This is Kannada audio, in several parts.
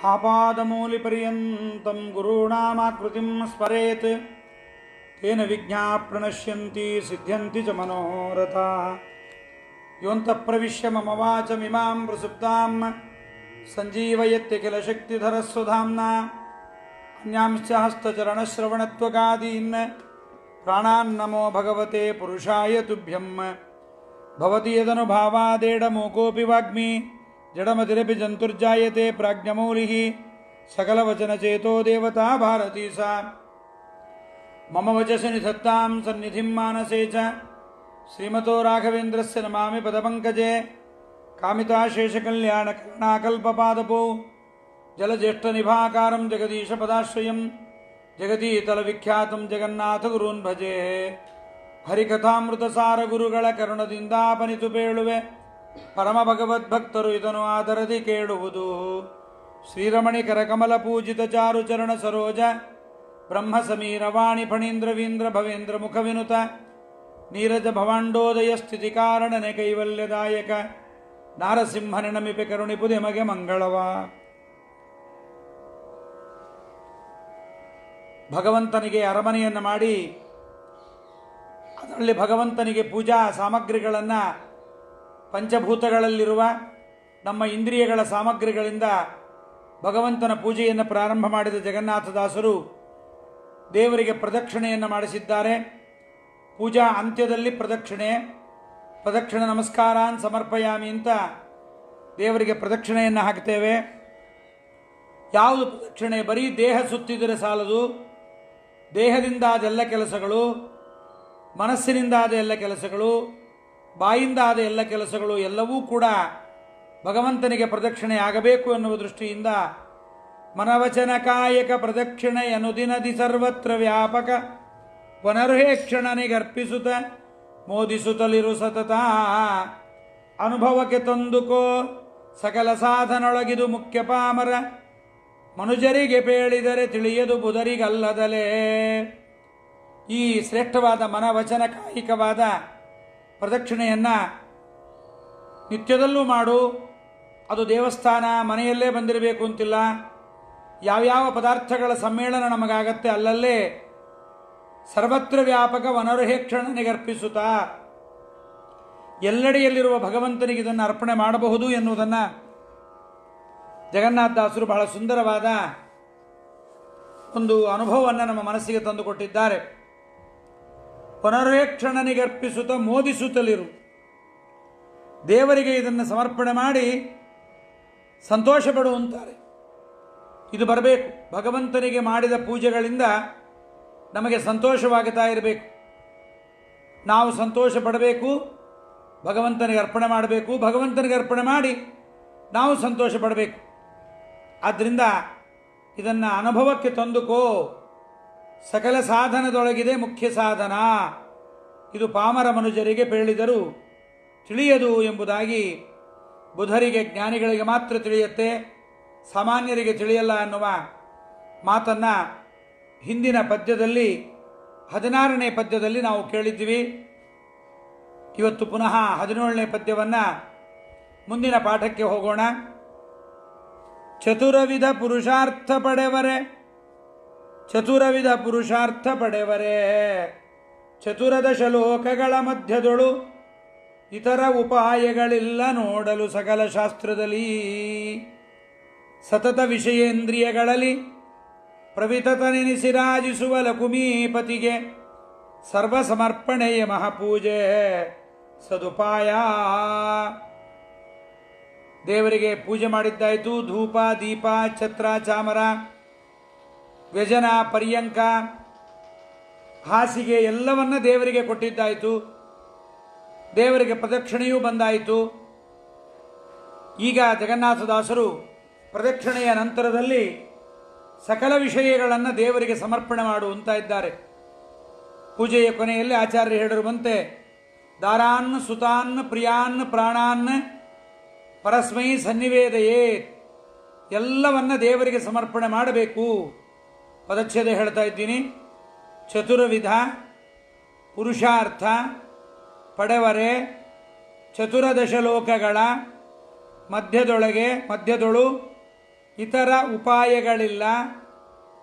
आपादमूलिपर्यन्तं गुरूणामाकृतिं स्मरेत् तेन विज्ञाः प्रणश्यन्ति सिद्ध्यन्ति च मनोरथाः। योऽन्तः प्रविश्य मम वाचमिमां प्रसुप्तां सञ्जीवयत्य किल शक्तिधरस्वधाम्ना अन्यांश्च हस्तचरणश्रवणत्वगादीन् प्राणान्नमो भगवते पुरुषाय तुभ्यं। भवति यदनुभावादेडमूकोऽपि वाग्मी जडमतिरपि जन्तुर्जायते प्राज्ञमौलिः सकलवचनचेतो देवता भारती सा। मम वचसि निधत्तां सन्निधिं मानसे च श्रीमतो राघवेन्द्रस्य नमामि पदपङ्कजे। कामिताशेषकल्याणकरुणाकल्पपादपौ जलज्येष्ठनिभाकारं जगदीशपदाश्रयं जगतीतलविख्यातं जगन्नाथगुरून् भजे। ಹರಿಕಥಾಮೃತಸಾರ ಗುರುಗಳ ಕರುಣದಿಂದಾಪನಿತು ಪೇಳುವೆ ಪರಮ ಭಗವದ್ಭಕ್ತರು ಇದನ್ನು ಆದರದಿ ಕೇಳುವುದು. ಶ್ರೀರಮಣಿ ಕರಕಮಲ ಪೂಜಿತ ಚಾರು ಚರಣ ಸರೋಜ ಬ್ರಹ್ಮ ಸಮೀರ ವಾಣಿ ಫಣೀಂದ್ರವೀಂದ್ರ ಭವೇಂದ್ರ ಮುಖ ವಿನುತ ನೀರಜ ಭವಾಂಡೋದಯ ಸ್ಥಿತಿ ಕಾರಣನೆ ಕೈವಲ್ಯದಾಯಕ ನಾರಸಿಂಹನ ನಮಿಪೆ ಕರುಣಿಪುದೆ ಮಗೆ ಮಂಗಳವ. ಭಗವಂತನಿಗೆ ಅರಮನೆಯನ್ನು ಮಾಡಿ ಅದರಲ್ಲಿ ಭಗವಂತನಿಗೆ ಪೂಜಾ ಸಾಮಗ್ರಿಗಳನ್ನು ಪಂಚಭೂತಗಳಲ್ಲಿರುವ ನಮ್ಮ ಇಂದ್ರಿಯಗಳ ಸಾಮಗ್ರಿಗಳಿಂದ ಭಗವಂತನ ಪೂಜೆಯನ್ನು ಪ್ರಾರಂಭ ಮಾಡಿದ ಜಗನ್ನಾಥದಾಸರು ದೇವರಿಗೆ ಪ್ರದಕ್ಷಿಣೆಯನ್ನು ಮಾಡಿಸಿದ್ದಾರೆ. ಪೂಜಾ ಅಂತ್ಯದಲ್ಲಿ ಪ್ರದಕ್ಷಿಣೆ ನಮಸ್ಕಾರಾನ್ ಸಮರ್ಪಯಾಮಿ ಅಂತ ದೇವರಿಗೆ ಪ್ರದಕ್ಷಿಣೆಯನ್ನು ಹಾಕ್ತೇವೆ. ಯಾವುದು ಪ್ರದಕ್ಷಿಣೆ? ಬರೀ ದೇಹ ಸುತ್ತಿದರೆ ಸಾಲದು. ದೇಹದಿಂದಾದ ಎಲ್ಲ ಕೆಲಸಗಳು, ಮನಸ್ಸಿನಿಂದಾದ ಎಲ್ಲ ಕೆಲಸಗಳು, ಬಾಯಿಂದಾದ ಎಲ್ಲ ಕೆಲಸಗಳು ಎಲ್ಲವೂ ಕೂಡ ಭಗವಂತನಿಗೆ ಪ್ರದಕ್ಷಿಣೆ ಆಗಬೇಕು ಎನ್ನುವ ದೃಷ್ಟಿಯಿಂದ ಮನವಚನ ಕಾಯಕ ಪ್ರದಕ್ಷಿಣೆ ಅನುದಿನದಿ ಸರ್ವತ್ರ ವ್ಯಾಪಕ ಪುನರ್ಹೇಕ್ಷಣನಿಗರ್ಪಿಸುತ್ತ ಮೋದಿಸುತ್ತಲಿರು ಸತತ. ಅನುಭವಕ್ಕೆ ತಂದುಕೋ ಸಕಲ ಸಾಧನೊಳಗಿದು ಮುಖ್ಯ ಪಾಮರ ಮನುಜರಿಗೆ ಪೇಳಿದರೆ ತಿಳಿಯದು ಬುಧರಿಗಲ್ಲದಲೇ. ಈ ಶ್ರೇಷ್ಠವಾದ ಮನವಚನ ಕಾಯಿಕವಾದ ಪ್ರದಕ್ಷಿಣೆಯನ್ನು ನಿತ್ಯದಲ್ಲೂ ಮಾಡು. ಅದು ದೇವಸ್ಥಾನ ಮನೆಯಲ್ಲೇ ಬಂದಿರಬೇಕು ಅಂತಿಲ್ಲ. ಯಾವ್ಯಾವ ಪದಾರ್ಥಗಳ ಸಮ್ಮೇಳನ ನಮಗಾಗತ್ತೆ ಅಲ್ಲಲ್ಲೇ ಸರ್ವತ್ರ ವ್ಯಾಪಕ ವನರುಹೇಕ್ಷಣನಿಗರ್ಪಿಸುತ್ತಾ ಎಲ್ಲೆಡೆಯಲ್ಲಿರುವ ಭಗವಂತನಿಗೆ ಇದನ್ನು ಅರ್ಪಣೆ ಮಾಡಬಹುದು ಎನ್ನುವುದನ್ನು ಜಗನ್ನಾಥದಾಸರು ಬಹಳ ಸುಂದರವಾದ ಒಂದು ಅನುಭವವನ್ನು ನಮ್ಮ ಮನಸ್ಸಿಗೆ ತಂದುಕೊಟ್ಟಿದ್ದಾರೆ. ಪುನರ್ವೇಕ್ಷಣನಿಗರ್ಪಿಸುತ್ತ ಮೋದಿಸುತ್ತಲಿರು. ದೇವರಿಗೆ ಇದನ್ನು ಸಮರ್ಪಣೆ ಮಾಡಿ ಸಂತೋಷ ಪಡುವಂತಾರೆ. ಇದು ಬರಬೇಕು. ಭಗವಂತನಿಗೆ ಮಾಡಿದ ಪೂಜೆಗಳಿಂದ ನಮಗೆ ಸಂತೋಷವಾಗುತ್ತಾ ಇರಬೇಕು. ನಾವು ಸಂತೋಷ ಪಡಬೇಕು, ಭಗವಂತನಿಗೆ ಅರ್ಪಣೆ ಮಾಡಬೇಕು. ಭಗವಂತನಿಗೆ ಅರ್ಪಣೆ ಮಾಡಿ ನಾವು ಸಂತೋಷ ಪಡಬೇಕು. ಆದ್ದರಿಂದ ಇದನ್ನು ಅನುಭವಕ್ಕೆ ತಂದುಕೋ. ಸಕಲ ಸಾಧನದೊಳಗಿದೆ ಮುಖ್ಯ ಸಾಧನ. ಇದು ಪಾಮರ ಮನುಜರಿಗೆ ಪೇಳಿದರೂ ತಿಳಿಯದು ಎಂಬುದಾಗಿ ಬುಧರಿಗೆ ಜ್ಞಾನಿಗಳಿಗೆ ಮಾತ್ರ ತಿಳಿಯುತ್ತೆ, ಸಾಮಾನ್ಯರಿಗೆ ತಿಳಿಯಲ್ಲ ಅನ್ನುವ ಮಾತನ್ನು ಹಿಂದಿನ ಪದ್ಯದಲ್ಲಿ 16ನೇ ಪದ್ಯದಲ್ಲಿ ನಾವು ಕೇಳಿದ್ದೀವಿ. ಇವತ್ತು ಪುನಃ 17ನೇ ಪದ್ಯವನ್ನು ಮುಂದಿನ ಪಾಠಕ್ಕೆ ಹೋಗೋಣ. ಚತುರವಿಧ ಪುರುಷಾರ್ಥ ಪಡೆವರೆ ಚತುರದಶ ಲೋಕಗಳ ಮಧ್ಯದೊಳು ಇತರ ಉಪಾಯಗಳಿಲ್ಲ ನೋಡಲು ಸಕಲ ಶಾಸ್ತ್ರದಲ್ಲಿ. ಸತತ ವಿಷಯೇಂದ್ರಿಯಗಳಲ್ಲಿ ಪ್ರವಿತತನೆನಿಸಿರಾಜಿಸುವ ಲಕುಮೀಪತಿಗೆ ಸರ್ವಸಮರ್ಪಣೆಯ ಮಹಾಪೂಜೆ ಸದುಪಾಯ. ದೇವರಿಗೆ ಪೂಜೆ ಮಾಡಿದ್ದಾಯಿತು. ಧೂಪ, ದೀಪ, ಛತ್ರ, ಚಾಮರ, ವ್ಯಜನ, ಪರ್ಯಂಕ, ಹಾಸಿಗೆ ಎಲ್ಲವನ್ನ ದೇವರಿಗೆ ಕೊಟ್ಟಿದ್ದಾಯಿತು. ದೇವರಿಗೆ ಪ್ರದಕ್ಷಿಣೆಯೂ ಬಂದಾಯಿತು. ಈಗ ಜಗನ್ನಾಥದಾಸರು ಪ್ರದಕ್ಷಿಣೆಯ ನಂತರದಲ್ಲಿ ಸಕಲ ವಿಷಯಗಳನ್ನು ದೇವರಿಗೆ ಸಮರ್ಪಣೆ ಮಾಡುವಂತ ಇದ್ದಾರೆ. ಪೂಜೆಯ ಕೊನೆಯಲ್ಲಿ ಆಚಾರ್ಯ ಹೇಳಿರುವಂತೆ ದಾರಾನ್ ಸುತಾನ್ ಪ್ರಿಯಾನ್ ಪ್ರಾಣಾನ್ ಪರಸ್ಮೈ ಸನ್ನಿವೇದಯೇ, ಎಲ್ಲವನ್ನ ದೇವರಿಗೆ ಸಮರ್ಪಣೆ ಮಾಡಬೇಕು. ಪದಚ್ಛೇದ ಹೇಳ್ತಾ ಇದ್ದೀನಿ. ಚತುರ್ವಿಧ ಪುರುಷಾರ್ಥ ಪಡೆವರೆ ಚತುರದಶ ಲೋಕಗಳ ಮಧ್ಯದೊಳು ಇತರ ಉಪಾಯಗಳಿಲ್ಲ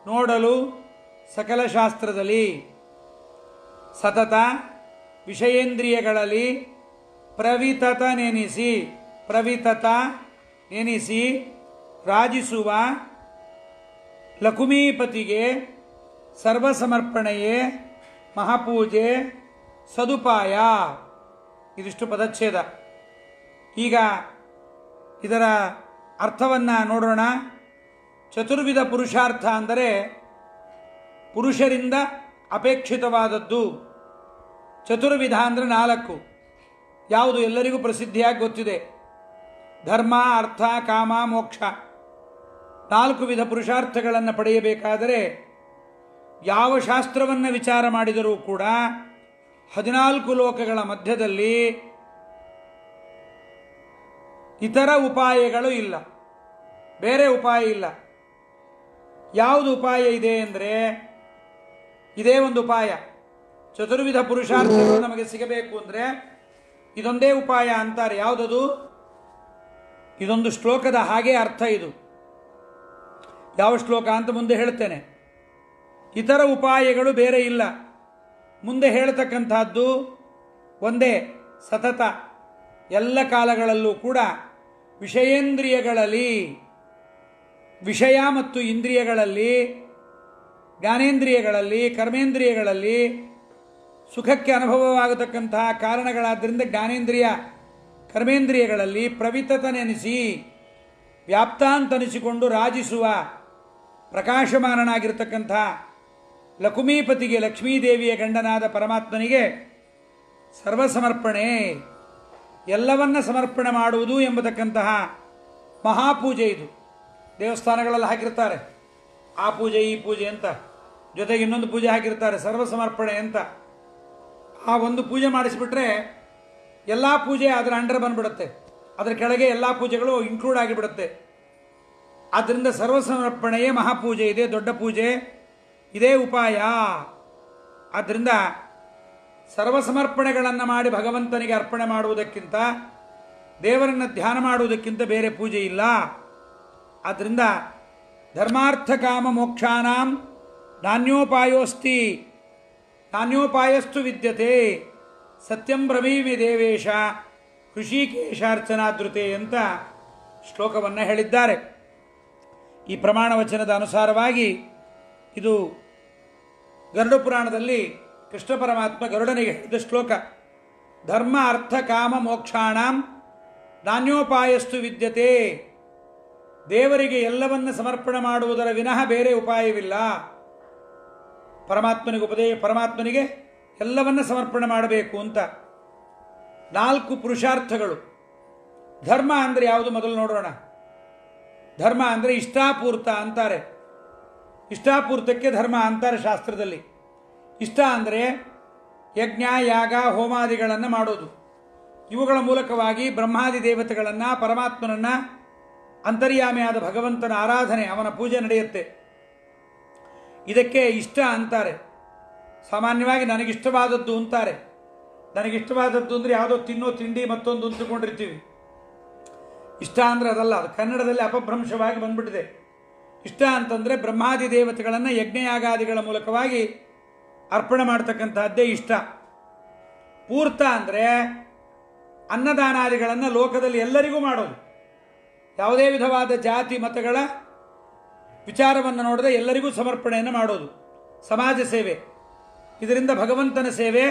ನೋಡಲು ಸಕಲ ಶಾಸ್ತ್ರದಲ್ಲಿ. ಸತತ ವಿಷಯೇಂದ್ರಿಯಗಳಲ್ಲಿ ಪ್ರವಿತತ ನೆನೆಸಿ ರಾಜಿಸುವ ಲಕುಮೀಪತಿಗೆ ಸರ್ವಸಮರ್ಪಣೆಯೇ ಮಹಾಪೂಜೆ ಸದುಪಾಯ. ಇದಿಷ್ಟು ಪದಚ್ಛೇದ. ಈಗ ಇದರ ಅರ್ಥವನ್ನು ನೋಡೋಣ. ಚತುರ್ವಿಧ ಪುರುಷಾರ್ಥ ಅಂದರೆ ಪುರುಷರಿಂದ ಅಪೇಕ್ಷಿತವಾದದ್ದು. ಚತುರ್ವಿಧ ಅಂದರೆ 4. ಯಾವುದು ಎಲ್ಲರಿಗೂ ಪ್ರಸಿದ್ಧಿಯಾಗಿ ಗೊತ್ತಿದೆ. ಧರ್ಮ, ಅರ್ಥ, ಕಾಮ, ಮೋಕ್ಷ. 4 ವಿಧ ಪುರುಷಾರ್ಥಗಳನ್ನು ಪಡೆಯಬೇಕಾದರೆ ಯಾವ ಶಾಸ್ತ್ರವನ್ನು ವಿಚಾರ ಮಾಡಿದರೂ ಕೂಡ 14 ಲೋಕಗಳ ಮಧ್ಯದಲ್ಲಿ ಇತರ ಉಪಾಯಗಳು ಇಲ್ಲ, ಬೇರೆ ಉಪಾಯ ಇಲ್ಲ. ಯಾವುದು ಉಪಾಯ ಇದೆ ಅಂದರೆ ಇದೇ ಒಂದು ಉಪಾಯ. ಚತುರ್ವಿಧ ಪುರುಷಾರ್ಥಗಳು ನಮಗೆ ಸಿಗಬೇಕು ಅಂದರೆ ಇದೊಂದೇ ಉಪಾಯ ಅಂತಾರೆ. ಯಾವುದದು? ಇದೊಂದು ಶ್ಲೋಕದ ಹಾಗೆ ಅರ್ಥ. ಇದು ಯಾವ ಶ್ಲೋಕ ಅಂತ ಮುಂದೆ ಹೇಳ್ತೇನೆ. ಇತರ ಉಪಾಯಗಳು ಬೇರೆ ಇಲ್ಲ. ಮುಂದೆ ಹೇಳ್ತಕ್ಕಂಥದ್ದು ಒಂದೇ, ಸತತ ಎಲ್ಲ ಕಾಲಗಳಲ್ಲೂ ಕೂಡ ವಿಷಯೇಂದ್ರಿಯಗಳಲ್ಲಿ, ವಿಷಯ ಮತ್ತು ಇಂದ್ರಿಯಗಳಲ್ಲಿ, ಜ್ಞಾನೇಂದ್ರಿಯಗಳಲ್ಲಿ, ಕರ್ಮೇಂದ್ರಿಯಗಳಲ್ಲಿ ಸುಖಕ್ಕೆ ಅನುಭವವಾಗತಕ್ಕಂತಹ ಕಾರಣಗಳಾದ್ದರಿಂದ ಜ್ಞಾನೇಂದ್ರಿಯ ಕರ್ಮೇಂದ್ರಿಯಗಳಲ್ಲಿ ಪ್ರವಿತತ ನೆನೆಸಿ ವ್ಯಾಪ್ತಾಂತನಿಸಿಕೊಂಡು ರಾಜಿಸುವ ಪ್ರಕಾಶಮಾನನಾಗಿರ್ತಕ್ಕಂಥ ಲಕುಮೀಪತಿಗೆ, ಲಕ್ಷ್ಮೀದೇವಿಯ ಗಂಡನಾದ ಪರಮಾತ್ಮನಿಗೆ ಸರ್ವಸಮರ್ಪಣೆ, ಎಲ್ಲವನ್ನ ಸಮರ್ಪಣೆ ಮಾಡುವುದು ಎಂಬತಕ್ಕಂತಹ ಮಹಾಪೂಜೆ ಇದು. ದೇವಸ್ಥಾನಗಳಲ್ಲಿ ಹಾಕಿರ್ತಾರೆ ಆ ಪೂಜೆ ಈ ಪೂಜೆ ಅಂತ, ಜೊತೆಗೆ ಇನ್ನೊಂದು ಪೂಜೆ ಹಾಕಿರ್ತಾರೆ ಸರ್ವಸಮರ್ಪಣೆ ಅಂತ. ಆ ಒಂದು ಪೂಜೆ ಮಾಡಿಸಿಬಿಟ್ರೆ ಎಲ್ಲ ಪೂಜೆ ಅದರ ಅಂಡರ್ ಬಂದ್ಬಿಡುತ್ತೆ, ಅದರ ಕೆಳಗೆ ಎಲ್ಲ ಪೂಜೆಗಳು ಇನ್ಕ್ಲೂಡ್ ಆಗಿಬಿಡುತ್ತೆ. ಆದ್ದರಿಂದ ಸರ್ವಸಮರ್ಪಣೆಯೇ ಮಹಾಪೂಜೆ ಇದೆ, ದೊಡ್ಡ ಪೂಜೆ, ಇದೇ ಉಪಾಯ. ಆದ್ದರಿಂದ ಸರ್ವಸಮರ್ಪಣೆಗಳನ್ನು ಮಾಡಿ ಭಗವಂತನಿಗೆ ಅರ್ಪಣೆ ಮಾಡುವುದಕ್ಕಿಂತ, ದೇವರನ್ನು ಧ್ಯಾನ ಮಾಡುವುದಕ್ಕಿಂತ ಬೇರೆ ಪೂಜೆ ಇಲ್ಲ. ಆದ್ದರಿಂದ ಧರ್ಮಾರ್ಥ ಕಾಮ ಮೋಕ್ಷಾನಾಂ ನಾನ್ಯೋಪಾಯೋಸ್ತಿ ನಾನ್ಯೋಪಾಯಸ್ತು ವಿದ್ಯತೆ ಸತ್ಯಂ ಬ್ರವೀಮಿ ದೇವೇಶ ಹೃಷಿಕೇಶಾರ್ಚನಾದೃತೆ ಅಂತ ಶ್ಲೋಕವನ್ನು ಹೇಳಿದ್ದಾರೆ. ಈ ಪ್ರಮಾಣ ವಚನದ ಅನುಸಾರವಾಗಿ ಇದು ಗರುಡ ಪುರಾಣದಲ್ಲಿ ಕೃಷ್ಣ ಪರಮಾತ್ಮ ಗರುಡನಿಗೆ ಹೇಳಿದ ಶ್ಲೋಕ. ಧರ್ಮ ಅರ್ಥ ಕಾಮ ಮೋಕ್ಷಾಣಾಂ ನಾನ್ಯೋಪಾಯಸ್ತು ವಿದ್ಯತೆ. ದೇವರಿಗೆ ಎಲ್ಲವನ್ನ ಸಮರ್ಪಣೆ ಮಾಡುವುದರ ವಿನಃ ಬೇರೆ ಉಪಾಯವಿಲ್ಲ. ಪರಮಾತ್ಮನಿಗೆ ಎಲ್ಲವನ್ನ ಸಮರ್ಪಣೆ ಮಾಡಬೇಕು ಅಂತ 4 ಪುರುಷಾರ್ಥಗಳು. ಧರ್ಮ ಅಂದರೆ ಯಾವುದು ಮೊದಲು ನೋಡೋಣ. ಧರ್ಮ ಅಂದರೆ ಇಷ್ಟಾಪೂರ್ತ ಅಂತಾರೆ. ಇಷ್ಟಾಪೂರ್ತಕ್ಕೆ ಧರ್ಮ ಅಂತಾರೆ ಶಾಸ್ತ್ರದಲ್ಲಿ. ಇಷ್ಟ ಅಂದರೆ ಯಜ್ಞ, ಯಾಗ, ಹೋಮಾದಿಗಳನ್ನು ಮಾಡೋದು. ಇವುಗಳ ಮೂಲಕವಾಗಿ ಬ್ರಹ್ಮಾದಿ ದೇವತೆಗಳನ್ನು, ಪರಮಾತ್ಮನನ್ನು, ಅಂತರ್ಯಾಮಿಯಾದ ಭಗವಂತನ ಆರಾಧನೆ, ಅವನ ಪೂಜೆ ನಡೆಯುತ್ತೆ. ಇದಕ್ಕೆ ಇಷ್ಟ ಅಂತಾರೆ. ಸಾಮಾನ್ಯವಾಗಿ ನನಗಿಷ್ಟವಾದದ್ದು ಅಂತಾರೆ. ನನಗಿಷ್ಟವಾದದ್ದು ಅಂದರೆ ಯಾವುದೋ ತಿನ್ನೋ ತಿಂಡಿ ಮತ್ತೊಂದು ಅಂದುಕೊಂಡಿರ್ತೀವಿ. ಇಷ್ಟ ಅಂದರೆ ಅದಲ್ಲ, ಅದು ಕನ್ನಡದಲ್ಲಿ ಅಪಭ್ರಂಶವಾಗಿ ಬಂದ್ಬಿಟ್ಟಿದೆ. ಇಷ್ಟ ಅಂತಂದರೆ ಬ್ರಹ್ಮಾದಿ ದೇವತೆಗಳನ್ನು ಯಜ್ಞಯಾಗಾದಿಗಳ ಮೂಲಕವಾಗಿ ಅರ್ಪಣೆ ಮಾಡ್ತಕ್ಕಂಥದ್ದೇ ಇಷ್ಟ. ಪೂರ್ತ ಅಂದರೆ ಅನ್ನದಾನಾದಿಗಳನ್ನು ಲೋಕದಲ್ಲಿ ಎಲ್ಲರಿಗೂ ಮಾಡೋದು. ಯಾವುದೇ ವಿಧವಾದ ಜಾತಿ ಮತಗಳ ವಿಚಾರವನ್ನು ನೋಡದೆ ಎಲ್ಲರಿಗೂ ಸಮರ್ಪಣೆಯನ್ನು ಮಾಡೋದು. ಸಮಾಜ ಸೇವೆ, ಇದರಿಂದ ಭಗವಂತನ ಸೇವೆ,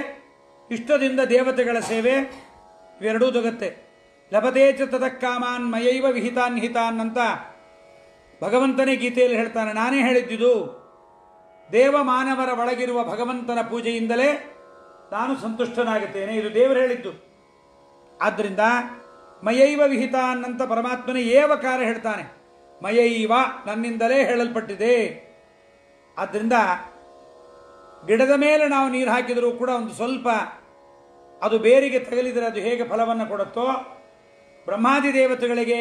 ಇಷ್ಟದಿಂದ ದೇವತೆಗಳ ಸೇವೆ, ಇವೆರಡೂ ದೊಗತ್ತೆ. ಲಭತೇಚ ತದಕ್ಕಾಮಾನ್ ಮಯೈವ ವಿಹಿತಾನ್ ಹಿತಾನ್ ಅಂತ ಭಗವಂತನೇ ಗೀತೆಯಲ್ಲಿ ಹೇಳ್ತಾನೆ. ನಾನೇ ಹೇಳಿದ್ದುದು, ದೇವ ಮಾನವರ ಒಳಗಿರುವ ಭಗವಂತನ ಪೂಜೆಯಿಂದಲೇ ನಾನು ಸಂತುಷ್ಟನಾಗುತ್ತೇನೆ, ಇದು ದೇವರು ಹೇಳಿದ್ದು. ಆದ್ದರಿಂದ ಮಯೈವ ವಿಹಿತಾನ್ ಅಂತ ಪರಮಾತ್ಮನೇ ಏವಕಾರ ಹೇಳ್ತಾನೆ. ಮಯೈವ, ನನ್ನಿಂದಲೇ ಹೇಳಲ್ಪಟ್ಟಿದೆ. ಆದ್ದರಿಂದ ಗಿಡದ ಮೇಲೆ ನಾವು ನೀರು ಹಾಕಿದರೂ ಕೂಡ ಒಂದು ಸ್ವಲ್ಪ ಅದು ಬೇರಿಗೆ ತಗಲಿದರೆ ಅದು ಹೇಗೆ ಫಲವನ್ನು ಕೊಡುತ್ತೋ, ಬ್ರಹ್ಮಾದಿ ದೇವತೆಗಳಿಗೆ,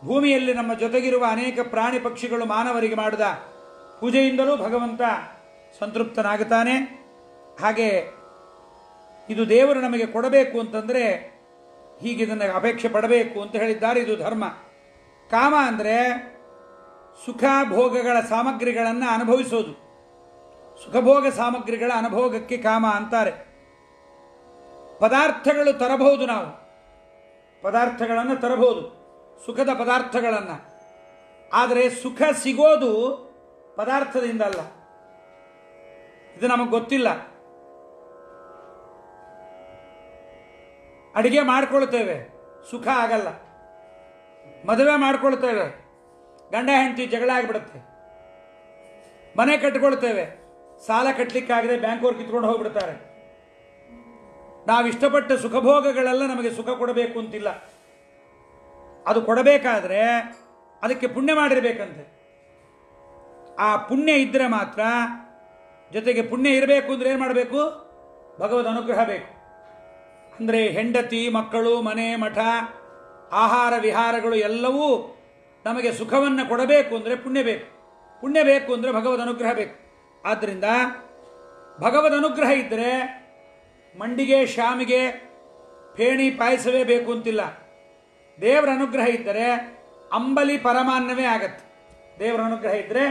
ಭೂಮಿಯಲ್ಲಿ ನಮ್ಮ ಜೊತೆಗಿರುವ ಅನೇಕ ಪ್ರಾಣಿ ಪಕ್ಷಿಗಳು ಮಾನವರಿಗೆ ಮಾಡಿದ ಪೂಜೆಯಿಂದಲೂ ಭಗವಂತ ಸಂತೃಪ್ತನಾಗುತ್ತಾನೆ. ಹಾಗೆ ಇದು ದೇವರು ನಮಗೆ ಕೊಡಬೇಕು ಅಂತಂದರೆ ಹೀಗೆ ಇದನ್ನು ಅಪೇಕ್ಷೆ ಪಡಬೇಕು ಅಂತ ಹೇಳಿದ್ದಾರೆ. ಇದು ಧರ್ಮ. ಕಾಮ ಅಂದರೆ ಸುಖ ಭೋಗಗಳ ಸಾಮಗ್ರಿಗಳನ್ನು ಅನುಭವಿಸೋದು. ಸುಖಭೋಗ ಸಾಮಗ್ರಿಗಳ ಅನುಭೋಗಕ್ಕೆ ಕಾಮ ಅಂತಾರೆ. ಪದಾರ್ಥಗಳು ತರಬಹುದು, ನಾವು ಪದಾರ್ಥಗಳನ್ನು ತರಬಹುದು, ಸುಖದ ಪದಾರ್ಥಗಳನ್ನು. ಆದರೆ ಸುಖ ಸಿಗೋದು ಪದಾರ್ಥದಿಂದ ಅಲ್ಲ. ಇದು ನಮಗೆ ಗೊತ್ತಿಲ್ಲ. ಅಡಿಗೆ ಮಾಡ್ಕೊಳ್ತೇವೆ, ಸುಖ ಆಗಲ್ಲ. ಮದುವೆ ಮಾಡ್ಕೊಳ್ತೇವೆ, ಗಂಡ ಹೆಂಡತಿ ಜಗಳ ಆಗಿಬಿಡುತ್ತೆ. ಮನೆ ಕಟ್ಕೊಳ್ತೇವೆ, ಸಾಲ ಕಟ್ಟಲಿಕ್ಕಾಗದೆ ಬ್ಯಾಂಕವ್ರು ಕಿತ್ಕೊಂಡು ಹೋಗ್ಬಿಡ್ತಾರೆ. ನಾವು ಇಷ್ಟಪಟ್ಟ ಸುಖಭೋಗಗಳೆಲ್ಲ ನಮಗೆ ಸುಖ ಕೊಡಬೇಕು ಅಂತಿಲ್ಲ. ಅದು ಕೊಡಬೇಕಾದ್ರೆ ಅದಕ್ಕೆ ಪುಣ್ಯ ಮಾಡಿರಬೇಕಂತೆ. ಆ ಪುಣ್ಯ ಇದ್ದರೆ ಮಾತ್ರ. ಜೊತೆಗೆ ಪುಣ್ಯ ಇರಬೇಕು ಅಂದರೆ ಏನು ಮಾಡಬೇಕು? ಭಗವದ್ ಅನುಗ್ರಹ ಬೇಕು. ಅಂದರೆ ಹೆಂಡತಿ, ಮಕ್ಕಳು, ಮನೆ, ಮಠ, ಆಹಾರ ವಿಹಾರಗಳು ಎಲ್ಲವೂ ನಮಗೆ ಸುಖವನ್ನು ಕೊಡಬೇಕು ಅಂದರೆ ಪುಣ್ಯ ಬೇಕು. ಪುಣ್ಯ ಬೇಕು ಅಂದರೆ ಭಗವದ್ ಅನುಗ್ರಹ ಬೇಕು. ಆದ್ದರಿಂದ ಭಗವದ್ ಅನುಗ್ರಹ ಇದ್ದರೆ ಮಂಡಿಗೆ, ಶಾಮಿಗೆ, ಫೇಣಿ ಪಾಯಸವೇ ಬೇಕು ಅಂತಿಲ್ಲ. ದೇವರ ಅನುಗ್ರಹ ಇದ್ದರೆ ಅಂಬಲಿ ಪರಮಾನ್ನವೇ ಆಗತ್ತೆ. ದೇವರ ಅನುಗ್ರಹ ಇದ್ದರೆ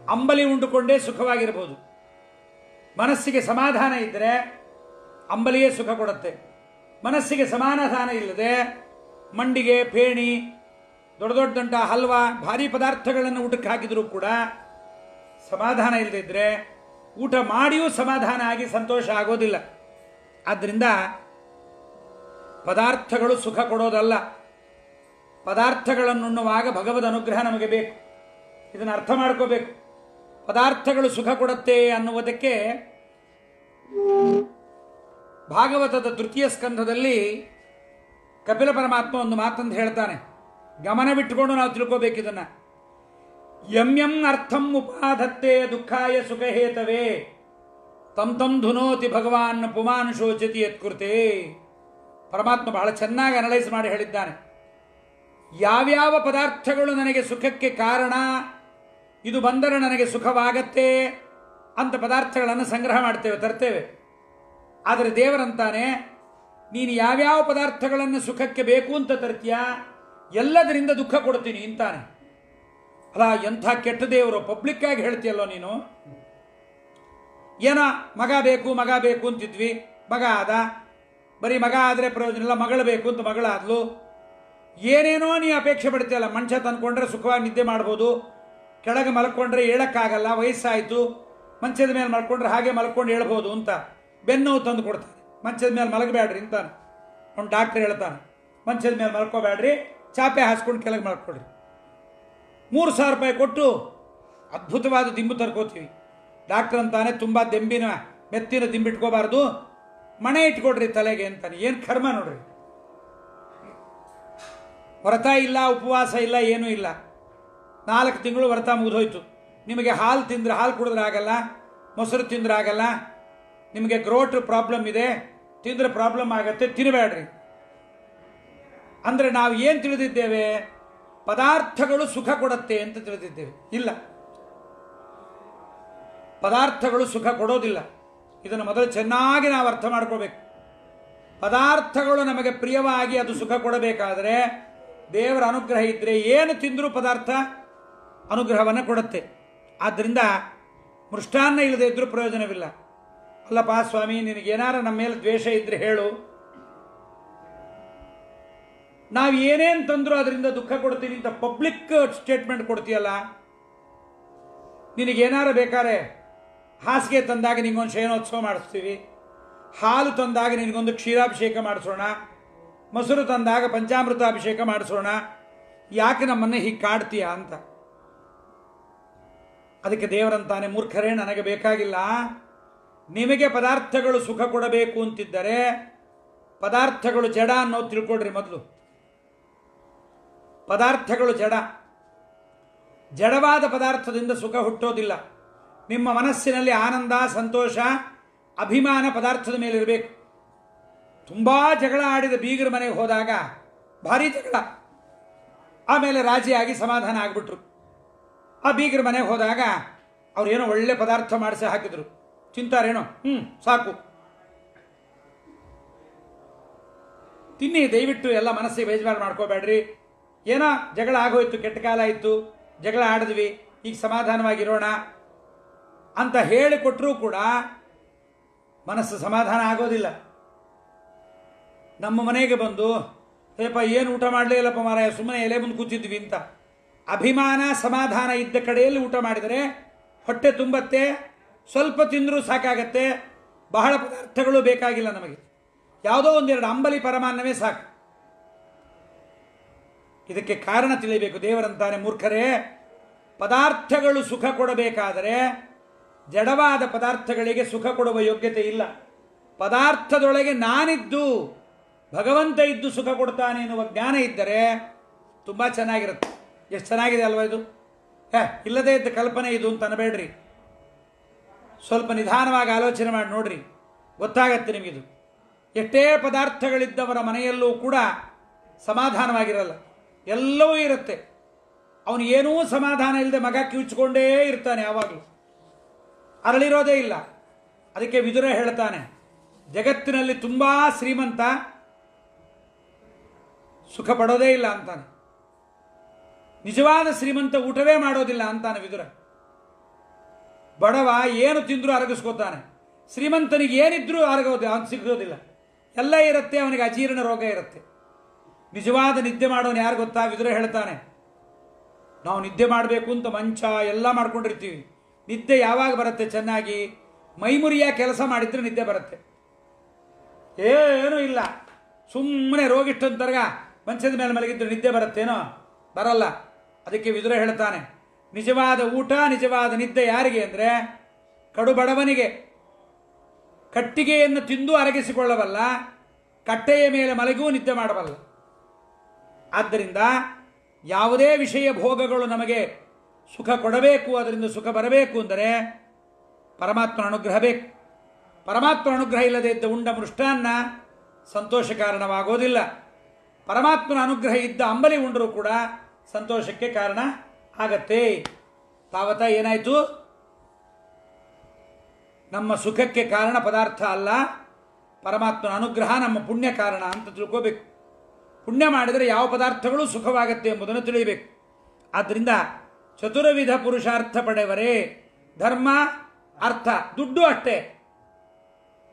ಅಂಬಲಿ ಉಂಡುಕೊಂಡೇ ಸುಖವಾಗಿರ್ಬೋದು. ಮನಸ್ಸಿಗೆ ಸಮಾಧಾನ ಇದ್ದರೆ ಅಂಬಲಿಯೇ ಸುಖ ಕೊಡುತ್ತೆ. ಮನಸ್ಸಿಗೆ ಸಮಾಧಾನ ಇಲ್ಲದೆ ಮಂಡಿಗೆ, ಫೇಣಿ, ದೊಡ್ಡ ದೊಡ್ಡ ಹಲ್ವಾ, ಭಾರಿ ಪದಾರ್ಥಗಳನ್ನು ಊಟಕ್ಕೆ ಹಾಕಿದರೂ ಕೂಡ ಸಮಾಧಾನ ಇಲ್ಲದಿದ್ದರೆ ಊಟ ಮಾಡಿಯೂ ಸಮಾಧಾನ ಆಗಿ ಸಂತೋಷ ಆಗೋದಿಲ್ಲ. ಆದ್ದರಿಂದ ಪದಾರ್ಥಗಳು ಸುಖ ಕೊಡೋದಲ್ಲ. ಪದಾರ್ಥಗಳನ್ನುಣ್ಣುವಾಗ ಭಗವದ್ ಅನುಗ್ರಹ ನಮಗೆ ಬೇಕು. ಇದನ್ನು ಅರ್ಥ ಮಾಡ್ಕೋಬೇಕು. ಪದಾರ್ಥಗಳು ಸುಖ ಕೊಡುತ್ತೆ ಅನ್ನುವುದಕ್ಕೆ ಭಾಗವತದ ತೃತೀಯ ಸ್ಕಂಧದಲ್ಲಿ ಕಪಿಲ ಪರಮಾತ್ಮ ಒಂದು ಮಾತಂತ ಹೇಳ್ತಾನೆ. ಗಮನವಿಟ್ಟುಕೊಂಡು ನಾವು ತಿಳ್ಕೋಬೇಕಿದನ್ನು. ಯಂ ಯಂ ಅರ್ಥಂ ಉಪಾಧತ್ತೆ ದುಃಖಾಯ ಸುಖಹೇತವೇ ತಂ ತಂ ಧುನೋತಿ ಭಗವಾನ್ ಪುಮಾನ್ ಶೋಚತಿ ಯತ್ಕೃತೆ. ಪರಮಾತ್ಮ ಬಹಳ ಚೆನ್ನಾಗಿ ಅನಲೈಸ್ ಮಾಡಿ ಹೇಳಿದ್ದಾನೆ. ಯಾವ್ಯಾವ ಪದಾರ್ಥಗಳು ನನಗೆ ಸುಖಕ್ಕೆ ಕಾರಣ, ಇದು ಬಂದರೆ ನನಗೆ ಸುಖವಾಗತ್ತೆ ಅಂತ ಪದಾರ್ಥಗಳನ್ನು ಸಂಗ್ರಹ ಮಾಡ್ತೇವೆ, ತರ್ತೇವೆ. ಆದರೆ ದೇವರಂತಾನೆ, ನೀನು ಯಾವ್ಯಾವ ಪದಾರ್ಥಗಳನ್ನು ಸುಖಕ್ಕೆ ಬೇಕು ಅಂತ ತರ್ತೀಯ, ಎಲ್ಲದರಿಂದ ದುಃಖ ಕೊಡ್ತೀನಿ ಅಂತಾನೆ. ಅಲ್ಲ, ಎಂಥ ಕೆಟ್ಟ ದೇವರು! ಪಬ್ಲಿಕ್ ಆಗಿ ಹೇಳ್ತೀಯಲ್ಲೋ ನೀನು. ಏನೋ ಮಗ ಬೇಕು ಮಗ ಬೇಕು ಅಂತಿದ್ವಿ, ಮಗ ಆದ. ಬರೀ ಮಗ ಆದರೆ ಪ್ರಯೋಜನ ಇಲ್ಲ, ಮಗಳು ಬೇಕು ಅಂತ ಮಗಳಾದ್ಲು. ಏನೇನೋ ನೀ ಅಪೇಕ್ಷೆ ಪಡ್ತೀಯಲ್ಲ. ಮನುಷ್ಯ ತಂದ್ಕೊಂಡ್ರೆ ಸುಖವಾಗಿ ನಿದ್ದೆ ಮಾಡ್ಬೋದು, ಕೆಳಗೆ ಮಲ್ಕೊಂಡ್ರೆ ಹೇಳಕ್ಕಾಗಲ್ಲ, ವಯಸ್ಸಾಯಿತು, ಮಂಚದ ಮೇಲೆ ಮಲ್ಕೊಂಡ್ರೆ ಹಾಗೆ ಮಲ್ಕೊಂಡು ಹೇಳ್ಬೋದು ಅಂತ ಬೆನ್ನು ತಂದು ಕೊಡ್ತಾನೆ. ಮಂಚದ ಮೇಲೆ ಮಲಗಬೇಡ್ರಿ ಅಂತಾನೆ ಅವ್ನು. ಡಾಕ್ಟ್ರ್ ಹೇಳ್ತಾನೆ, ಮಂಚದ ಮೇಲೆ ಮಲ್ಕೋಬೇಡ್ರಿ, ಚಾಪೆ ಹಾಸ್ಕೊಂಡು ಕೆಳಗೆ ಮಲ್ಕೊಡ್ರಿ. 3,000 ರೂಪಾಯಿ ಕೊಟ್ಟು ಅದ್ಭುತವಾದ ದಿಂಬು ತರ್ಕೋತೀವಿ. ಡಾಕ್ಟರ್ ಅಂತಾನೆ, ತುಂಬ ದೆಂಬಿನ ಮೆತ್ತಿನ ದಿಂಬಿಟ್ಕೋಬಾರ್ದು, ಮಣೆ ಇಟ್ಕೊಡ್ರಿ ತಲೆಗೆ ಅಂತಾನೆ. ಏನು ಕರ್ಮ ನೋಡ್ರಿ. ವ್ರತ ಇಲ್ಲ, ಉಪವಾಸ ಇಲ್ಲ, ಏನೂ ಇಲ್ಲ. 4 ತಿಂಗಳು ವ್ರತ ಮುಗಿದೋಯ್ತು. ನಿಮಗೆ ಹಾಲು ತಿಂದರೆ, ಹಾಲು ಕುಡಿದ್ರೆ ಆಗಲ್ಲ, ಮೊಸರು ತಿಂದ್ರೆ ಆಗಲ್ಲ. ನಿಮಗೆ ಗ್ರೋಟ್ ಪ್ರಾಬ್ಲಮ್ ಇದೆ, ತಿಂದರೆ ಪ್ರಾಬ್ಲಮ್ ಆಗತ್ತೆ, ತಿನ್ನಬೇಡ್ರಿ ಅಂದರೆ ನಾವು ಏನು ತಿಳಿದಿದ್ದೇವೆ? ಪದಾರ್ಥಗಳು ಸುಖ ಕೊಡುತ್ತೆ ಅಂತ ತಿಳಿದಿದ್ದೇವೆ. ಇಲ್ಲ, ಪದಾರ್ಥಗಳು ಸುಖ ಕೊಡೋದಿಲ್ಲ. ಇದನ್ನು ಮೊದಲು ಚೆನ್ನಾಗಿ ನಾವು ಅರ್ಥ ಮಾಡ್ಕೋಬೇಕು. ಪದಾರ್ಥಗಳು ನಮಗೆ ಪ್ರಿಯವಾಗಿ ಅದು ಸುಖ ಕೊಡಬೇಕಾದರೆ ದೇವರ ಅನುಗ್ರಹ ಇದ್ದರೆ ಏನು ತಿಂದರೂ ಪದಾರ್ಥ ಅನುಗ್ರಹವನ್ನು ಕೊಡುತ್ತೆ. ಆದ್ದರಿಂದ ಮೃಷ್ಟಾನ್ನ ಇಲ್ಲದೆ ಇದ್ರೂ ಪ್ರಯೋಜನವಿಲ್ಲ. ಅಲ್ಲಪ್ಪ ಸ್ವಾಮಿ, ನಿನಗೇನಾರ ನಮ್ಮ ಮೇಲೆ ದ್ವೇಷ ಇದ್ರೆ ಹೇಳು, ನಾವು ಏನೇನು ತಂದರೂ ಅದರಿಂದ ದುಃಖ ಕೊಡ್ತೀನಿ ಅಂತ ಪಬ್ಲಿಕ್ ಸ್ಟೇಟ್ಮೆಂಟ್ ಕೊಡ್ತೀಯಲ್ಲ. ನಿನಗೇನಾರ ಬೇಕಾರೆ ಹಾಸಿಗೆ ತಂದಾಗ ನಿನಗೊಂದು ಶಯನೋತ್ಸವ ಮಾಡಿಸ್ತೀವಿ, ಹಾಲು ತಂದಾಗ ನಿನಗೊಂದು ಕ್ಷೀರಾಭಿಷೇಕ ಮಾಡಿಸೋಣ, ಮೊಸರು ತಂದಾಗ ಪಂಚಾಮೃತ ಅಭಿಷೇಕ ಮಾಡಿಸೋಣ, ಯಾಕೆ ನಮ್ಮನ್ನು ಹೀಗೆ ಕಾಡ್ತೀಯ ಅಂತ. ಅದಕ್ಕೆ ದೇವರಂತಾನೆ, ಮೂರ್ಖರೇ, ನನಗೆ ಬೇಕಾಗಿಲ್ಲ. ನಿಮಗೆ ಪದಾರ್ಥಗಳು ಸುಖ ಕೊಡಬೇಕು ಅಂತಿದ್ದರೆ ಪದಾರ್ಥಗಳು ಜಡ ಅನ್ನೋದು ತಿಳ್ಕೊಡ್ರಿ ಮೊದಲು. ಪದಾರ್ಥಗಳು ಜಡ. ಜಡವಾದ ಪದಾರ್ಥದಿಂದ ಸುಖ ಹುಟ್ಟೋದಿಲ್ಲ. ನಿಮ್ಮ ಮನಸ್ಸಿನಲ್ಲಿ ಆನಂದ, ಸಂತೋಷ, ಅಭಿಮಾನ ಪದಾರ್ಥದ ಮೇಲೆ ಇರಬೇಕು. ತುಂಬ ಜಗಳ ಆಡಿದ ಬೀಗರ ಮನೆಗೆ ಹೋದಾಗ ಭಾರಿ ಜಗಳ, ಆಮೇಲೆ ರಾಜಿಯಾಗಿ ಸಮಾಧಾನ ಆಗಿಬಿಟ್ರು. ಆ ಬೀಗರ ಮನೆಗೆ ಹೋದಾಗ ಅವ್ರೇನೋ ಒಳ್ಳೆ ಪದಾರ್ಥ ಮಾಡಿಸಿ ಹಾಕಿದ್ರು. ತಿಂತಾರೇನೋ, ಸಾಕು ತಿನ್ನಿ, ದಯವಿಟ್ಟು ಎಲ್ಲ ಮನಸ್ಸಿಗೆ ಬೇಜಾರು ಮಾಡ್ಕೋಬೇಡ್ರಿ. ಏನೋ ಜಗಳ ಆಗೋಯ್ತು, ಕೆಟ್ಟ ಕಾಲ ಇತ್ತು, ಜಗಳ ಆಡಿದ್ವಿ, ಈಗ ಸಮಾಧಾನವಾಗಿರೋಣ ಅಂತ ಹೇಳಿಕೊಟ್ರೂ ಕೂಡ ಮನಸ್ಸು ಸಮಾಧಾನ ಆಗೋದಿಲ್ಲ. ನಮ್ಮ ಮನೆಗೆ ಬಂದು ಏಪ್ಪ ಏನು ಊಟ ಮಾಡಲೇ ಇಲ್ಲಪ್ಪ ಮಾರಾಯ, ಸುಮ್ಮನೆ ಎಲೆ ಮುಂದೆ ಕೂತಿದ್ವಿ ಅಂತ ಅಭಿಮಾನ ಸಮಾಧಾನ ಇದ್ದ ಕಡೆಯಲ್ಲಿ ಊಟ ಮಾಡಿದರೆ ಹೊಟ್ಟೆ ತುಂಬತ್ತೆ, ಸ್ವಲ್ಪ ತಿಂದರೂ ಸಾಕಾಗತ್ತೆ, ಬಹಳ ಪದಾರ್ಥಗಳು ಬೇಕಾಗಿಲ್ಲ ನಮಗೆ, ಯಾವುದೋ ಒಂದೆರಡು ಅಂಬಲಿ ಪರಮಾನ್ನವೇ ಸಾಕು. ಇದಕ್ಕೆ ಕಾರಣ ತಿಳಿಬೇಕು. ದೇವರಂತಾನೆ, ಮೂರ್ಖರೇ, ಪದಾರ್ಥಗಳು ಸುಖ ಕೊಡಬೇಕಾದರೆ ಜಡವಾದ ಪದಾರ್ಥಗಳಿಗೆ ಸುಖ ಕೊಡುವ ಯೋಗ್ಯತೆ ಇಲ್ಲ. ಪದಾರ್ಥದೊಳಗೆ ನಾನಿದ್ದು ಭಗವಂತ ಇದ್ದು ಸುಖ ಕೊಡ್ತಾನೆ ಎನ್ನುವ ಜ್ಞಾನ ಇದ್ದರೆ ತುಂಬ ಚೆನ್ನಾಗಿರುತ್ತೆ. ಎಷ್ಟು ಚೆನ್ನಾಗಿದೆ ಅಲ್ವಾ ಇದು? ಇಲ್ಲದೇ ಇದ್ದ ಕಲ್ಪನೆ ಇದು ಅಂತ ಅನ್ಬೇಡ್ರಿ. ಸ್ವಲ್ಪ ನಿಧಾನವಾಗಿ ಆಲೋಚನೆ ಮಾಡಿ ನೋಡ್ರಿ, ಗೊತ್ತಾಗತ್ತೆ ನಿಮಗಿದು. ಎಷ್ಟೇ ಪದಾರ್ಥಗಳಿದ್ದವರ ಮನೆಯಲ್ಲೂ ಕೂಡ ಸಮಾಧಾನವಾಗಿರಲ್ಲ, ಎಲ್ಲವೂ ಇರುತ್ತೆ. ಅವನು ಏನೂ ಸಮಾಧಾನ ಇಲ್ಲದೆ ಮಗ ಕಿವುಚ್ಕೊಂಡೇ ಇರ್ತಾನೆ, ಯಾವಾಗಲೂ ಅರಳಿರೋದೇ ಇಲ್ಲ. ಅದಕ್ಕೆ ವಿದುರ ಹೇಳ್ತಾನೆ, ಜಗತ್ತಿನಲ್ಲಿ ತುಂಬ ಶ್ರೀಮಂತ ಸುಖ ಪಡೋದೇ ಇಲ್ಲ ಅಂತಾನೆ. ನಿಜವಾದ ಶ್ರೀಮಂತ ಊಟವೇ ಮಾಡೋದಿಲ್ಲ ಅಂತಾನೆ ವಿದುರ. ಬಡವ ಏನು ತಿಂದರೂ ಅರಗಿಸ್ಕೋತಾನೆ, ಶ್ರೀಮಂತನಿಗೆ ಏನಿದ್ರೂ ಅವನು ಸಿಗೋದಿಲ್ಲ, ಎಲ್ಲ ಇರುತ್ತೆ, ಅವನಿಗೆ ಅಜೀರ್ಣ ರೋಗ ಇರುತ್ತೆ. ನಿಜವಾದ ನಿದ್ದೆ ಮಾಡೋನು ಯಾರು ಗೊತ್ತಾ? ವಿದುರ ಹೇಳ್ತಾನೆ, ನಾವು ನಿದ್ದೆ ಮಾಡಬೇಕು ಅಂತ ಮಂಚ ಎಲ್ಲ ಮಾಡ್ಕೊಂಡಿರ್ತೀವಿ, ನಿದ್ದೆ ಯಾವಾಗ ಬರುತ್ತೆ ಚೆನ್ನಾಗಿ? ಮೈಮುರಿಯ ಕೆಲಸ ಮಾಡಿದ್ರೆ ನಿದ್ದೆ ಬರುತ್ತೆ. ಏನೂ ಇಲ್ಲ, ಸುಮ್ಮನೆ ರೋಗಿಷ್ಟಂತರ್ಗ ಮಂಚದ ಮೇಲೆ ಮಲಗಿದ್ರೆ ನಿದ್ದೆ ಬರುತ್ತೇನೋ? ಬರಲ್ಲ. ಅದಕ್ಕೆ ವಿದುರ ಹೇಳ್ತಾನೆ, ನಿಜವಾದ ಊಟ ನಿಜವಾದ ನಿದ್ದೆ ಯಾರಿಗೆ ಅಂದರೆ ಕಡು ಬಡವನಿಗೆ. ಕಟ್ಟಿಗೆಯನ್ನು ತಿಂದು ಅರಗಿಸಿಕೊಳ್ಳಬಲ್ಲ, ಕಟ್ಟೆಯ ಮೇಲೆ ಮಲಗಿಯೂ ನಿದ್ದೆ ಮಾಡಬಲ್ಲ. ಆದ್ದರಿಂದ ಯಾವುದೇ ವಿಷಯ ಭೋಗಗಳು ನಮಗೆ ಸುಖ ಕೊಡಬೇಕು, ಅದರಿಂದ ಸುಖ ಬರಬೇಕು ಅಂದರೆ ಪರಮಾತ್ಮನ ಅನುಗ್ರಹ ಬೇಕು. ಪರಮಾತ್ಮನ ಅನುಗ್ರಹ ಇಲ್ಲದೆ ಇದ್ದ ಉಂಡ ಮೃಷ್ಟಾನ್ನ ಸಂತೋಷ ಕಾರಣವಾಗೋದಿಲ್ಲ. ಪರಮಾತ್ಮನ ಅನುಗ್ರಹ ಇದ್ದ ಅಂಬಲಿ ಉಂಡರೂ ಕೂಡ ಸಂತೋಷಕ್ಕೆ ಕಾರಣ ಆಗತ್ತೆ. ತಾವತ ಏನಾಯಿತು? ನಮ್ಮ ಸುಖಕ್ಕೆ ಕಾರಣ ಪದಾರ್ಥ ಅಲ್ಲ, ಪರಮಾತ್ಮನ ಅನುಗ್ರಹ ನಮ್ಮ ಪುಣ್ಯ ಕಾರಣ ಅಂತ ತಿಳ್ಕೋಬೇಕು. ಪುಣ್ಯ ಮಾಡಿದರೆ ಯಾವ ಪದಾರ್ಥಗಳು ಸುಖವಾಗತ್ತೆ ಎಂಬುದನ್ನು ತಿಳಿಯಬೇಕು. ಆದ್ದರಿಂದ ಚತುರ್ವಿಧ ಪುರುಷಾರ್ಥ ಪಡೆವರೇ, ಧರ್ಮ, ಅರ್ಥ, ದುಡ್ಡು ಅಷ್ಟೇ.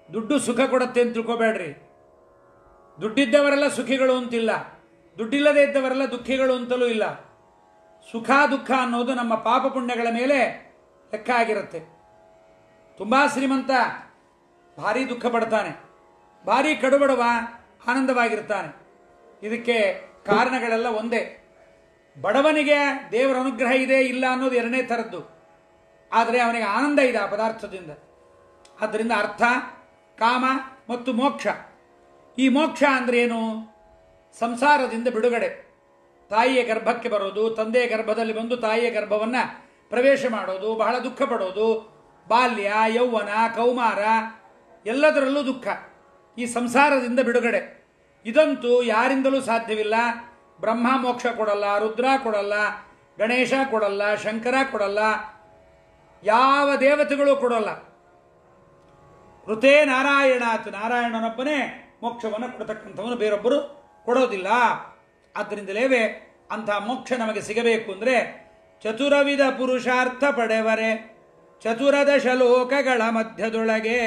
ದುಡ್ಡು ಸುಖ ಕೊಡುತ್ತೆ ಅಂತ ತಿಳ್ಕೋಬೇಡ್ರಿ. ದುಡ್ಡಿದ್ದವರೆಲ್ಲ ಸುಖಿಗಳು ಅಂತಿಲ್ಲ, ದುಡ್ಡಿಲ್ಲದೆ ಇದ್ದವರೆಲ್ಲ ದುಃಖಿಗಳು ಅಂತಲೂ ಇಲ್ಲ. ಸುಖ ದುಃಖ ಅನ್ನೋದು ನಮ್ಮ ಪಾಪ ಪುಣ್ಯಗಳ ಮೇಲೆ ಲೆಕ್ಕ ಆಗಿರುತ್ತೆ. ತುಂಬ ಶ್ರೀಮಂತ ಭಾರಿ ದುಃಖ ಪಡ್ತಾನೆ, ಭಾರಿ ಕಡುಬಡವ ಆನಂದವಾಗಿರ್ತಾನೆ. ಇದಕ್ಕೆ ಕಾರಣಗಳೆಲ್ಲ ಒಂದೇ. ಬಡವನಿಗೆ ದೇವರ ಅನುಗ್ರಹ ಇದೆ ಇಲ್ಲ ಅನ್ನೋದು ಎರಡನೇ ಥರದ್ದು, ಆದರೆ ಅವನಿಗೆ ಆನಂದ ಇದೆ ಆ ಪದಾರ್ಥದಿಂದ. ಆದ್ದರಿಂದ ಅರ್ಥ, ಕಾಮ ಮತ್ತು ಮೋಕ್ಷ. ಈ ಮೋಕ್ಷ ಅಂದರೆ ಏನು? ಸಂಸಾರದಿಂದ ಬಿಡುಗಡೆ, ತಾಯಿಯ ಗರ್ಭಕ್ಕೆ ಬರೋದು, ತಂದೆಯ ಗರ್ಭದಲ್ಲಿ ಬಂದು ತಾಯಿಯ ಗರ್ಭವನ್ನು ಪ್ರವೇಶ ಮಾಡೋದು, ಬಹಳ ದುಃಖ ಪಡೋದು, ಬಾಲ್ಯ, ಯೌವನ, ಕೌಮಾರ ಎಲ್ಲದರಲ್ಲೂ ದುಃಖ. ಈ ಸಂಸಾರದಿಂದ ಬಿಡುಗಡೆ ಇದಂತೂ ಯಾರಿಂದಲೂ ಸಾಧ್ಯವಿಲ್ಲ. ಬ್ರಹ್ಮ ಮೋಕ್ಷ ಕೊಡಲ್ಲ, ರುದ್ರ ಕೊಡಲ್ಲ, ಗಣೇಶ ಕೊಡಲ್ಲ, ಶಂಕರ ಕೊಡಲ್ಲ, ಯಾವ ದೇವತೆಗಳು ಕೊಡಲ್ಲ. ಋತೇ ನಾರಾಯಣಾತ್, ನಾರಾಯಣನೊಬ್ಬನೇ ಮೋಕ್ಷವನ್ನು ಕೊಡತಕ್ಕಂಥವನು, ಬೇರೊಬ್ಬರು ಕೊಡೋದಿಲ್ಲ. ಆದ್ದರಿಂದಲೇ ಅಂತಹ ಮೋಕ್ಷ ನಮಗೆ ಸಿಗಬೇಕು ಅಂದರೆ ಚತುರವಿಧ ಪುರುಷಾರ್ಥ ಪಡೆವರೆ ಚತುರದಶ ಲೋಕಗಳ ಮಧ್ಯದೊಳಗೆ.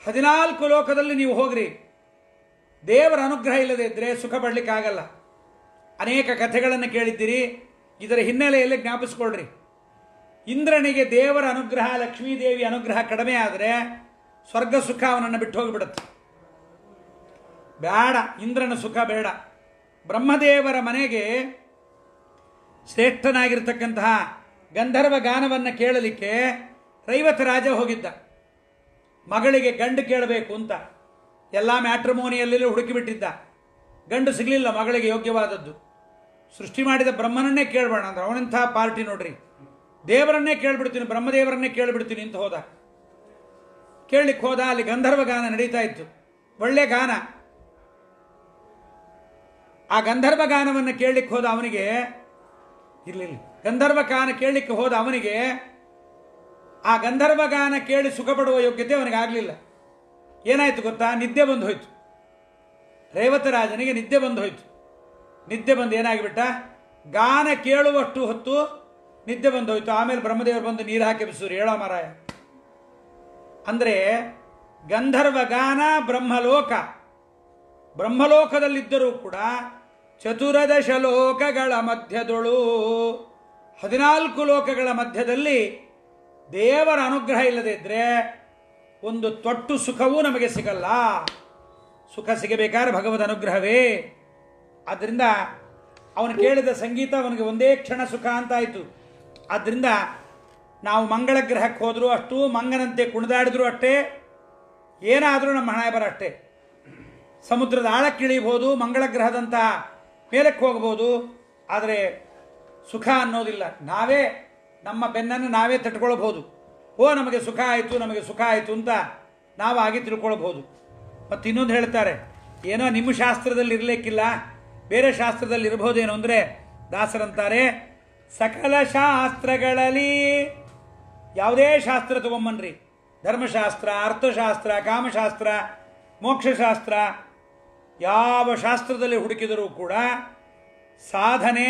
14 ಲೋಕದಲ್ಲಿ ನೀವು ಹೋಗ್ರಿ, ದೇವರ ಅನುಗ್ರಹ ಇಲ್ಲದೆ ಇದ್ದರೆ ಸುಖ ಪಡಲಿಕ್ಕಾಗಲ್ಲ. ಅನೇಕ ಕಥೆಗಳನ್ನು ಕೇಳಿದ್ದೀರಿ, ಇದರ ಹಿನ್ನೆಲೆಯಲ್ಲಿ ಜ್ಞಾಪಿಸ್ಕೊಳ್ರಿ. ಇಂದ್ರನಿಗೆ ದೇವರ ಅನುಗ್ರಹ, ಲಕ್ಷ್ಮೀದೇವಿ ಅನುಗ್ರಹ ಕಡಿಮೆ ಆದರೆ ಸ್ವರ್ಗ ಸುಖ ಅವನನ್ನು ಬಿಟ್ಟು ಹೋಗಿಬಿಡುತ್ತೆ. ಬೇಡ, ಇಂದ್ರನ ಸುಖ ಬೇಡ. ಬ್ರಹ್ಮದೇವರ ಮನೆಗೆ ಶ್ರೇಷ್ಠನಾಗಿರ್ತಕ್ಕಂತಹ ಗಂಧರ್ವ ಗಾನವನ್ನು ಕೇಳಲಿಕ್ಕೆ ರೈವತ ರಾಜ ಹೋಗಿದ್ದ. ಮಗಳಿಗೆ ಗಂಡು ಕೇಳಬೇಕು ಅಂತ ಎಲ್ಲ ಮ್ಯಾಟ್ರಿಮೋನಿಯಲ್ಲೆಲ್ಲ ಹುಡುಕಿಬಿಟ್ಟಿದ್ದ. ಗಂಡು ಸಿಗಲಿಲ್ಲ ಮಗಳಿಗೆ ಯೋಗ್ಯವಾದದ್ದು. ಸೃಷ್ಟಿ ಮಾಡಿದ ಬ್ರಹ್ಮನನ್ನೇ ಕೇಳಬೇಡ ಅಂದ್ರೆ ಅವನಂಥ ಪಾರ್ಟಿ ನೋಡ್ರಿ. ದೇವರನ್ನೇ ಕೇಳಿಬಿಡ್ತೀನಿ, ಬ್ರಹ್ಮದೇವರನ್ನೇ ಕೇಳಿಬಿಡ್ತೀನಿ ಅಂತ ಹೋದ. ಕೇಳಲಿಕ್ಕೆ ಹೋದ, ಅಲ್ಲಿ ಗಂಧರ್ವ ಗಾನ ನಡೀತಾ ಇತ್ತು, ಒಳ್ಳೆ ಗಾನ. ಆ ಗಂಧರ್ವ ಗಾನವನ್ನು ಕೇಳಲಿಕ್ಕೆ ಹೋದ ಅವನಿಗೆ ಇರಲಿಲ್ಲ. ಗಂಧರ್ವ ಗಾನ ಕೇಳಲಿಕ್ಕೆ ಹೋದ ಅವನಿಗೆ ಆ ಗಂಧರ್ವ ಗಾನ ಕೇಳಿ ಸುಖ ಪಡುವ ಯೋಗ್ಯತೆ ಅವನಿಗೆ ಆಗಲಿಲ್ಲ. ಏನಾಯ್ತು ಗೊತ್ತಾ? ನಿದ್ದೆ ಬಂದು ಹೋಯ್ತು. ರೇವತ ರಾಜನಿಗೆ ನಿದ್ದೆ ಬಂದು ಹೋಯ್ತು. ನಿದ್ದೆ ಬಂದು ಏನಾಗಿಬಿಟ್ಟ? ಗಾನ ಕೇಳುವಷ್ಟು ಹೊತ್ತು ನಿದ್ದೆ ಬಂದೋಯ್ತು. ಆಮೇಲೆ ಬ್ರಹ್ಮದೇವರು ಬಂದು ನೀರು ಹಾಕಿ ಬಿಸಿದ್ರು, ಹೇಳೋ ಮಾರಾಯ. ಅಂದರೆ ಗಂಧರ್ವ ಗಾನ ಬ್ರಹ್ಮಲೋಕ, ಬ್ರಹ್ಮಲೋಕದಲ್ಲಿದ್ದರೂ ಕೂಡ ಚತುರದಶ ಲೋಕಗಳ ಮಧ್ಯದೊಳು, 14 ಲೋಕಗಳ ಮಧ್ಯದಲ್ಲಿ ದೇವರ ಅನುಗ್ರಹ ಇಲ್ಲದೇ ಇದ್ದರೆ ಒಂದು ತೊಟ್ಟು ಸುಖವೂ ನಮಗೆ ಸಿಗಲ್ಲ. ಸುಖ ಸಿಗಬೇಕಾದ್ರೆ ಭಗವದ್ ಅನುಗ್ರಹವೇ. ಆದ್ದರಿಂದ ಅವನು ಕೇಳಿದ ಸಂಗೀತ ಅವನಿಗೆ ಒಂದೇ ಕ್ಷಣ ಸುಖ ಅಂತಾಯಿತು. ಆದ್ದರಿಂದ ನಾವು ಮಂಗಳ ಗ್ರಹಕ್ಕೆ ಹೋದರೂ ಅಷ್ಟು, ಮಂಗನಂತೆ ಕುಣಿದಾಡಿದ್ರು ಅಷ್ಟೇ, ಏನಾದರೂ ನಮ್ಮ ಹಣೆ ಬರ ಅಷ್ಟೇ. ಸಮುದ್ರದ ಆಳಕ್ಕೆ ಇಳಿಬಹುದು, ಮಂಗಳ ಗ್ರಹದಂಥ ಮೇಲಕ್ಕೆ ಹೋಗ್ಬೋದು, ಆದರೆ ಸುಖ ಅನ್ನೋದಿಲ್ಲ. ನಾವೇ ನಮ್ಮ ಬೆನ್ನನ್ನು ನಾವೇ ತಟ್ಕೊಳ್ಬಹುದು. ನಮಗೆ ಸುಖ ಆಯಿತು, ನಮಗೆ ಸುಖ ಆಯಿತು ಅಂತ ನಾವಾಗಿ ತಿಳ್ಕೊಳ್ಬಹುದು. ಮತ್ತು ಇನ್ನೊಂದು ಹೇಳ್ತಾರೆ, ಏನೋ ನಿಮ್ಮ ಶಾಸ್ತ್ರದಲ್ಲಿ ಇರಲಿಕ್ಕಿಲ್ಲ, ಬೇರೆ ಶಾಸ್ತ್ರದಲ್ಲಿ ಇರ್ಬೋದೇನೋ ಅಂದರೆ ದಾಸರಂತಾರೆ, ಸಕಲ ಶಾಸ್ತ್ರಗಳಲ್ಲಿ ಯಾವುದೇ ಶಾಸ್ತ್ರ ತಗೊಂಬನ್ರಿ, ಧರ್ಮಶಾಸ್ತ್ರ, ಅರ್ಥಶಾಸ್ತ್ರ, ಕಾಮಶಾಸ್ತ್ರ, ಮೋಕ್ಷಶಾಸ್ತ್ರ, ಯಾವ ಶಾಸ್ತ್ರದಲ್ಲಿ ಹುಡುಕಿದರೂ ಕೂಡ ಸಾಧನೆ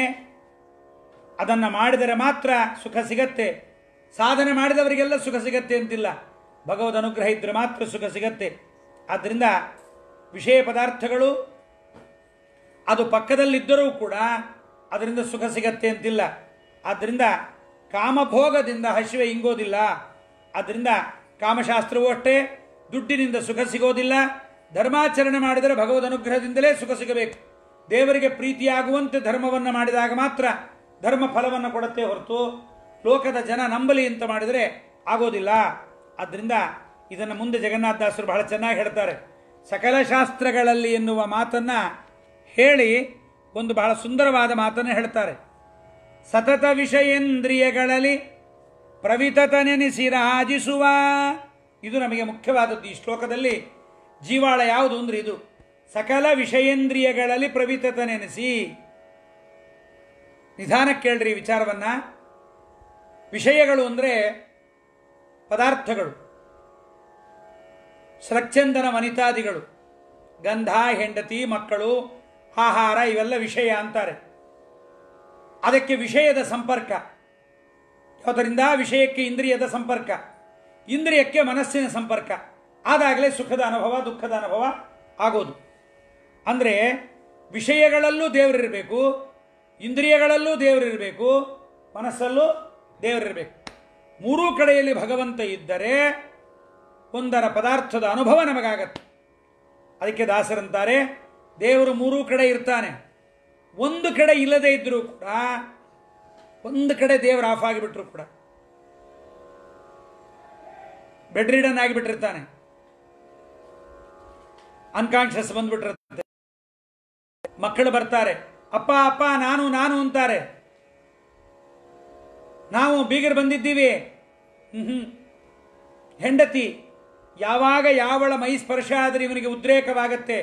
ಅದನ್ನು ಮಾಡಿದರೆ ಮಾತ್ರ ಸುಖ ಸಿಗತ್ತೆ. ಸಾಧನೆ ಮಾಡಿದವರಿಗೆಲ್ಲ ಸುಖ ಸಿಗತ್ತೆ ಅಂತಿಲ್ಲ, ಭಗವದ್ ಅನುಗ್ರಹ ಇದ್ದರೆ ಮಾತ್ರ ಸುಖ ಸಿಗತ್ತೆ. ಆದ್ದರಿಂದ ವಿಷಯ ಪದಾರ್ಥಗಳು ಅದು ಪಕ್ಕದಲ್ಲಿದ್ದರೂ ಕೂಡ ಅದರಿಂದ ಸುಖ ಸಿಗತ್ತೆ ಅಂತಿಲ್ಲ. ಆದ್ದರಿಂದ ಕಾಮಭೋಗದಿಂದ ಹಸಿವೆ ಇಂಗೋದಿಲ್ಲ. ಆದ್ದರಿಂದ ಕಾಮಶಾಸ್ತ್ರವೂ ಅಷ್ಟೇ, ದುಡ್ಡಿನಿಂದ ಸುಖ ಸಿಗೋದಿಲ್ಲ. ಧರ್ಮಾಚರಣೆ ಮಾಡಿದರೆ ಭಗವದ್ ಅನುಗ್ರಹದಿಂದಲೇ ಸುಖ ಸಿಗಬೇಕು. ದೇವರಿಗೆ ಪ್ರೀತಿಯಾಗುವಂತೆ ಧರ್ಮವನ್ನು ಮಾಡಿದಾಗ ಮಾತ್ರ ಧರ್ಮ ಫಲವನ್ನು ಕೊಡುತ್ತೆ ಹೊರತು ಲೋಕದ ಜನ ನಂಬಲಿ ಅಂತ ಮಾಡಿದರೆ ಆಗೋದಿಲ್ಲ. ಆದ್ದರಿಂದ ಇದನ್ನು ಮುಂದೆ ಜಗನ್ನಾಥದಾಸರು ಬಹಳ ಚೆನ್ನಾಗಿ ಹೇಳ್ತಾರೆ. ಸಕಲ ಶಾಸ್ತ್ರಗಳಲ್ಲಿ ಎನ್ನುವ ಮಾತನ್ನು ಹೇಳಿ ಒಂದು ಬಹಳ ಸುಂದರವಾದ ಮಾತನ್ನು ಹೇಳ್ತಾರೆ. ಸತತ ವಿಷಯೇಂದ್ರಿಯಗಳಲ್ಲಿ ಪ್ರವಿತತನೆನಿಸಿ ರಾಜಿಸುವ, ಇದು ನಮಗೆ ಮುಖ್ಯವಾದದ್ದು ಈ ಶ್ಲೋಕದಲ್ಲಿ. ಜೀವಾಳ ಯಾವುದು ಅಂದರೆ ಇದು, ಸಕಲ ವಿಷಯೇಂದ್ರಿಯಗಳಲ್ಲಿ ಪ್ರವಿತತನೆನಿಸಿ. ನಿಧಾನಕ್ಕೆ ಕೇಳ್ರಿ ವಿಚಾರವನ್ನ. ವಿಷಯಗಳು ಅಂದರೆ ಪದಾರ್ಥಗಳು, ಸ್ರಕ್ಚಂದನ ವನಿತಾದಿಗಳು, ಗಂಧ, ಹೆಂಡತಿ, ಮಕ್ಕಳು, ಆಹಾರ, ಇವೆಲ್ಲ ವಿಷಯ ಅಂತಾರೆ. ಅದಕ್ಕೆ ವಿಷಯದ ಸಂಪರ್ಕ, ಯಾವುದರಿಂದ ವಿಷಯಕ್ಕೆ ಇಂದ್ರಿಯದ ಸಂಪರ್ಕ, ಇಂದ್ರಿಯಕ್ಕೆ ಮನಸ್ಸಿನ ಸಂಪರ್ಕ ಆದಾಗಲೇ ಸುಖದ ಅನುಭವ, ದುಃಖದ ಅನುಭವ ಆಗೋದು. ಅಂದರೆ ವಿಷಯಗಳಲ್ಲೂ ದೇವರಿರಬೇಕು, ಇಂದ್ರಿಯಗಳಲ್ಲೂ ದೇವರಿರಬೇಕು, ಮನಸ್ಸಲ್ಲೂ ದೇವರಿರಬೇಕು. ಮೂರೂ ಕಡೆಯಲ್ಲಿ ಭಗವಂತ ಇದ್ದರೆ ಒಂದರ ಪದಾರ್ಥದ ಅನುಭವ ನಮಗಾಗತ್ತೆ. ಅದಕ್ಕೆ ದಾಸರಂತಾರೆ, ದೇವರು ಮೂರೂ ಕಡೆ ಇರ್ತಾನೆ. ಒಂದು ಕಡೆ ಇಲ್ಲದೆ ಇದ್ದರೂ ಕೂಡ, ಒಂದು ಕಡೆ ದೇವರು ಆಫ್ ಆಗಿಬಿಟ್ರು ಕೂಡ, ಬೆಡ್ ರಿಡನ್ ಆಗಿಬಿಟ್ಟಿರ್ತಾನೆ, ಅನ್ಕಾನ್ಷಿಯಸ್ ಬಂದ್ಬಿಟ್ಟಿರುತ್ತೆ. ಮಕ್ಕಳು ಬರ್ತಾರೆ, ಅಪ್ಪ ಅಪ್ಪ ನಾನು ನಾನು ಅಂತಾರೆ. ನಾವು ಬೀಗರು ಬಂದಿದ್ದೀವಿ. ಹೆಂಡತಿ ಯಾವಾಗ ಯಾವಳ ಮೈ ಸ್ಪರ್ಶ ಆದರೆ ಇವನಿಗೆ ಉದ್ರೇಕವಾಗತ್ತೆ,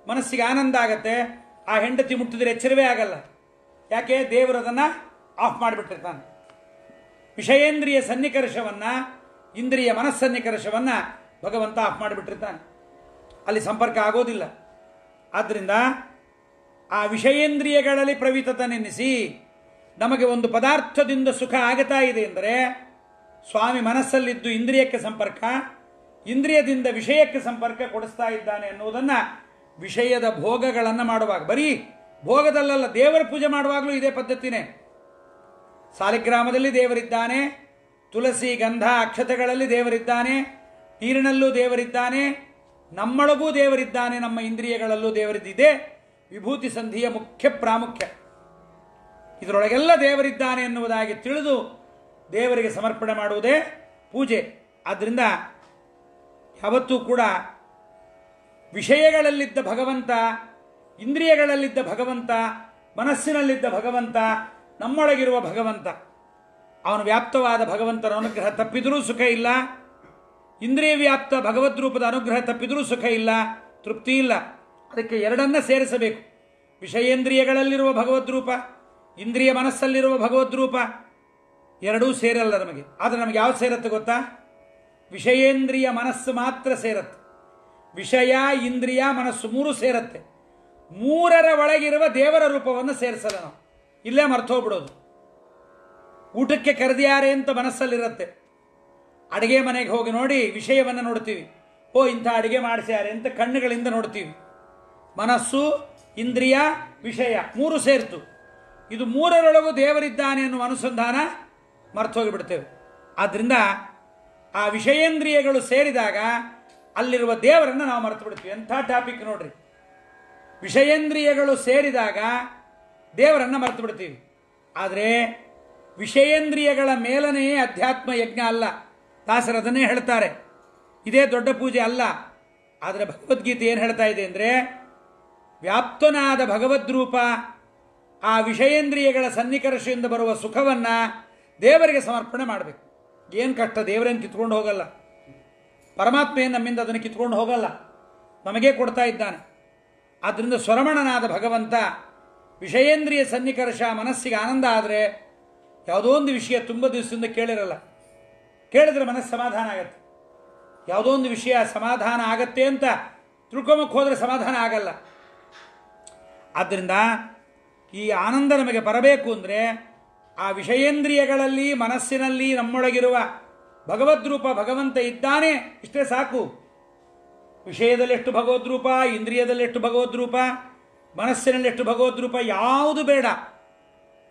ಮನಸ್ಸಿಗೆ ಆನಂದ ಆಗತ್ತೆ, ಆ ಹೆಂಡತಿ ಮುಟ್ಟಿದ್ರೆ ಎಚ್ಚರವೇ ಆಗಲ್ಲ. ಯಾಕೆ? ದೇವರು ಅದನ್ನು ಆಫ್ ಮಾಡಿಬಿಟ್ಟಿರ್ತಾನೆ. ವಿಷಯೇಂದ್ರಿಯ ಸನ್ನಿಕರ್ಷವನ್ನು, ಇಂದ್ರಿಯ ಮನಸ್ಸನ್ನಿಕರ್ಷವನ್ನು ಭಗವಂತ ಆಫ್ ಮಾಡಿಬಿಟ್ಟಿರ್ತಾನೆ. ಅಲ್ಲಿ ಸಂಪರ್ಕ ಆಗೋದಿಲ್ಲ. ಆದ್ದರಿಂದ ಆ ವಿಷಯೇಂದ್ರಿಯಗಳಲ್ಲಿ ಪ್ರವಿತತನೆನಿಸಿ, ನಮಗೆ ಒಂದು ಪದಾರ್ಥದಿಂದ ಸುಖ ಆಗತಾ ಇದೆ ಎಂದರೆ ಸ್ವಾಮಿ ಮನಸ್ಸಲ್ಲಿದ್ದು ಇಂದ್ರಿಯಕ್ಕೆ ಸಂಪರ್ಕ, ಇಂದ್ರಿಯದಿಂದ ವಿಷಯಕ್ಕೆ ಸಂಪರ್ಕ ಕೊಡಿಸ್ತಾ ಇದ್ದಾನೆ ಅನ್ನುವುದನ್ನು ವಿಷಯದ ಭೋಗಗಳನ್ನು ಮಾಡುವಾಗ, ಬರೀ ಭೋಗದಲ್ಲ, ದೇವರ ಪೂಜೆ ಮಾಡುವಾಗಲೂ ಇದೇ ಪದ್ಧತಿನೇ. ಸಾಲಿಗ್ರಾಮದಲ್ಲಿ ದೇವರಿದ್ದಾನೆ, ತುಳಸಿ ಗಂಧ ಅಕ್ಷತೆಗಳಲ್ಲಿ ದೇವರಿದ್ದಾನೆ, ನೀರಿನಲ್ಲೂ ದೇವರಿದ್ದಾನೆ, ನಮ್ಮೊಳಗೂ ದೇವರಿದ್ದಾನೆ, ನಮ್ಮ ಇಂದ್ರಿಯಗಳಲ್ಲೂ ದೇವರಿದ್ದಿದೆ. ವಿಭೂತಿ ಸಂಧಿಯ ಮುಖ್ಯ ಪ್ರಾಮುಖ್ಯ ಇದರೊಳಗೆಲ್ಲ ದೇವರಿದ್ದಾನೆ ಎನ್ನುವುದಾಗಿ ತಿಳಿದು ದೇವರಿಗೆ ಸಮರ್ಪಣೆ ಮಾಡುವುದೇ ಪೂಜೆ. ಆದ್ದರಿಂದ ಯಾವತ್ತೂ ಕೂಡ ವಿಷಯಗಳಲ್ಲಿದ್ದ ಭಗವಂತ, ಇಂದ್ರಿಯಗಳಲ್ಲಿದ್ದ ಭಗವಂತ, ಮನಸ್ಸಿನಲ್ಲಿದ್ದ ಭಗವಂತ, ನಮ್ಮೊಳಗಿರುವ ಭಗವಂತ, ಅವನು ವ್ಯಾಪ್ತವಾದ ಭಗವಂತನ ಅನುಗ್ರಹ ತಪ್ಪಿದರೂ ಸುಖ ಇಲ್ಲ, ಇಂದ್ರಿಯ ವ್ಯಾಪ್ತ ಭಗವದ್ರೂಪದ ಅನುಗ್ರಹ ತಪ್ಪಿದರೂ ಸುಖ ಇಲ್ಲ, ತೃಪ್ತಿ ಇಲ್ಲ. ಅದಕ್ಕೆ ಎರಡನ್ನ ಸೇರಿಸಬೇಕು. ವಿಷಯೇಂದ್ರಿಯಗಳಲ್ಲಿರುವ ಭಗವದ್ರೂಪ, ಇಂದ್ರಿಯ ಮನಸ್ಸಲ್ಲಿರುವ ಭಗವದ್ರೂಪ ಎರಡೂ ಸೇರಲ್ಲ ನಮಗೆ. ಆದರೆ ನಮಗೆ ಯಾವ್ದು ಸೇರತ್ತೆ ಗೊತ್ತಾ? ವಿಷಯೇಂದ್ರಿಯ ಮನಸ್ಸು ಮಾತ್ರ ಸೇರತ್ತೆ. ವಿಷಯ, ಇಂದ್ರಿಯ, ಮನಸ್ಸು ಮೂರು ಸೇರತ್ತೆ. ಮೂರರ ಒಳಗಿರುವ ದೇವರ ರೂಪವನ್ನು ಸೇರಿಸಲ್ಲ ನಾವು. ಇಲ್ಲೇ ಮರ್ತೋಗ್ಬಿಡೋದು. ಊಟಕ್ಕೆ ಕರೆದಿಯಾರೆ ಅಂತ ಮನಸ್ಸಲ್ಲಿರುತ್ತೆ. ಅಡುಗೆ ಮನೆಗೆ ಹೋಗಿ ನೋಡಿ ವಿಷಯವನ್ನು ನೋಡ್ತೀವಿ. ಓ ಇಂಥ ಅಡುಗೆ ಮಾಡಿಸ್ಯಾರೆ ಅಂತ ಕಣ್ಣುಗಳಿಂದ ನೋಡ್ತೀವಿ. ಮನಸ್ಸು, ಇಂದ್ರಿಯ, ವಿಷಯ ಮೂರು ಸೇರ್ತು. ಇದು ಮೂರರೊಳಗೂ ದೇವರಿದ್ದಾನೆ ಅನ್ನುವ ಅನುಸಂಧಾನ ಮರ್ತೋಗಿಬಿಡ್ತೇವೆ. ಆದ್ದರಿಂದ ಆ ವಿಷಯೇಂದ್ರಿಯಗಳು ಸೇರಿದಾಗ ಅಲ್ಲಿರುವ ದೇವರನ್ನು ನಾವು ಮರೆತು ಬಿಡ್ತೀವಿ. ಎಂಥ ಟಾಪಿಕ್ ನೋಡ್ರಿ. ವಿಷಯೇಂದ್ರಿಯಗಳು ಸೇರಿದಾಗ ದೇವರನ್ನು ಮರೆತು ಬಿಡ್ತೀವಿ. ಆದರೆ ವಿಷಯೇಂದ್ರಿಯಗಳ ಮೇಲನೆಯೇ ಅಧ್ಯಾತ್ಮ ಯಜ್ಞ ಅಲ್ಲ. ದಾಸರು ಅದನ್ನೇ ಹೇಳ್ತಾರೆ. ಇದೇ ದೊಡ್ಡ ಪೂಜೆ ಅಲ್ಲ. ಆದರೆ ಭಗವದ್ಗೀತೆ ಏನು ಹೇಳ್ತಾ ಇದೆ ಅಂದರೆ, ವ್ಯಾಪ್ತನಾದ ಭಗವದ್ರೂಪ ಆ ವಿಷಯೇಂದ್ರಿಯಗಳ ಸನ್ನಿಕರ್ಷದಿಂದ ಬರುವ ಸುಖವನ್ನು ದೇವರಿಗೆ ಸಮರ್ಪಣೆ ಮಾಡಬೇಕು. ಏನು ಕಷ್ಟ, ದೇವರೇನು ಕಿತ್ಕೊಂಡು ಹೋಗಲ್ಲ. ಪರಮಾತ್ಮ ಏನು ನಮ್ಮಿಂದ ಅದನ್ನು ಕಿತ್ಕೊಂಡು ಹೋಗಲ್ಲ, ನಮಗೇ ಕೊಡ್ತಾ ಇದ್ದಾನೆ. ಆದ್ದರಿಂದ ಸ್ವರಮಣನಾದ ಭಗವಂತ ವಿಷಯೇಂದ್ರಿಯ ಸನ್ನಿಕರ್ಷ ಮನಸ್ಸಿಗೆ ಆನಂದ ಆದರೆ ಯಾವುದೋ ಒಂದು ವಿಷಯ ತುಂಬ ದಿವಸದಿಂದ ಕೇಳಿರಲ್ಲ, ಕೇಳಿದ್ರೆ ಮನಸ್ಸು ಸಮಾಧಾನ ಆಗತ್ತೆ. ಯಾವುದೋ ಒಂದು ವಿಷಯ ಸಮಾಧಾನ ಆಗತ್ತೆ ಅಂತ ತಿಳ್ಕೊಂಬಕ್ಕೆ ಹೋದರೆ ಸಮಾಧಾನ ಆಗಲ್ಲ. ಆದ್ದರಿಂದ ಈ ಆನಂದ ನಮಗೆ ಬರಬೇಕು ಅಂದರೆ ಆ ವಿಷಯೇಂದ್ರಿಯಗಳಲ್ಲಿ ಮನಸ್ಸಿನಲ್ಲಿ ನಮ್ಮೊಳಗಿರುವ ಭಗವದ್ರೂಪ ಭಗವಂತ ಇದ್ದಾನೆ, ಇಷ್ಟೇ ಸಾಕು. ವಿಷಯದಲ್ಲಿ ಎಷ್ಟು ಭಗವದ್ರೂಪ, ಇಂದ್ರಿಯದಲ್ಲಿ ಎಷ್ಟು ಭಗವದ್ರೂಪ, ಮನಸ್ಸಿನಲ್ಲಿ ಎಷ್ಟು ಭಗವದ್ರೂಪ, ಯಾವುದು ಬೇಡ.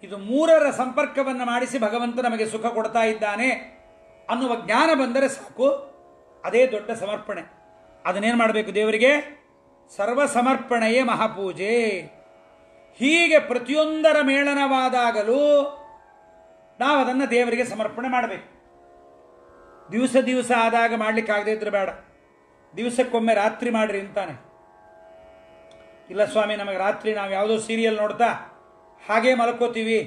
ಇದು ಮೂರರ ಸಂಪರ್ಕವನ್ನು ಮಾಡಿಸಿ ಭಗವಂತ ನಮಗೆ ಸುಖ ಕೊಡ್ತಾ ಇದ್ದಾನೆ ಅನ್ನುವ ಜ್ಞಾನ ಬಂದರೆ ಸಾಕು. ಅದೇ ದೊಡ್ಡ ಸಮರ್ಪಣೆ. ಅದನ್ನೇನು ಮಾಡಬೇಕು ದೇವರಿಗೆ? ಸರ್ವ ಸಮರ್ಪಣೆಯೇ ಮಹಾಪೂಜೆ. ಹೀಗೆ ಪ್ರತಿಯೊಂದರ ಮೇಳನವಾದಾಗಲೂ ನಾವು ಅದನ್ನು ದೇವರಿಗೆ ಸಮರ್ಪಣೆ ಮಾಡಬೇಕು. ದಿವಸ ದಿವಸ ಆದಾಗ ಮಾಡಲಿಕ್ಕಾಗದೇ ಇದ್ರೆ ಬೇಡ, ದಿವಸಕ್ಕೊಮ್ಮೆ ರಾತ್ರಿ ಮಾಡಿರಿ ಅಂತಾನೆ. ಇಲ್ಲ ಸ್ವಾಮಿ, ನಮಗೆ ರಾತ್ರಿ ನಾವು ಯಾವುದೋ ಸೀರಿಯಲ್ ನೋಡ್ತಾ ಹಾಗೇ ಮಲ್ಕೋತೀವಿ,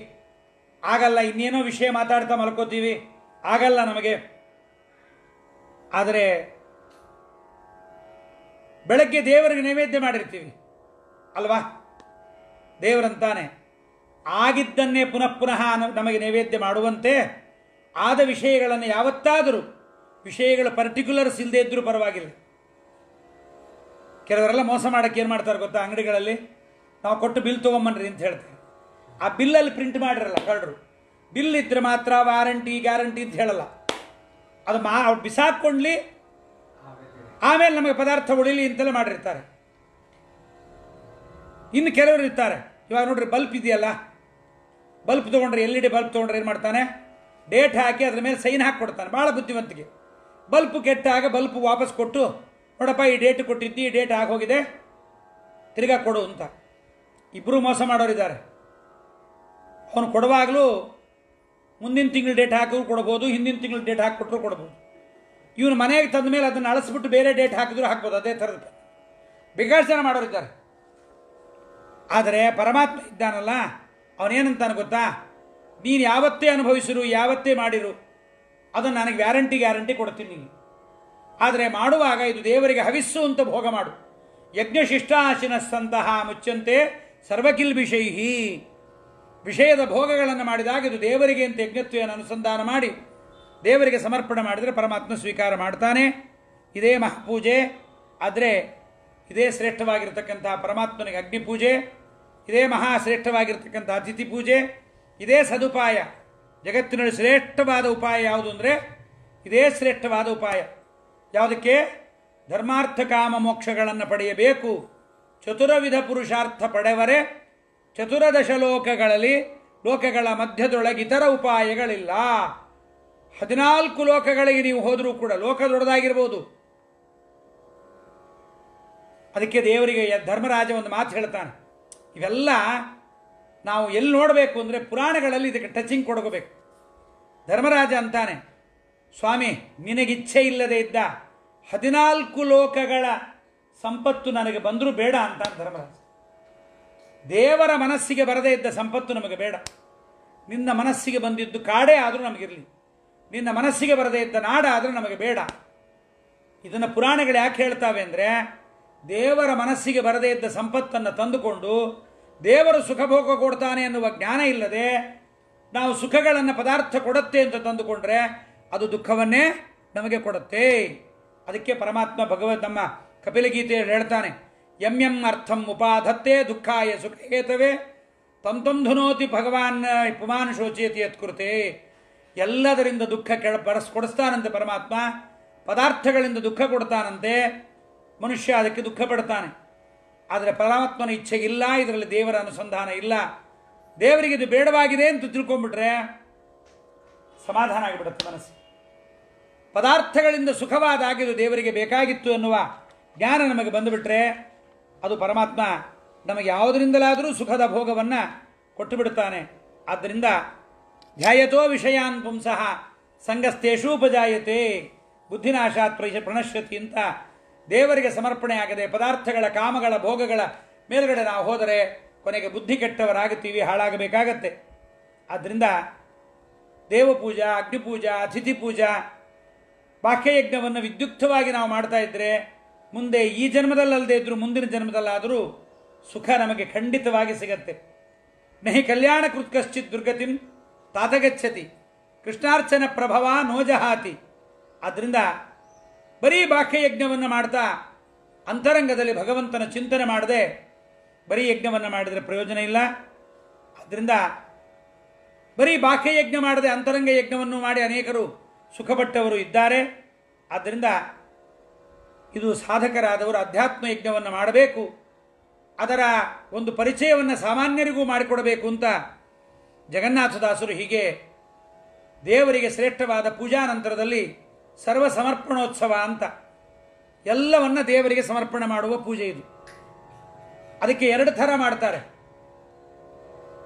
ಆಗಲ್ಲ. ಇನ್ನೇನೋ ವಿಷಯ ಮಾತಾಡ್ತಾ ಮಲ್ಕೋತೀವಿ, ಆಗಲ್ಲ ನಮಗೆ. ಆದರೆ ಬೆಳಗ್ಗೆ ದೇವರಿಗೆ ನೈವೇದ್ಯ ಮಾಡಿರ್ತೀವಿ ಅಲ್ವಾ? ದೇವರಂತಾನೆ ಆಗಿದ್ದನ್ನೇ ಪುನಃ ಪುನಃ ನಮಗೆ ನೈವೇದ್ಯ ಮಾಡುವಂತೆ ಆದ ವಿಷಯಗಳನ್ನು ಯಾವತ್ತಾದರೂ, ವಿಷಯಗಳ ಪರ್ಟಿಕ್ಯುಲರ್ಸ್ ಇಲ್ಲದೆ ಇದ್ದರೂ ಪರವಾಗಿಲ್ಲ. ಕೆಲವರೆಲ್ಲ ಮೋಸ ಮಾಡೋಕ್ಕೆ ಏನು ಮಾಡ್ತಾರೆ ಗೊತ್ತಾ? ಅಂಗಡಿಗಳಲ್ಲಿ ನಾವು ಕೊಟ್ಟು ಬಿಲ್ ತೊಗೊಂಬನ್ರಿ ಅಂತ ಹೇಳ್ತಾರೆ. ಆ ಬಿಲ್ಲಲ್ಲಿ ಪ್ರಿಂಟ್ ಮಾಡಿರಲ್ಲ ಕಳ್ಳರು. ಬಿಲ್ ಇದ್ರೆ ಮಾತ್ರ ವಾರಂಟಿ ಗ್ಯಾರಂಟಿ ಅಂತ ಹೇಳಲ್ಲ. ಅದು ಅವ್ರು ಬಿಸಾಕ್ಕೊಂಡ್ಲಿ, ಆಮೇಲೆ ನಮಗೆ ಪದಾರ್ಥ ಉಳಿಲಿ ಅಂತೆಲ್ಲ ಮಾಡಿರ್ತಾರೆ. ಇನ್ನು ಕೆಲವರು ಇರ್ತಾರೆ, ಇವಾಗ ನೋಡ್ರಿ ಬಲ್ಪ್ ಇದೆಯಲ್ಲ, ಬಲ್ಪ್ ತೊಗೊಂಡ್ರೆ LED ಬಲ್ಪ್ ತೊಗೊಂಡ್ರೆ ಏನು ಮಾಡ್ತಾನೆ? ಡೇಟ್ ಹಾಕಿ ಅದ್ರ ಮೇಲೆ ಸೈನ್ ಹಾಕಿ ಕೊಡ್ತಾನೆ. ಭಾಳ ಬುದ್ಧಿವಂತಿಕೆ. ಬಲ್ಪ್ ಕೆಟ್ಟಾಗ ಬಲ್ಪ್ ವಾಪಸ್ ಕೊಟ್ಟು, ನೋಡಪ್ಪ ಈ ಡೇಟ್ ಕೊಟ್ಟಿದ್ದಿ, ಈ ಡೇಟ್ ಆಗೋಗಿದೆ, ತಿರ್ಗಾ ಕೊಡು ಅಂತ. ಇಬ್ಬರು ಮೋಸ ಮಾಡೋರಿದ್ದಾರೆ. ಅವನು ಕೊಡುವಾಗಲೂ ಮುಂದಿನ ತಿಂಗಳು ಡೇಟ್ ಹಾಕಿದ್ರು ಕೊಡ್ಬೋದು, ಹಿಂದಿನ ತಿಂಗಳು ಡೇಟ್ ಹಾಕಿಕೊಟ್ರು ಕೊಡ್ಬೋದು. ಇವನು ಮನೆಗೆ ತಂದ ಮೇಲೆ ಅದನ್ನು ಅಳಿಸ್ಬಿಟ್ಟು ಬೇರೆ ಡೇಟ್ ಹಾಕಿದ್ರು ಹಾಕ್ಬೋದು. ಅದೇ ಥರದ ಬೇಕಾಷ್ಟು ಜನ ಮಾಡೋರಿದ್ದಾರೆ. ಆದರೆ ಪರಮಾತ್ಮ ಇದ್ದಾನಲ್ಲ, ಅವನೇನಂತಾನೆ ಗೊತ್ತಾ? ನೀನು ಯಾವತ್ತೇ ಅನುಭವಿಸಿರು, ಯಾವತ್ತೇ ಮಾಡಿರು, ಅದನ್ನು ನನಗೆ ಗ್ಯಾರಂಟಿ ಕೊಡ್ತೀನಿ ನೀನು. ಆದರೆ ಮಾಡುವಾಗ ಇದು ದೇವರಿಗೆ ಹವಿಸ್ಸು ಅಂತ ಭೋಗ ಮಾಡು. ಯಜ್ಞಶಿಷ್ಟಾಶಿನಸ್ಸಂತಹ ಮುಚ್ಚಂತೆ ಸರ್ವಕಿಲ್ಬಿಷೈಹಿ. ವಿಷಯದ ಭೋಗಗಳನ್ನು ಮಾಡಿದಾಗ ಇದು ದೇವರಿಗೆ ಅಂತ ಯಜ್ಞತ್ವವನ್ನು ಅನುಸಂಧಾನ ಮಾಡಿ ದೇವರಿಗೆ ಸಮರ್ಪಣೆ ಮಾಡಿದರೆ ಪರಮಾತ್ಮ ಸ್ವೀಕಾರ ಮಾಡ್ತಾನೆ. ಇದೇ ಮಹಾಪೂಜೆ. ಆದರೆ ಇದೇ ಶ್ರೇಷ್ಠವಾಗಿರ್ತಕ್ಕಂಥ ಪರಮಾತ್ಮನಿಗೆ ಅಗ್ನಿ ಪೂಜೆ, ಇದೇ ಮಹಾಶ್ರೇಷ್ಠವಾಗಿರ್ತಕ್ಕಂಥ ಅತಿಥಿ ಪೂಜೆ, ಇದೇ ಸದುಪಾಯ. ಜಗತ್ತಿನಲ್ಲಿ ಶ್ರೇಷ್ಠವಾದ ಉಪಾಯ ಯಾವುದು ಅಂದರೆ ಇದೇ ಶ್ರೇಷ್ಠವಾದ ಉಪಾಯ. ಯಾವುದಕ್ಕೆ? ಧರ್ಮಾರ್ಥ ಕಾಮ ಮೋಕ್ಷಗಳನ್ನು ಪಡೆಯಬೇಕು. ಚತುರವಿಧ ಪುರುಷಾರ್ಥ ಪಡೆವರೆ ಚತುರದಶ ಲೋಕಗಳಲ್ಲಿ, ಲೋಕಗಳ ಮಧ್ಯದೊಳಗೆ ಇತರ ಉಪಾಯಗಳಿಲ್ಲ. 14 ಲೋಕಗಳಿಗೆ ನೀವು ಹೋದರೂ ಕೂಡ ಲೋಕ ದೊಡ್ಡದಾಗಿರ್ಬೋದು. ಅದಕ್ಕೆ ದೇವರಿಗೆ ಧರ್ಮರಾಜ ಒಂದು ಮಾತು ಹೇಳ್ತಾನೆ. ಇವೆಲ್ಲ ನಾವು ಎಲ್ಲಿ ನೋಡಬೇಕು ಅಂದರೆ ಪುರಾಣಗಳಲ್ಲಿ ಇದಕ್ಕೆ ಟಚಿಂಗ್ ಕೊಡ್ಕೋಬೇಕು. ಧರ್ಮರಾಜ ಅಂತಾನೆ, ಸ್ವಾಮಿ ನಿನಗಿಚ್ಛೆ ಇಲ್ಲದೆ ಇದ್ದ 14 ಲೋಕಗಳ ಸಂಪತ್ತು ನನಗೆ ಬಂದರೂ ಬೇಡ ಅಂತಾನೆ ಧರ್ಮರಾಜ. ದೇವರ ಮನಸ್ಸಿಗೆ ಬರದೇ ಇದ್ದ ಸಂಪತ್ತು ನಮಗೆ ಬೇಡ. ನಿನ್ನ ಮನಸ್ಸಿಗೆ ಬಂದಿದ್ದು ಕಾಡೇ ಆದರೂ ನಮಗಿರಲಿ, ನಿನ್ನ ಮನಸ್ಸಿಗೆ ಬರದೇ ಇದ್ದ ನಾಡ ಆದರೂ ನಮಗೆ ಬೇಡ. ಇದನ್ನು ಪುರಾಣಗಳು ಯಾಕೆ ಹೇಳ್ತಾವೆ ಅಂದರೆ, ದೇವರ ಮನಸ್ಸಿಗೆ ಬರದೇ ಇದ್ದ ಸಂಪತ್ತನ್ನು ತಂದುಕೊಂಡು ದೇವರು ಸುಖಭೋಗ ಕೊಡ್ತಾನೆ ಎನ್ನುವ ಜ್ಞಾನ ಇಲ್ಲದೆ ನಾವು ಸುಖಗಳನ್ನು ಪದಾರ್ಥ ಕೊಡುತ್ತೆ ಅಂತ ತಂದುಕೊಂಡ್ರೆ ಅದು ದುಃಖವನ್ನೇ ನಮಗೆ ಕೊಡುತ್ತೆ. ಅದಕ್ಕೆ ಪರಮಾತ್ಮ ನಮ್ಮ ಕಪಿಲಗೀತೆಯಲ್ಲಿ ಹೇಳ್ತಾನೆ, ಯಂ ಯಂ ಅರ್ಥಂ ಉಪಾಧತ್ತೆ ದುಃಖಾಯ ಸುಖ ಹೇತವೇ ತಂ ತಂ ಧುನೋತಿ ಭಗವಾನ್ ಪುಮಾನ್ ಶೋಚಯತಿ ಯತ್ಕೃತೆ. ಎಲ್ಲದರಿಂದ ದುಃಖ ಕೊಡಿಸ್ತಾನಂತೆ ಪರಮಾತ್ಮ. ಪದಾರ್ಥಗಳಿಂದ ದುಃಖ ಕೊಡ್ತಾನಂತೆ, ಮನುಷ್ಯ ಅದಕ್ಕೆ ದುಃಖ ಪಡ್ತಾನೆ. ಆದರೆ ಪರಮಾತ್ಮನ ಇಚ್ಛೆಗಿಲ್ಲ, ಇದರಲ್ಲಿ ದೇವರ ಅನುಸಂಧಾನ ಇಲ್ಲ. ದೇವರಿಗೆ ಇದು ಬೇಡವಾಗಿದೆ ಅಂತ ತಿಳ್ಕೊಂಡ್ಬಿಟ್ರೆ ಸಮಾಧಾನ ಆಗಿಬಿಡುತ್ತೆ ಮನಸ್ಸು. ಪದಾರ್ಥಗಳಿಂದ ಸುಖವಾದಾಗ ಇದು ದೇವರಿಗೆ ಬೇಕಾಗಿತ್ತು ಅನ್ನುವ ಜ್ಞಾನ ನಮಗೆ ಬಂದುಬಿಟ್ರೆ ಅದು ಪರಮಾತ್ಮ ನಮಗೆ ಯಾವುದರಿಂದಲಾದರೂ ಸುಖದ ಭೋಗವನ್ನು ಕೊಟ್ಟು ಬಿಡುತ್ತಾನೆ. ಆದ್ದರಿಂದ ಧ್ಯಾಯತೋ ವಿಷಯಾನ್ ಪುಂಸಃ ಸಂಗಸ್ತೇಷೂಪಜಾಯತೆ ಬುದ್ಧಿನಾಶಾತ್ ಪ್ರಣಶ್ಯತಿ ಅಂತ ದೇವರಿಗೆ ಸಮರ್ಪಣೆ ಆಗದೆ ಪದಾರ್ಥಗಳ ಕಾಮಗಳ ಭೋಗಗಳ ಮೇಲ್ಗಡೆ ನಾವು ಹೋದರೆ ಕೊನೆಗೆ ಬುದ್ಧಿ ಕೆಟ್ಟವರಾಗುತ್ತೀವಿ, ಹಾಳಾಗಬೇಕಾಗತ್ತೆ. ಆದ್ದರಿಂದ ದೇವಪೂಜಾ, ಅಗ್ನಿಪೂಜಾ, ಅತಿಥಿ ಪೂಜಾ, ಬಾಹ್ಯಯಜ್ಞವನ್ನು ವಿದ್ಯುಕ್ತವಾಗಿ ನಾವು ಮಾಡ್ತಾ ಇದ್ದರೆ ಮುಂದೆ ಈ ಜನ್ಮದಲ್ಲದೆ ಇದ್ದರೂ ಮುಂದಿನ ಜನ್ಮದಲ್ಲಾದರೂ ಸುಖ ನಮಗೆ ಖಂಡಿತವಾಗಿ ಸಿಗತ್ತೆ. ನಹಿ ಕಲ್ಯಾಣ ಕೃತ್ ಕಶ್ಚಿತ್ ದುರ್ಗತಿಂ ತಾತಗಚ್ಚತಿ ಕೃಷ್ಣಾರ್ಚನ ಪ್ರಭವ ನೋಜಹಾತಿ. ಆದ್ದರಿಂದ ಬರೀ ಬಾಹ್ಯಯಜ್ಞವನ್ನು ಮಾಡ್ತಾ ಅಂತರಂಗದಲ್ಲಿ ಭಗವಂತನ ಚಿಂತನೆ ಮಾಡದೆ ಬರೀ ಯಜ್ಞವನ್ನು ಮಾಡಿದರೆ ಪ್ರಯೋಜನ ಇಲ್ಲ. ಆದ್ದರಿಂದ ಬರೀ ಬಾಹ್ಯಯಜ್ಞ ಮಾಡದೆ ಅಂತರಂಗ ಯಜ್ಞವನ್ನು ಮಾಡಿ ಅನೇಕರು ಸುಖಪಟ್ಟವರು ಇದ್ದಾರೆ. ಆದ್ದರಿಂದ ಇದು ಸಾಧಕರಾದವರು ಅಧ್ಯಾತ್ಮ ಯಜ್ಞವನ್ನು ಮಾಡಬೇಕು, ಅದರ ಒಂದು ಪರಿಚಯವನ್ನು ಸಾಮಾನ್ಯರಿಗೂ ಮಾಡಿಕೊಡಬೇಕು ಅಂತ ಜಗನ್ನಾಥದಾಸರು ಹೀಗೆ ದೇವರಿಗೆ ಶ್ರೇಷ್ಠವಾದ ಪೂಜಾ ನಂತರದಲ್ಲಿ ಸರ್ವ ಸಮರ್ಪಣೋತ್ಸವ ಅಂತ ಎಲ್ಲವನ್ನ ದೇವರಿಗೆ ಸಮರ್ಪಣೆ ಮಾಡುವ ಪೂಜೆ ಇದು. ಅದಕ್ಕೆ 2 ಥರ ಮಾಡ್ತಾರೆ.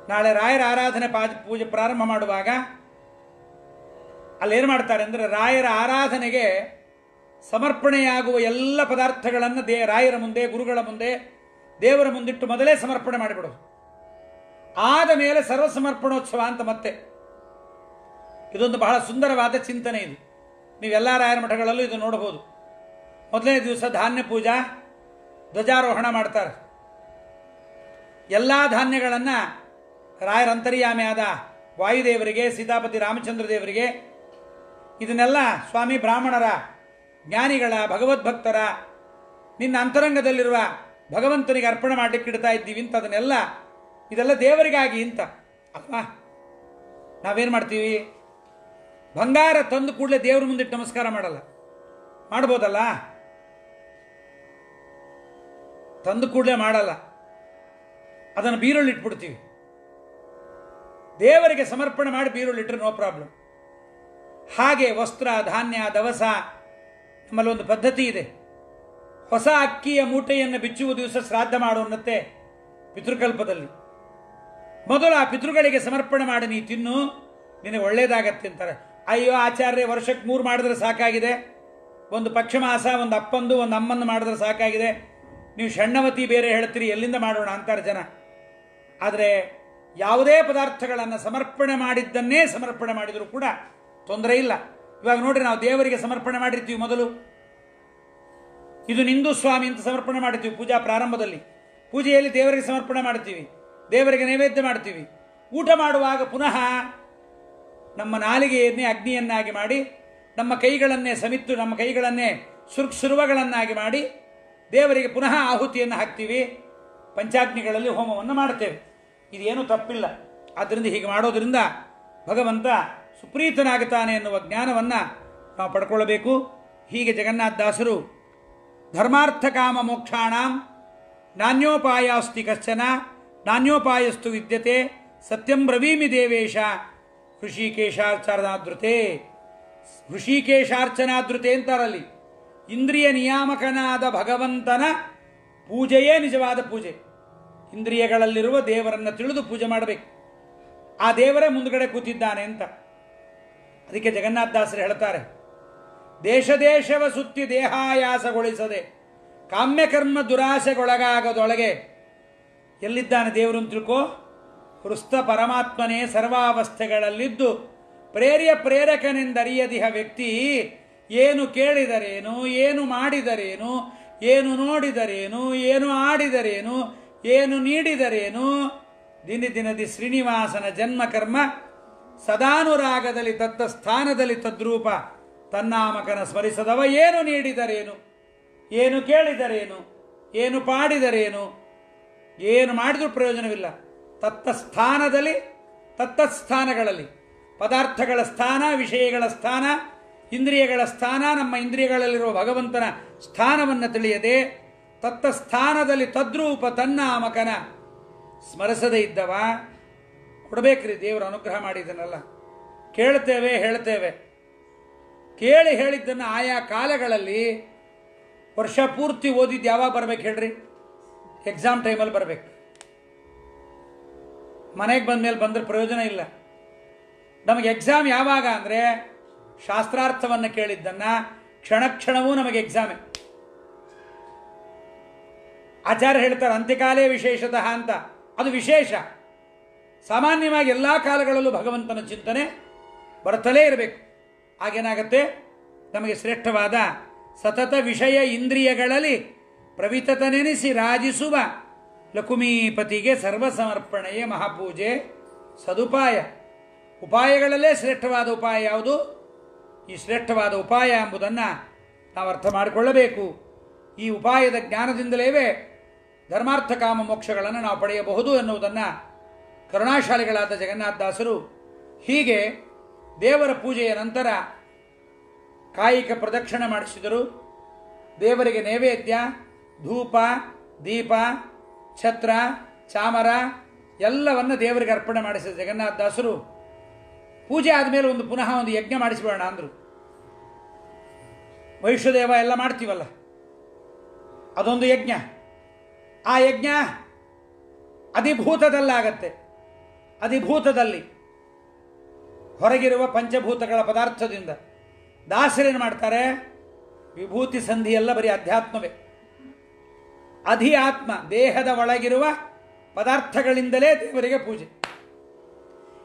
ನಾಳೆ ರಾಯರ ಆರಾಧನೆ ಪೂಜೆ ಪ್ರಾರಂಭ ಮಾಡುವಾಗ ಅಲ್ಲೇನು ಮಾಡ್ತಾರೆ ಅಂದರೆ ರಾಯರ ಆರಾಧನೆಗೆ ಸಮರ್ಪಣೆಯಾಗುವ ಎಲ್ಲ ಪದಾರ್ಥಗಳನ್ನು ರಾಯರ ಮುಂದೆ, ಗುರುಗಳ ಮುಂದೆ, ದೇವರ ಮುಂದಿಟ್ಟು ಮೊದಲೇ ಸಮರ್ಪಣೆ ಮಾಡಿಬಿಡೋದು. ಆದ ಮೇಲೆ ಸರ್ವ ಸಮರ್ಪಣೋತ್ಸವ ಅಂತ ಮತ್ತೆ. ಇದೊಂದು ಬಹಳ ಸುಂದರವಾದ ಚಿಂತನೆ ಇದು. ನೀವೆಲ್ಲ ರಾಯರ ಮಠಗಳಲ್ಲೂ ಇದು ನೋಡಬಹುದು. ಮೊದಲನೇ ದಿವಸ ಧಾನ್ಯ ಪೂಜಾ, ಧ್ವಜಾರೋಹಣ ಮಾಡ್ತಾರೆ. ಎಲ್ಲ ಧಾನ್ಯಗಳನ್ನು ರಾಯರ ಅಂತರ್ಯಾಮಿಯಾದ ವಾಯುದೇವರಿಗೆ, ಸೀತಾಪತಿ ರಾಮಚಂದ್ರ ದೇವರಿಗೆ, ಇದನ್ನೆಲ್ಲ ಸ್ವಾಮಿ ಬ್ರಾಹ್ಮಣರ, ಜ್ಞಾನಿಗಳ, ಭಗವದ್ಭಕ್ತರ, ನಿನ್ನ ಅಂತರಂಗದಲ್ಲಿರುವ ಭಗವಂತನಿಗೆ ಅರ್ಪಣೆ ಮಾಡಲಿಕ್ಕೆ ಇಡ್ತಾ ಇದ್ದೀವಿ ಅಂತ ಇದೆಲ್ಲ ದೇವರಿಗಾಗಿ ಅಂತ ಅಲ್ವಾ. ನಾವೇನು ಮಾಡ್ತೀವಿ, ಬಂಗಾರ ತಂದು ಕೂಡಲೇ ದೇವ್ರ ಮುಂದಿಟ್ಟು ನಮಸ್ಕಾರ ಮಾಡಲ್ಲ. ಮಾಡ್ಬೋದಲ್ಲ, ತಂದು ಕೂಡಲೇ ಮಾಡಲ್ಲ, ಅದನ್ನು ಬೀರುಳ್ಳಿ ಇಟ್ಬಿಡ್ತೀವಿ. ದೇವರಿಗೆ ಸಮರ್ಪಣೆ ಮಾಡಿ ಬೀರುಳ್ಳಿಟ್ರೆ ನೋ ಪ್ರಾಬ್ಲಮ್. ಹಾಗೆ ವಸ್ತ್ರ, ಧಾನ್ಯ, ದವಸ, ನಮ್ಮಲ್ಲಿ ಒಂದು ಪದ್ಧತಿ ಇದೆ. ಹೊಸ ಅಕ್ಕಿಯ ಮೂಟೆಯನ್ನು ಬಿಚ್ಚುವ ದಿವಸ ಶ್ರಾದ್ದ ಮಾಡುವನ್ನತ್ತೆ ಪಿತೃಕಲ್ಪದಲ್ಲಿ. ಮೊದಲು ಆ ಪಿತೃಗಳಿಗೆ ಸಮರ್ಪಣೆ ಮಾಡಿ ನೀ ತಿನ್ನು, ನಿನಗೆ ಒಳ್ಳೇದಾಗತ್ತೆ ಅಂತಾರೆ. ಅಯ್ಯೋ ಆಚಾರ್ಯ, ವರ್ಷಕ್ಕೆ 3 ಮಾಡಿದ್ರೆ ಸಾಕಾಗಿದೆ, ಒಂದು ಪಕ್ಷಮಾಸ, ಒಂದು ಅಪ್ಪಂದು, ಒಂದು ಅಮ್ಮಂದು ಮಾಡಿದ್ರೆ ಸಾಕಾಗಿದೆ, ನೀವು ಷಣ್ಣವತಿ ಬೇರೆ ಹೇಳ್ತೀರಿ, ಎಲ್ಲಿಂದ ಮಾಡೋಣ ಅಂತಾರೆ ಜನ. ಆದರೆ ಯಾವುದೇ ಪದಾರ್ಥಗಳನ್ನು ಸಮರ್ಪಣೆ ಮಾಡಿದ್ದನ್ನೇ ಸಮರ್ಪಣೆ ಮಾಡಿದರೂ ಕೂಡ ತೊಂದರೆ ಇಲ್ಲ. ಇವಾಗ ನೋಡ್ರಿ, ನಾವು ದೇವರಿಗೆ ಸಮರ್ಪಣೆ ಮಾಡಿರ್ತೀವಿ. ಮೊದಲು ಇದು ನಿಂದು ಸ್ವಾಮಿ ಅಂತ ಸಮರ್ಪಣೆ ಮಾಡ್ತೀವಿ ಪೂಜಾ ಪ್ರಾರಂಭದಲ್ಲಿ. ಪೂಜೆಯಲ್ಲಿ ದೇವರಿಗೆ ಸಮರ್ಪಣೆ ಮಾಡ್ತೀವಿ, ದೇವರಿಗೆ ನೈವೇದ್ಯ ಮಾಡ್ತೀವಿ. ಊಟ ಮಾಡುವಾಗ ಪುನಃ ನಮ್ಮ ನಾಲಿಗೆಯನ್ನೇ ಅಗ್ನಿಯನ್ನಾಗಿ ಮಾಡಿ, ನಮ್ಮ ಕೈಗಳನ್ನೇ ಸಮಿತ್ತು, ನಮ್ಮ ಕೈಗಳನ್ನೇ ಸುರುವಗಳನ್ನಾಗಿ ಮಾಡಿ ದೇವರಿಗೆ ಪುನಃ ಆಹುತಿಯನ್ನು ಹಾಕ್ತೀವಿ. ಪಂಚಾಗ್ನಿಗಳಲ್ಲಿ ಹೋಮವನ್ನು ಮಾಡ್ತೇವೆ. ಇದೇನು ತಪ್ಪಿಲ್ಲ. ಆದ್ದರಿಂದ ಹೀಗೆ ಮಾಡೋದರಿಂದ ಭಗವಂತ ಸುಪ್ರೀತನಾಗುತ್ತಾನೆ ಎನ್ನುವ ಜ್ಞಾನವನ್ನು ನಾವು ಪಡ್ಕೊಳ್ಳಬೇಕು. ಹೀಗೆ ಜಗನ್ನಾಥದಾಸರು ಧರ್ಮಾರ್ಥ ಕಾಮ ಮೋಕ್ಷಾಣಂ ನಾನ್ಯೋಪಾಯಾಸ್ತಿ ಕಶ್ಚನ ನಾನ್ಯೋಪಾಯಸ್ತು ವಿದ್ಯತೆ ಸತ್ಯಂ ಬ್ರವೀಮಿ ದೇವೇಶ ಹೃಷಿಕೇಶಾರ್ಚನಾದೃತೆ. ಹೃಷಿಕೇಶಾರ್ಚನಾದೃತೆ ಅಂತಾರಲ್ಲಿ ಇಂದ್ರಿಯ ನಿಯಾಮಕನಾದ ಭಗವಂತನ ಪೂಜೆಯೇ ನಿಜವಾದ ಪೂಜೆ. ಇಂದ್ರಿಯಗಳಲ್ಲಿರುವ ದೇವರನ್ನು ತಿಳಿದು ಪೂಜೆ ಮಾಡಬೇಕು. ಆ ದೇವರೇ ಮುಂದುಗಡೆ ಕೂತಿದ್ದಾನೆ ಅಂತ. ಅದಕ್ಕೆ ಜಗನ್ನಾಥದಾಸರು ಹೇಳ್ತಾರೆ, ದೇಶ ದೇಶವ ಸುತ್ತಿ ದೇಹಾಯಾಸಗೊಳಿಸದೆ ಕಾಮ್ಯಕರ್ಮ ದುರಾಸೆಗೊಳಗಾಗದೊಳಗೆ ಎಲ್ಲಿದ್ದಾನೆ ದೇವರು ಅಂತ ತಿಳ್ಕೋ. ಹೃಸ್ತ ಪರಮಾತ್ಮನೇ ಸರ್ವಾವಸ್ಥೆಗಳಲ್ಲಿದ್ದು ಪ್ರೇರಕನೆಂದರಿಯದಿಹ ವ್ಯಕ್ತಿ ಏನು ಕೇಳಿದರೇನು, ಏನು ಮಾಡಿದರೇನು, ಏನು ನೋಡಿದರೇನು, ಏನು ಆಡಿದರೇನು, ಏನು ನೀಡಿದರೇನು, ದಿನದಿ ಶ್ರೀನಿವಾಸನ ಜನ್ಮಕರ್ಮ ಸದಾನುರಾಗದಲ್ಲಿ ತತ್ತ ಸ್ಥಾನದಲ್ಲಿ ತದ್ರೂಪ ತನ್ನಾಮಕನ ಸ್ಮರಿಸದವ ಏನು ನೀಡಿದರೇನು, ಏನು ಕೇಳಿದರೇನು, ಏನು ಪಾಡಿದರೇನು, ಏನು ಮಾಡಿದ್ರೂ ಪ್ರಯೋಜನವಿಲ್ಲ. ತತ್ತಸ್ಥಾನದಲ್ಲಿ ತತ್ತಸ್ಥಾನಗಳಲ್ಲಿ ಪದಾರ್ಥಗಳ ಸ್ಥಾನ, ವಿಷಯಗಳ ಸ್ಥಾನ, ಇಂದ್ರಿಯಗಳ ಸ್ಥಾನ, ನಮ್ಮ ಇಂದ್ರಿಯಗಳಲ್ಲಿರುವ ಭಗವಂತನ ಸ್ಥಾನವನ್ನು ತಿಳಿಯದೆ ತತ್ತಸ್ಥಾನದಲ್ಲಿ ತದ್ರೂಪ ತನ್ನಾಮಕನ ಸ್ಮರಿಸದೇ ಇದ್ದವ ಕೊಡಬೇಕ್ರಿ. ದೇವರು ಅನುಗ್ರಹ ಮಾಡಿದ್ದನಲ್ಲ. ಕೇಳ್ತೇವೆ, ಹೇಳ್ತೇವೆ. ಕೇಳಿ ಹೇಳಿದ್ದನ್ನು ಆಯಾ ಕಾಲಗಳಲ್ಲಿ ವರ್ಷ ಪೂರ್ತಿ ಓದಿದ್ದು ಯಾವಾಗ ಬರ್ಬೇಕು ಹೇಳ್ರಿ? ಎಕ್ಸಾಮ್ ಟೈಮಲ್ಲಿ ಬರಬೇಕು. ಮನೆಗೆ ಬಂದಮೇಲೆ ಬಂದರೆ ಪ್ರಯೋಜನ ಇಲ್ಲ. ನಮಗೆ ಎಕ್ಸಾಮ್ ಯಾವಾಗ ಅಂದರೆ ಶಾಸ್ತ್ರಾರ್ಥವನ್ನು ಕೇಳಿದ್ದನ್ನು ಕ್ಷಣ ಕ್ಷಣವೂ ನಮಗೆ ಎಕ್ಸಾಮೇ. ಆಚಾರ್ಯ ಹೇಳ್ತಾರೆ ಅಂತ್ಯಕಾಲೇ ವಿಶೇಷತಃ ಅಂತ. ಅದು ವಿಶೇಷ. ಸಾಮಾನ್ಯವಾಗಿ ಎಲ್ಲ ಕಾಲಗಳಲ್ಲೂ ಭಗವಂತನ ಚಿಂತನೆ ಬರುತ್ತಲೇ ಇರಬೇಕು. ಆಗೇನಾಗತ್ತೆ, ನಮಗೆ ಶ್ರೇಷ್ಠವಾದ ಸತತ ವಿಷಯ ಇಂದ್ರಿಯಗಳಲ್ಲಿ ಪ್ರವಿತತನೆನಿಸಿ ರಾಜಿಸುವ ಲಕುಮೀಪತಿಗೆ ಸರ್ವಸಮರ್ಪಣೆಯೇ ಮಹಾಪೂಜೆ ಸದುಪಾಯ. ಉಪಾಯಗಳಲ್ಲೇ ಶ್ರೇಷ್ಠವಾದ ಉಪಾಯ ಯಾವುದು? ಈ ಶ್ರೇಷ್ಠವಾದ ಉಪಾಯ ಎಂಬುದನ್ನು ನಾವು ಅರ್ಥ ಮಾಡಿಕೊಳ್ಳಬೇಕು. ಈ ಉಪಾಯದ ಜ್ಞಾನದಿಂದಲೇ ಧರ್ಮಾರ್ಥ ಕಾಮ ಮೋಕ್ಷಗಳನ್ನು ನಾವು ಪಡೆಯಬಹುದು ಎನ್ನುವುದನ್ನು ಕರುಣಾಶಾಲಿಗಳಾದ ಜಗನ್ನಾಥದಾಸರು ಹೀಗೆ ದೇವರ ಪೂಜೆಯ ನಂತರ ಕಾಯಿಕ ಪ್ರದಕ್ಷಿಣೆ ಮಾಡಿಸಿದರು. ದೇವರಿಗೆ ನೈವೇದ್ಯ, ಧೂಪ, ದೀಪ, ಛತ್ರ, ಚಾಮರ ಎಲ್ಲವನ್ನು ದೇವರಿಗೆ ಅರ್ಪಣೆ ಮಾಡಿಸಿದ ಜಗನ್ನಾಥದಾಸರು ಪೂಜೆ ಆದಮೇಲೆ ಪುನಃ ಒಂದು ಯಜ್ಞ ಮಾಡಿಸಿಬಿಡೋಣ ಅಂದರು. ವೈಷ್ಣದೇವ ಎಲ್ಲ ಮಾಡ್ತೀವಲ್ಲ, ಅದೊಂದು ಯಜ್ಞ. ಆ ಯಜ್ಞ ಅಧಿಭೂತದಲ್ಲಾಗತ್ತೆ. ಅಧಿಭೂತದಲ್ಲಿ ಹೊರಗಿರುವ ಪಂಚಭೂತಗಳ ಪದಾರ್ಥದಿಂದ ದಾಸರೇನು ಮಾಡ್ತಾರೆ? ವಿಭೂತಿ ಸಂಧಿ ಎಲ್ಲ ಬರೀ ಅಧ್ಯಾತ್ಮವೇ. ಅಧಿ ಆತ್ಮ, ದೇಹದ ಒಳಗಿರುವ ಪದಾರ್ಥಗಳಿಂದಲೇ ದೇವರಿಗೆ ಪೂಜೆ.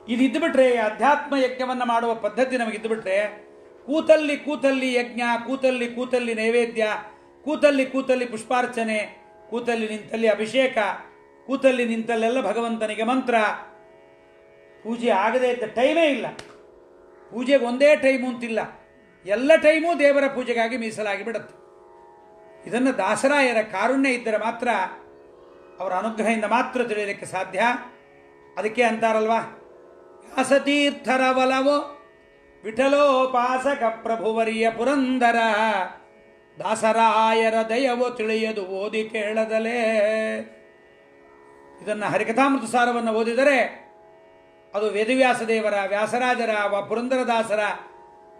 ಇದಿದ್ದುಬಿಟ್ರೆ, ಅಧ್ಯಾತ್ಮ ಯಜ್ಞವನ್ನು ಮಾಡುವ ಪದ್ಧತಿ ನಮಗಿದ್ದುಬಿಟ್ರೆ, ಕೂತಲ್ಲಿ ಕೂತಲ್ಲಿ ಯಜ್ಞ, ಕೂತಲ್ಲಿ ಕೂತಲ್ಲಿ ನೈವೇದ್ಯ, ಕೂತಲ್ಲಿ ಕೂತಲ್ಲಿ ಪುಷ್ಪಾರ್ಚನೆ, ಕೂತಲ್ಲಿ ನಿಂತಲ್ಲಿ ಅಭಿಷೇಕ, ಕೂತಲ್ಲಿ ನಿಂತಲ್ಲೆಲ್ಲ ಭಗವಂತನಿಗೆ ಮಂತ್ರ. ಪೂಜೆ ಆಗದೇ ಇದ್ದ ಟೈಮೇ ಇಲ್ಲ. ಪೂಜೆಗೆ ಒಂದೇ ಟೈಮು ಅಂತಿಲ್ಲ, ಎಲ್ಲ ಟೈಮೂ ದೇವರ ಪೂಜೆಗಾಗಿ ಮೀಸಲಾಗಿ ಬಿಡುತ್ತೆ. ಇದನ್ನು ದಾಸರಾಯರ ಕಾರುಣ್ಯ ಇದ್ದರೆ ಮಾತ್ರ, ಅವರ ಅನುಗ್ರಹದಿಂದ ಮಾತ್ರ ತಿಳಿಯಲಿಕ್ಕೆ ಸಾಧ್ಯ. ಅದಕ್ಕೆ ಅಂತಾರಲ್ವಾ, ವ್ಯಾಸತೀರ್ಥರ ಒಲವೋ ವಿಠಲೋಪಾಸಕ ಪ್ರಭುವರಿಯ ಪುರಂದರ, ದಾಸರಾಯರ ದಯವೋ ತಿಳಿಯದು ಓದಿ ಕೇಳದಲೇ. ಇದನ್ನು ಹರಿಕಥಾಮೃತ ಸಾರವನ್ನು ಓದಿದರೆ ಅದು ವೇದವ್ಯಾಸ ದೇವರ, ವ್ಯಾಸರಾಜರ, ಪುರಂದರದಾಸರ,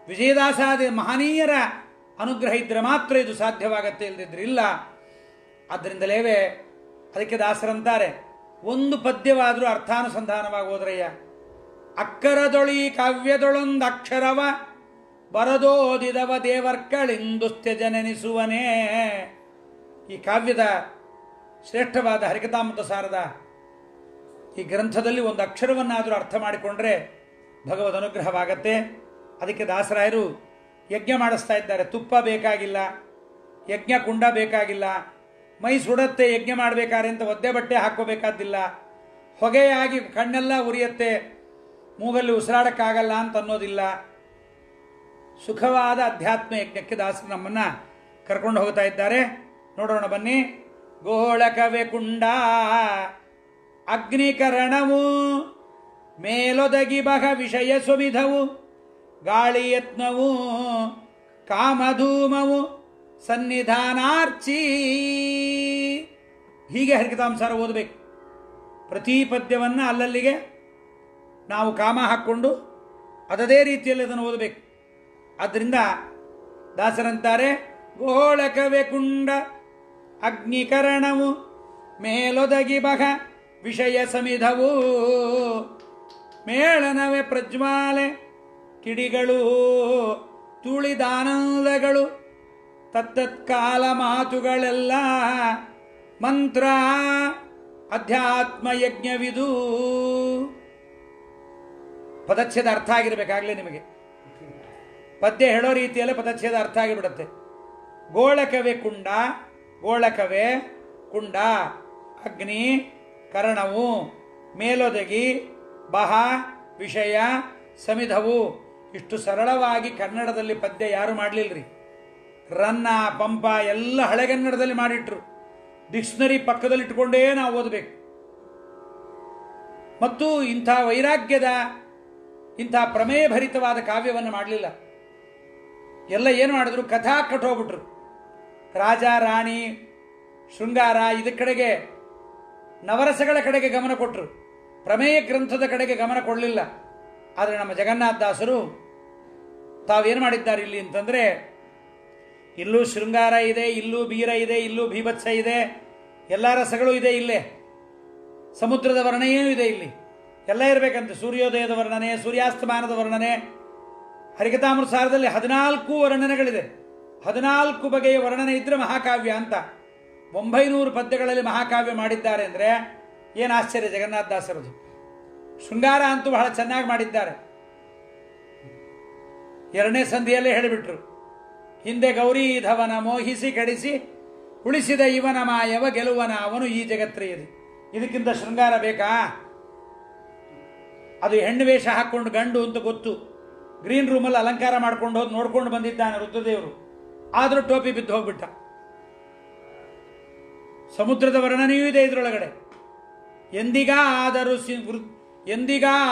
ವಿಜಯದಾಸಾದಿ ಮಹನೀಯರ ಅನುಗ್ರಹ ಇದ್ದರೆ ಮಾತ್ರ ಇದು ಸಾಧ್ಯವಾಗತ್ತೆ, ಇಲ್ಲದಿದ್ರೆ ಇಲ್ಲ. ಆದ್ದರಿಂದಲೇ ಅದಕ್ಕೆ ದಾಸರಂತಾರೆ, ಒಂದು ಪದ್ಯವಾದರೂ ಅರ್ಥಾನುಸಂಧಾನವಾಗಿ ಹೋದ್ರಯ್ಯ. ಅಕ್ಕರದೊಳಿ ಕಾವ್ಯದೊಳೊಂದು ಅಕ್ಷರವ ಬರದೋದಿದವ ದೇವರ್ಕಳಿಂದುಸ್ತ್ಯಜನೆನಿಸುವನೇ. ಈ ಕಾವ್ಯದ ಶ್ರೇಷ್ಠವಾದ ಹರಿಕಥಾಮೃತ ಸಾರದ ಈ ಗ್ರಂಥದಲ್ಲಿ ಒಂದು ಅಕ್ಷರವನ್ನಾದರೂ ಅರ್ಥ ಮಾಡಿಕೊಂಡ್ರೆ ಭಗವದ್ ಅನುಗ್ರಹವಾಗತ್ತೆ. ಅದಕ್ಕೆ ದಾಸರಾಯರು ಯಜ್ಞ ಮಾಡಿಸ್ತಾ ಇದ್ದಾರೆ. ತುಪ್ಪ ಬೇಕಾಗಿಲ್ಲ, ಯಜ್ಞ ಕುಂಡ ಬೇಕಾಗಿಲ್ಲ, ಮೈ ಸುಡತ್ತೆ ಯಜ್ಞ ಮಾಡಬೇಕಾದ್ರೆ ಅಂತ ಒದ್ದೆ ಬಟ್ಟೆ ಹಾಕ್ಕೋಬೇಕಾದಿಲ್ಲ, ಹೊಗೆಯಾಗಿ ಕಣ್ಣೆಲ್ಲ ಉರಿಯತ್ತೆ, ಮೂಗಲ್ಲಿ ಉಸಿರಾಡಕ್ಕಾಗಲ್ಲ ಅಂತ ಅನ್ನೋದಿಲ್ಲ. ಸುಖವಾದ ಅಧ್ಯಾತ್ಮ ಯಜ್ಞಕ್ಕೆ ದಾಸರು ನಮ್ಮನ್ನು ಕರ್ಕೊಂಡು ಹೋಗ್ತಾ ಇದ್ದಾರೆ. ನೋಡೋಣ ಬನ್ನಿ. ಗೋಳಕವೆ ಕುಂಡ ಅಗ್ನಿಕರಣವು ಮೇಲೊದಗಿ ಬಹ ವಿಷಯ ಸುವಿಧವು ಗಾಳಿ ಯತ್ನವು ಕಾಮಧೂಮವು ಸನ್ನಿಧಾನಾರ್ಚಿ. ಹೀಗೆ ಹರಿಕಥಾಂಸಾರ ಓದಬೇಕು. ಪ್ರತಿ ಪದ್ಯವನ್ನು ಅಲ್ಲಲ್ಲಿಗೆ ನಾವು ಕಾಮ ಹಾಕ್ಕೊಂಡು ಅದೇ ರೀತಿಯಲ್ಲಿ ಅದನ್ನು ಓದಬೇಕು. ಆದ್ದರಿಂದ ದಾಸರಂತಾರೆ, ಗೋಳಕವೆ ಕುಂಡ ಅಗ್ನಿಕರಣವು ಮೇಲೊದಗಿ ಬಹ ವಿಷಯ ಸಮಿಧವು ಮೇಳನವೆ ಪ್ರಜ್ವಾಲೆ ಕಿಡಿಗಳು ತುಳಿದಾನಂದಗಳು ತತ್ತತ್ಕಾಲ ಮಾತುಗಳೆಲ್ಲ ಮಂತ್ರ ಅಧ್ಯಾತ್ಮ ಯಜ್ಞವಿದು. ಪದಚ್ಛೇದ ಅರ್ಥ ಆಗಿರಬೇಕಾಗಲೇ ನಿಮಗೆ. ಪದ್ಯ ಹೇಳೋ ರೀತಿಯಲ್ಲೇ ಪದಚ್ಛೇದ ಅರ್ಥ ಆಗಿಬಿಡುತ್ತೆ. ಗೋಳಕವೇ ಕುಂಡ, ಗೋಳಕವೇ ಕುಂಡ, ಅಗ್ನಿ ಕರಣವು ಮೇಲೊದಗಿ ಬಹ ವಿಷಯ ಸಮಿಧವು. ಇಷ್ಟು ಸರಳವಾಗಿ ಕನ್ನಡದಲ್ಲಿ ಪದ್ಯ ಯಾರು ಮಾಡಲಿಲ್ಲರಿ. ರನ್ನ ಪಂಪ ಎಲ್ಲ ಹಳೆಗನ್ನಡದಲ್ಲಿ ಮಾಡಿಟ್ರು. ಡಿಕ್ಷನರಿ ಪಕ್ಕದಲ್ಲಿ ಇಟ್ಕೊಂಡೇ ನಾವು ಓದಬೇಕು. ಮತ್ತು ಇಂಥ ವೈರಾಗ್ಯದ ಇಂಥ ಪ್ರಮೇಯಭರಿತವಾದ ಕಾವ್ಯವನ್ನು ಮಾಡಲಿಲ್ಲ. ಎಲ್ಲ ಏನು ಮಾಡಿದ್ರು, ಕಥಾ ಕಟ್ಟೋಗ್ಬಿಟ್ರು. ರಾಜ ರಾಣಿ ಶೃಂಗಾರ ಇದರ ಕಡೆಗೆ, ನವರಸಗಳ ಕಡೆಗೆ ಗಮನ ಕೊಟ್ಟರು, ಪ್ರಮೇಯ ಗ್ರಂಥದ ಕಡೆಗೆ ಗಮನ ಕೊಡಲಿಲ್ಲ. ಆದರೆ ನಮ್ಮ ಜಗನ್ನಾಥದಾಸರು ತಾವೇನು ಮಾಡಿದ್ದಾರೆ ಇಲ್ಲಿ ಅಂತಂದರೆ, ಇಲ್ಲೂ ಶೃಂಗಾರ ಇದೆ, ಇಲ್ಲೂ ಬೀರ ಇದೆ, ಇಲ್ಲೂ ಭೀಭತ್ಸ ಇದೆ, ಎಲ್ಲ ರಸಗಳು ಇದೆ ಇಲ್ಲೇ. ಸಮುದ್ರದ ವರ್ಣನೆಯೂ ಇದೆ ಇಲ್ಲಿ, ಎಲ್ಲ ಇರಬೇಕಂತೆ. ಸೂರ್ಯೋದಯದ ವರ್ಣನೆ, ಸೂರ್ಯಾಸ್ತಮಾನದ ವರ್ಣನೆ. ಹರಿಕಥಾಮೃತಸಾರದಲ್ಲಿ 14 ವರ್ಣನೆಗಳಿದೆ. 14 ಬಗೆಯ ವರ್ಣನೆ ಇದ್ರೆ ಮಹಾಕಾವ್ಯ ಅಂತ. 900 ಪದ್ಯಗಳಲ್ಲಿ ಮಹಾಕಾವ್ಯ ಮಾಡಿದ್ದಾರೆ ಅಂದರೆ ಏನು ಆಶ್ಚರ್ಯ ಜಗನ್ನಾಥದಾಸರದು. ಶೃಂಗಾರ ಅಂತೂ ಬಹಳ ಚೆನ್ನಾಗಿ ಮಾಡಿದ್ದಾರೆ. 2ನೇ ಸಂಧಿಯಲ್ಲೇ ಹೇಳಿಬಿಟ್ರು, ಹಿಂದೆ ಗೌರೀಧವನ ಮೋಹಿಸಿ ಕಡಿಸಿ ಉಳಿಸಿದ ಇವನ ಮಾಯವ ಗೆಲುವನ ಅವನು ಈ ಜಗತ್ರೆಯದು. ಇದಕ್ಕಿಂತ ಶೃಂಗಾರ ಬೇಕಾ? ಅದು ಹೆಣ್ಣು ವೇಷ ಹಾಕ್ಕೊಂಡು ಗಂಡು ಅಂತ ಗೊತ್ತು, ಗ್ರೀನ್ ರೂಮಲ್ಲಿ ಅಲಂಕಾರ ಮಾಡ್ಕೊಂಡು ಹೋಗಿ ನೋಡ್ಕೊಂಡು ಬಂದಿದ್ದಾನೆ ರುದ್ರದೇವರು. ಆದರೂ ಟೋಪಿ ಬಿದ್ದು ಹೋಗ್ಬಿಟ್ಟ. ಸಮುದ್ರದ ವರ್ಣನೆಯೂ ಇದೆ ಇದರೊಳಗಡೆ. ಎಂದಿಗಾ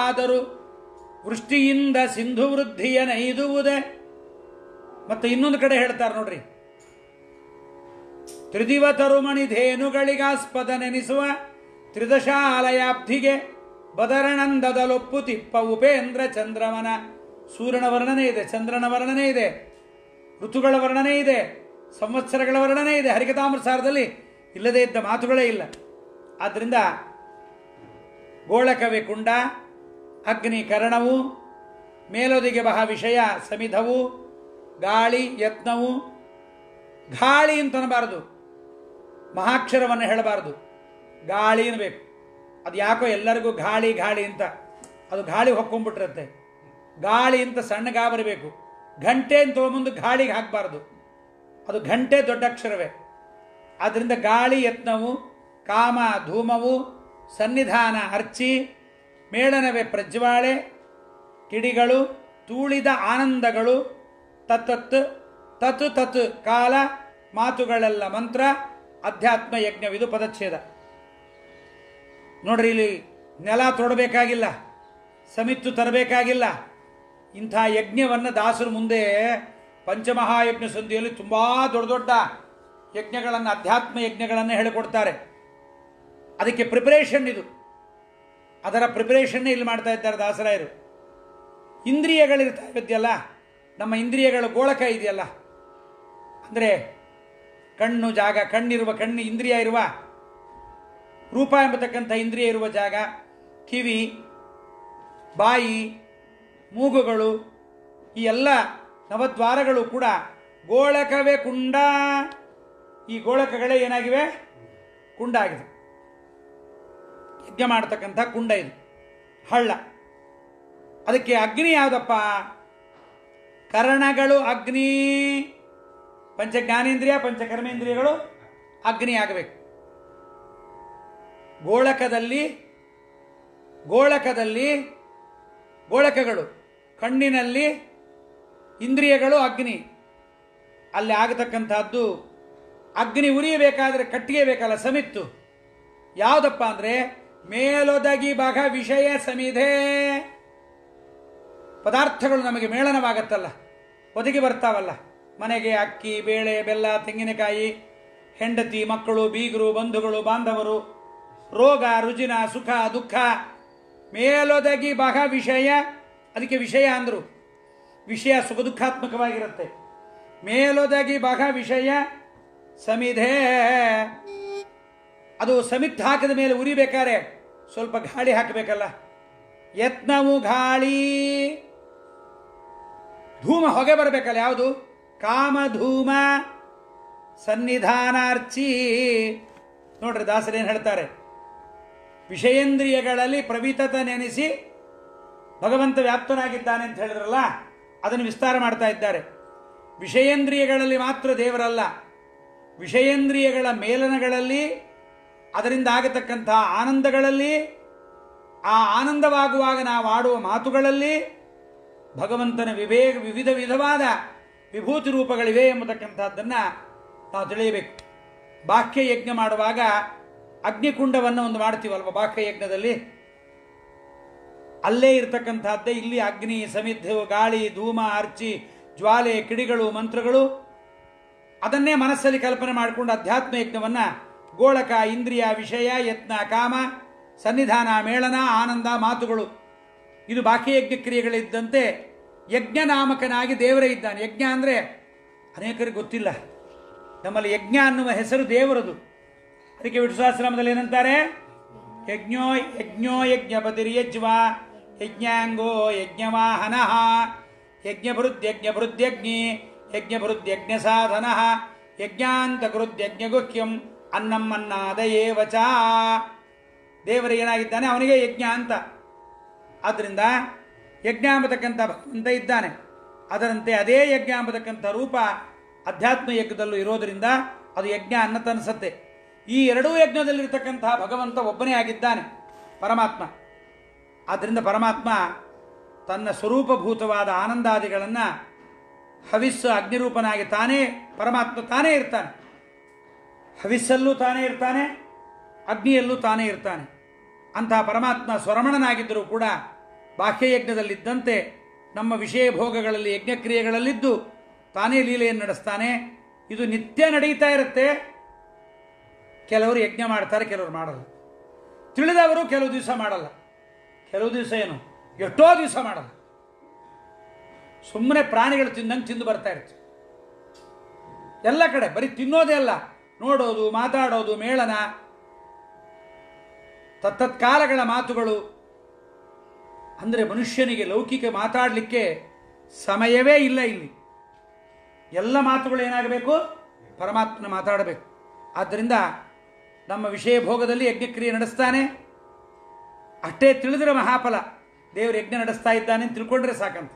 ಆದರೂ ವೃಷ್ಟಿಯಿಂದ ಸಿಂಧು ವೃದ್ಧಿಯ ನೈದುವುದೇ. ಮತ್ತೆ ಇನ್ನೊಂದು ಕಡೆ ಹೇಳ್ತಾರೆ ನೋಡ್ರಿ, ತ್ರಿದಿವ ತರುಮಣಿ ಧೇನುಗಳಿಗಾಸ್ಪದ ನೆನೆಸುವ ತ್ರಿದಶಾಲಯಾಬ್ಧಿಗೆ ಬದರಣಂದದಲೊಪ್ಪು ತಿಪ್ಪ ಉಪೇಂದ್ರ ಚಂದ್ರಮನ. ಸೂರ್ಯನ ವರ್ಣನೆ ಇದೆ, ಚಂದ್ರನ ವರ್ಣನೆ ಇದೆ, ಋತುಗಳ ವರ್ಣನೆ ಇದೆ, ಸಂವತ್ಸರಗಳ ವರ್ಣನೆ ಇದೆ. ಹರಿಕಥಾಮೃತಸಾರದಲ್ಲಿ ಇಲ್ಲದೇ ಇದ್ದ ಮಾತುಗಳೇ ಇಲ್ಲ. ಆದ್ದರಿಂದ ಗೋಳಕವೇ ಕುಂಡ, ಅಗ್ನಿ ಕರಣವು, ಮೇಲೊದಿಗೆ ಬಹ ವಿಷಯ ಸಮಿಧವು, ಗಾಳಿ ಯತ್ನವು. ಗಾಳಿ ಅಂತನಬಾರದು, ಮಹಾಕ್ಷರವನ್ನು ಹೇಳಬಾರದು, ಗಾಳಿ ಅನ್ಬೇಕು. ಅದು ಯಾಕೋ ಎಲ್ಲರಿಗೂ ಗಾಳಿ ಗಾಳಿ ಅಂತ, ಅದು ಗಾಳಿ ಹೊಕ್ಕೊಂಡ್ಬಿಟ್ಟಿರುತ್ತೆ. ಗಾಳಿ ಅಂತ ಸಣ್ಣ ಗಾ ಬರಬೇಕು. ಘಂಟೆ ಅಂತ ತೊಗೊಂಬಂದು ಗಾಳಿಗೆ ಹಾಕಬಾರ್ದು, ಅದು ಘಂಟೆ ದೊಡ್ಡ ಅಕ್ಷರವೇ. ಆದ್ದರಿಂದ ಗಾಳಿ ಯತ್ನವು, ಕಾಮ ಧೂಮವು, ಸನ್ನಿಧಾನ ಅರ್ಚಿ, ಮೇಳನವೇ ಪ್ರಜ್ವಾಳೆ, ಕಿಡಿಗಳು, ತೂಳಿದ ಆನಂದಗಳು, ತತ್ತತ್ ತತ್ ತತ್ ಕಾಲ, ಮಾತುಗಳೆಲ್ಲ ಮಂತ್ರ, ಅಧ್ಯಾತ್ಮ ಯಜ್ಞವಿದು ಪದಚ್ಛೇದ. ನೋಡ್ರಿ, ಇಲ್ಲಿ ನೆಲ ತೊಡಬೇಕಾಗಿಲ್ಲ, ಸಮಿತ್ತು ತರಬೇಕಾಗಿಲ್ಲ. ಇಂಥ ಯಜ್ಞವನ್ನು ದಾಸರು ಮುಂದೆ ಪಂಚಮಹಾಯಜ್ಞ ಸಂಧಿಯಲ್ಲಿ ತುಂಬ ದೊಡ್ಡ ದೊಡ್ಡ ಯಜ್ಞಗಳನ್ನು, ಅಧ್ಯಾತ್ಮ ಯಜ್ಞಗಳನ್ನು ಹೇಳಿಕೊಡ್ತಾರೆ. ಅದಕ್ಕೆ ಪ್ರಿಪರೇಷನ್ ಇದು, ಅದರ ಪ್ರಿಪರೇಷನ್ನೇ ಇಲ್ಲಿ ಮಾಡ್ತಾ ಇದ್ದಾರೆ ದಾಸರಾಯರು. ಇಂದ್ರಿಯಗಳಿರ್ತಾ ಇದೆಯಲ್ಲ, ನಮ್ಮ ಇಂದ್ರಿಯಗಳ ಗೋಳಕ ಇದೆಯಲ್ಲ, ಅಂದರೆ ಕಣ್ಣು ಜಾಗ, ಕಣ್ಣು ಇಂದ್ರಿಯ ಇರುವ, ರೂಪ ಎಂಬತಕ್ಕಂಥ ಇಂದ್ರಿಯ ಇರುವ ಜಾಗ, ಕಿವಿ, ಬಾಯಿ, ಮೂಗುಗಳು, ಈ ಎಲ್ಲ ನವದ್ವಾರಗಳು ಕೂಡ ಗೋಳಕವೇ ಕುಂಡ. ಈ ಗೋಳಕಗಳೇ ಏನಾಗಿವೆ? ಕುಂಡ ಆಗಿದೆ. ಯಜ್ಞ ಮಾಡತಕ್ಕಂಥ ಕುಂಡ ಇದು, ಹಳ್ಳ. ಅದಕ್ಕೆ ಅಗ್ನಿ ಯಾವುದಪ್ಪ? ಕರಣಗಳು ಅಗ್ನಿ, ಪಂಚಜ್ಞಾನೇಂದ್ರಿಯ ಪಂಚಕರ್ಮೇಂದ್ರಿಯಗಳು ಅಗ್ನಿ ಆಗಬೇಕು. ಗೋಳಕಗಳು ಕಣ್ಣಿನಲ್ಲಿ ಇಂದ್ರಿಯಗಳು ಅಗ್ನಿ. ಅಲ್ಲಿ ಆಗತಕ್ಕಂಥದ್ದು ಅಗ್ನಿ ಉರಿಯಬೇಕಾದ್ರೆ ಕಟ್ಟಿಗೆ ಬೇಕಲ್ಲ, ಸಮಿತ್ತು. ಯಾವುದಪ್ಪ ಅಂದರೆ ಮೇಲೊದಗಿ ಬಗ ವಿಷಯ ಸಮಿಧೆ. ಪದಾರ್ಥಗಳು ನಮಗೆ ಮೇಳನವಾಗತ್ತಲ್ಲ, ಒದಗಿ ಬರ್ತಾವಲ್ಲ ಮನೆಗೆ, ಅಕ್ಕಿ, ಬೇಳೆ, ಬೆಲ್ಲ, ತೆಂಗಿನಕಾಯಿ, ಹೆಂಡತಿ, ಮಕ್ಕಳು, ಬೀಗರು, ಬಂಧುಗಳು, ಬಾಂಧವರು, ರೋಗ, ರುಜಿನ, ಸುಖ, ದುಃಖ. ಮೇಲೊದಗಿ ಬಹ ವಿಷಯ, ಅದಕ್ಕೆ ವಿಷಯ ಅಂದರು. ವಿಷಯ ಸುಖ ದುಃಖಾತ್ಮಕವಾಗಿರುತ್ತೆ. ಮೇಲೊದಗಿ ಬಹ ವಿಷಯ ಸಮಿಧೆ. ಅದು ಸಮಿತ್ ಹಾಕಿದ ಮೇಲೆ ಉರಿಬೇಕಾರೆ ಸ್ವಲ್ಪ ಗಾಳಿ ಹಾಕಬೇಕಲ್ಲ. ಯತ್ನವು ಗಾಳಿ, ಧೂಮ ಹೊಗೆ ಬರಬೇಕಲ್ಲ. ಯಾವುದು? ಕಾಮಧೂಮ, ಸನ್ನಿಧಾನಾರ್ಚಿ. ನೋಡ್ರಿ ದಾಸರೇನು ಹೇಳ್ತಾರೆ, ವಿಷಯೇಂದ್ರಿಯಗಳಲ್ಲಿ ಪ್ರವಿತತ ನೆನೆಸಿ ಭಗವಂತ ವ್ಯಾಪ್ತನಾಗಿದ್ದಾನೆ ಅಂತ ಹೇಳಿದ್ರಲ್ಲ, ಅದನ್ನು ವಿಸ್ತಾರ ಮಾಡ್ತಾ ಇದ್ದಾರೆ. ವಿಷಯೇಂದ್ರಿಯಗಳಲ್ಲಿ ಮಾತ್ರ ದೇವರಲ್ಲ, ವಿಷಯೇಂದ್ರಿಯಗಳ ಮೇಲನಗಳಲ್ಲಿ, ಅದರಿಂದ ಆಗತಕ್ಕಂಥ ಆನಂದಗಳಲ್ಲಿ, ಆ ಆನಂದವಾಗುವಾಗ ನಾವು ಆಡುವ ಮಾತುಗಳಲ್ಲಿ ಭಗವಂತನ ವಿವಿಧ ವಿಧವಾದ ವಿಭೂತಿ ರೂಪಗಳಿವೆ ಎಂಬತಕ್ಕಂಥದ್ದನ್ನು ನಾವು ತಿಳಿಯಬೇಕು. ಬಾಹ್ಯ ಯಜ್ಞ ಮಾಡುವಾಗ ಅಗ್ನಿಕುಂಡವನ್ನು ಒಂದು ಮಾಡ್ತೀವಲ್ವ ಬಾಹ್ಯ ಯಜ್ಞದಲ್ಲಿ, ಅಲ್ಲೇ ಇರತಕ್ಕಂಥದ್ದೇ ಇಲ್ಲಿ ಅಗ್ನಿ, ಸಮಿಧು, ಗಾಳಿ, ಧೂಮ, ಅರ್ಚಿ, ಜ್ವಾಲೆ, ಕಿಡಿಗಳು, ಮಂತ್ರಗಳು, ಅದನ್ನೇ ಮನಸ್ಸಲ್ಲಿ ಕಲ್ಪನೆ ಮಾಡಿಕೊಂಡು ಅಧ್ಯಾತ್ಮ ಯಜ್ಞವನ್ನು ಗೋಳಕ, ಇಂದ್ರಿಯ, ವಿಷಯ, ಯತ್ನ, ಕಾಮ, ಸನ್ನಿಧಾನ, ಮೇಳನ, ಆನಂದ, ಮಾತುಗಳು, ಇದು ಬಾಕಿ ಯಜ್ಞ ಕ್ರಿಯೆಗಳಿದ್ದಂತೆ ಯಜ್ಞ ನಾಮಕನಾಗಿ ದೇವರೇ ಇದ್ದಾನೆ. ಯಜ್ಞ ಅಂದರೆ ಅನೇಕರಿಗೆ ಗೊತ್ತಿಲ್ಲ. ನಮ್ಮಲ್ಲಿ ಯಜ್ಞ ಅನ್ನುವ ಹೆಸರು ದೇವರದು. ಅದಕ್ಕೆ ವಿಶ್ವಾಸರಾಮದಲ್ಲಿ ಏನಂತಾರೆ? ಯಜ್ಞೋ ಯಜ್ಞಪತಿರ್ಯಜ್ವ ಯಜ್ಞಾಂಗೋ ಯಜ್ಞವಾಹನ ಯಜ್ಞಭೃದ್ಯಜ್ಞಭೃದ್ಯಗ್ನಿ ಯಜ್ಞಭೃದ್ಯಜ್ಞ ಸಾಧನ ಯಜ್ಞಾಂತಕೃದ್ಯಜ್ಞಗುಹ್ಯಂ ಅನ್ನಂ ಅನ್ನಾದಯೇವಚ. ದೇವರಿಗೆ ಏನಾಗಿದ್ದಾನೆ? ಅವನಿಗೆ ಯಜ್ಞ ಅಂತ. ಆದ್ದರಿಂದ ಯಜ್ಞ ಎಂಬತಕ್ಕಂಥ ಭಗವಂತ ಇದ್ದಾನೆ. ಅದರಂತೆ ಅದೇ ಯಜ್ಞ ಎಂಬತಕ್ಕಂಥ ರೂಪ ಅಧ್ಯಾತ್ಮ ಯಜ್ಞದಲ್ಲೂ ಇರೋದರಿಂದ ಅದು ಯಜ್ಞ ಅನ್ನತನಿಸತ್ತೆ. ಈ ಎರಡೂ ಯಜ್ಞದಲ್ಲಿರ್ತಕ್ಕಂತಹ ಭಗವಂತ ಒಬ್ಬನೇ ಆಗಿದ್ದಾನೆ, ಪರಮಾತ್ಮ. ಆದ್ದರಿಂದ ಪರಮಾತ್ಮ ತನ್ನ ಸ್ವರೂಪಭೂತವಾದ ಆನಂದಾದಿಗಳನ್ನು ಹವಿಸ್ಸು ಅಗ್ನಿರೂಪನಾಗಿ ತಾನೇ ಪರಮಾತ್ಮ ತಾನೇ ಇರ್ತಾನೆ. ಹವಿಸ್ಸಲ್ಲೂ ತಾನೇ ಇರ್ತಾನೆ, ಅಗ್ನಿಯಲ್ಲೂ ತಾನೇ ಇರ್ತಾನೆ. ಅಂತಹ ಪರಮಾತ್ಮ ಸ್ವರಮಣನಾಗಿದ್ದರೂ ಕೂಡ ಬಾಹ್ಯಯಜ್ಞದಲ್ಲಿದ್ದಂತೆ ನಮ್ಮ ವಿಷಯ ಭೋಗಗಳಲ್ಲಿ ಯಜ್ಞಕ್ರಿಯೆಗಳಲ್ಲಿದ್ದು ತಾನೇ ಲೀಲೆಯನ್ನು ನಡೆಸ್ತಾನೆ. ಇದು ನಿತ್ಯ ನಡೀತಾ ಇರುತ್ತೆ. ಕೆಲವರು ಯಜ್ಞ ಮಾಡ್ತಾರೆ, ಕೆಲವರು ಮಾಡಲ್ಲ. ತಿಳಿದವರು ಕೆಲವು ದಿವಸ ಮಾಡಲ್ಲ, ಕೆಲವು ದಿವಸ ಏನು ಎಷ್ಟೋ ದಿವಸ ಮಾಡಲ್ಲ. ಸುಮ್ಮನೆ ಪ್ರಾಣಿಗಳು ತಿಂದಂಗೆ ತಿಂದು ಬರ್ತಾ ಇರ್ತೀವಿ. ಎಲ್ಲ ಕಡೆ ಬರೀ ತಿನ್ನೋದೇ ಅಲ್ಲ, ನೋಡೋದು, ಮಾತಾಡೋದು, ಮೇಳನ, ತತ್ತತ್ಕಾಲಗಳ ಮಾತುಗಳು. ಅಂದರೆ ಮನುಷ್ಯನಿಗೆ ಲೌಕಿಕ ಮಾತಾಡಲಿಕ್ಕೆ ಸಮಯವೇ ಇಲ್ಲ. ಇಲ್ಲಿ ಎಲ್ಲ ಮಾತುಗಳು ಏನಾಗಬೇಕು? ಪರಮಾತ್ಮನ ಮಾತಾಡಬೇಕು. ಆದ್ದರಿಂದ ನಮ್ಮ ವಿಷಯ ಭೋಗದಲ್ಲಿ ಯಜ್ಞಕ್ರಿಯೆ ನಡೆಸ್ತಾನೆ. ಅಷ್ಟೇ ತಿಳಿದ್ರೆ ಮಹಾಫಲ. ದೇವರು ಯಜ್ಞ ನಡೆಸ್ತಾ ಇದ್ದಾನೆ ಅಂತ ತಿಳ್ಕೊಂಡ್ರೆ ಸಾಕಂತ.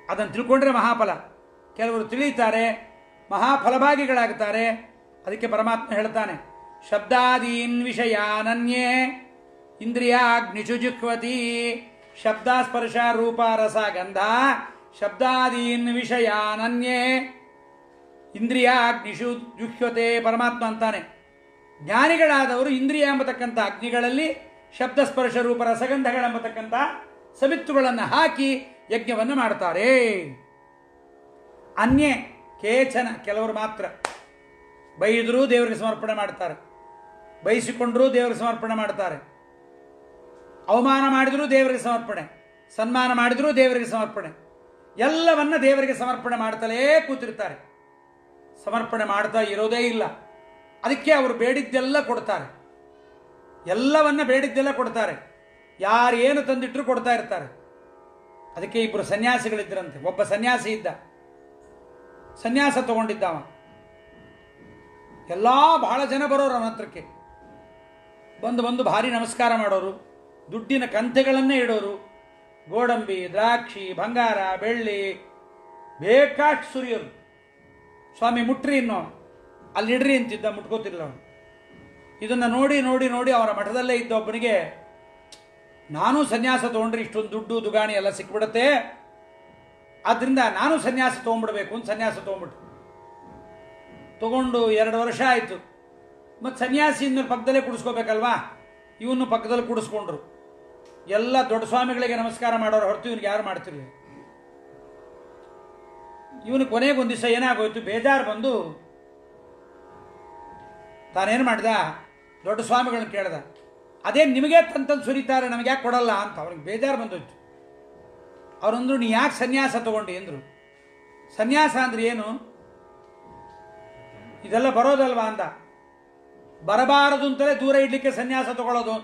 ಅದನ್ನು ತಿಳ್ಕೊಂಡ್ರೆ ಮಹಾಫಲ. ಕೆಲವರು ತಿಳಿಯುತ್ತಾರೆ, ಮಹಾಫಲಭಾಗಿಗಳಾಗುತ್ತಾರೆ. ಅದಕ್ಕೆ ಪರಮಾತ್ಮ ಹೇಳ್ತಾನೆ, ಶಬ್ದಾದೀನ್ ವಿಷಯಾನನ್ಯೇ ಇಂದ್ರಿಯಾಗ್ನಿಷು ಜುಹ್ವತಿ. ಶಬ್ದ, ಸ್ಪರ್ಶ, ರೂಪ, ರಸ, ಗಂಧ ಶಬ್ದಾದೀನ್ ವಿಷಯಾನನ್ಯೇ ಇಂದ್ರಿಯಾಗ್ನಿಷು ಜುಹ್ವತೆ. ಪರಮಾತ್ಮ ಅಂತಾನೆ, ಜ್ಞಾನಿಗಳಾದವರು ಇಂದ್ರಿಯ ಎಂಬತಕ್ಕಂಥ ಅಗ್ನಿಗಳಲ್ಲಿ ಶಬ್ದ, ಸ್ಪರ್ಶ, ರೂಪ, ರಸಗಂಧಗಳೆಂಬತಕ್ಕಂಥ ಸಮಿತ್ತುಗಳನ್ನು ಹಾಕಿ ಯಜ್ಞವನ್ನು ಮಾಡ್ತಾರೆ. ಅನ್ಯೇ ಕೇಚನ, ಕೆಲವರು ಮಾತ್ರ ಬೈದರೂ ದೇವರಿಗೆ ಸಮರ್ಪಣೆ ಮಾಡ್ತಾರೆ, ಬಯಸಿಕೊಂಡರೂ ದೇವರಿಗೆ ಸಮರ್ಪಣೆ ಮಾಡ್ತಾರೆ, ಅವಮಾನ ಮಾಡಿದರೂ ದೇವರಿಗೆ ಸಮರ್ಪಣೆ, ಸನ್ಮಾನ ಮಾಡಿದರೂ ದೇವರಿಗೆ ಸಮರ್ಪಣೆ, ಎಲ್ಲವನ್ನ ದೇವರಿಗೆ ಸಮರ್ಪಣೆ ಮಾಡ್ತಲೇ ಕೂತಿರ್ತಾರೆ. ಸಮರ್ಪಣೆ ಮಾಡ್ತಾ ಇರೋದೇ ಇಲ್ಲ. ಅದಕ್ಕೆ ಅವರು ಬೇಡಿದ್ದೆಲ್ಲ ಕೊಡ್ತಾರೆ, ಎಲ್ಲವನ್ನ ಬೇಡಿದ್ದೆಲ್ಲ ಕೊಡ್ತಾರೆ. ಯಾರು ಏನು ತಂದಿಟ್ಟರು ಕೊಡ್ತಾ ಇರ್ತಾರೆ. ಅದಕ್ಕೆ ಇಬ್ಬರು ಸನ್ಯಾಸಿಗಳಿದ್ದರಂತೆ. ಒಬ್ಬ ಸನ್ಯಾಸಿ ಇದ್ದ, ಸನ್ಯಾಸ ತಗೊಂಡಿದ್ದವ. ಎಲ್ಲ ಬಹಳ ಜನ ಬರೋರು ಅವನ ಹತ್ರಕ್ಕೆ. ಬಂದು ಭಾರಿ ನಮಸ್ಕಾರ ಮಾಡೋರು, ದುಡ್ಡಿನ ಕಂತೆಗಳನ್ನೇ ಇಡೋರು, ಗೋಡಂಬಿ, ದ್ರಾಕ್ಷಿ, ಬಂಗಾರ, ಬೆಳ್ಳಿ ಬೇಕಾಷ್ಟು ಸುರಿಯೋರು. ಸ್ವಾಮಿ ಮುಟ್ರಿ ಇನ್ನೋ ಅಲ್ಲಿಡ್ರಿ ಅಂತಿದ್ದ, ಮುಟ್ಕೋತಿಲ್ಲ ಅವನು. ಇದನ್ನು ನೋಡಿ ನೋಡಿ ನೋಡಿ ಅವರ ಮಠದಲ್ಲೇ ಇದ್ದ ಒಬ್ಬನಿಗೆ, ನಾನು ಸನ್ಯಾಸ ತೊಗೊಂಡ್ರೆ ಇಷ್ಟೊಂದು ದುಡ್ಡು ದುಗಾಣಿ ಎಲ್ಲ ಸಿಕ್ಬಿಡುತ್ತೆ, ಆದ್ದರಿಂದ ನಾನು ಸನ್ಯಾಸ ತೊಗೊಂಡ್ಬಿಡ್ಬೇಕು ಅಂತ ಸನ್ಯಾಸ ತಗೊಂಡು 2 ವರ್ಷ ಆಯಿತು. ಮತ್ತು ಸನ್ಯಾಸಿ ಇನ್ನು ಪಕ್ಕದಲ್ಲೇ ಕುಡಿಸ್ಕೋಬೇಕಲ್ವಾ, ಇವನು ಪಕ್ಕದಲ್ಲಿ ಕುಡಿಸ್ಕೊಂಡ್ರು. ಎಲ್ಲ ದೊಡ್ಡ ಸ್ವಾಮಿಗಳಿಗೆ ನಮಸ್ಕಾರ ಮಾಡೋರು ಹೊರತು ಇವನಿಗೆ ಯಾರು ಮಾಡ್ತಿರ್ಲಿ. ಇವನು ಕೊನೆಗೊಂದು ದಿವಸ ಏನಾಗೋಯ್ತು, ಬೇಜಾರು ಬಂದು ತಾನೇನು ಮಾಡ್ದ, ದೊಡ್ಡ ಸ್ವಾಮಿಗಳನ್ನ ಕೇಳ್ದ, ಅದೇ ನಿಮಗೆ ತಂತಂದು ಸುರಿತಾರೆ, ನಮಗೆ ಯಾಕೆ ಕೊಡಲ್ಲ ಅಂತ. ಅವ್ರಿಗೆ ಬೇಜಾರು ಬಂದೋಯ್ತು. ಅವರಂದ್ರು, ನೀ ಯಾಕೆ ಸನ್ಯಾಸ ತಗೊಂಡು ಅಂದರು. ಸನ್ಯಾಸ ಅಂದ್ರೆ ಏನು, ಇದೆಲ್ಲ ಬರೋದಲ್ವಾ ಅಂದ. ಬರಬಾರದು ಅಂತಲೇ ದೂರ ಇಡ್ಲಿಕ್ಕೆ ಸನ್ಯಾಸ ತಗೊಳ್ಳೋದು,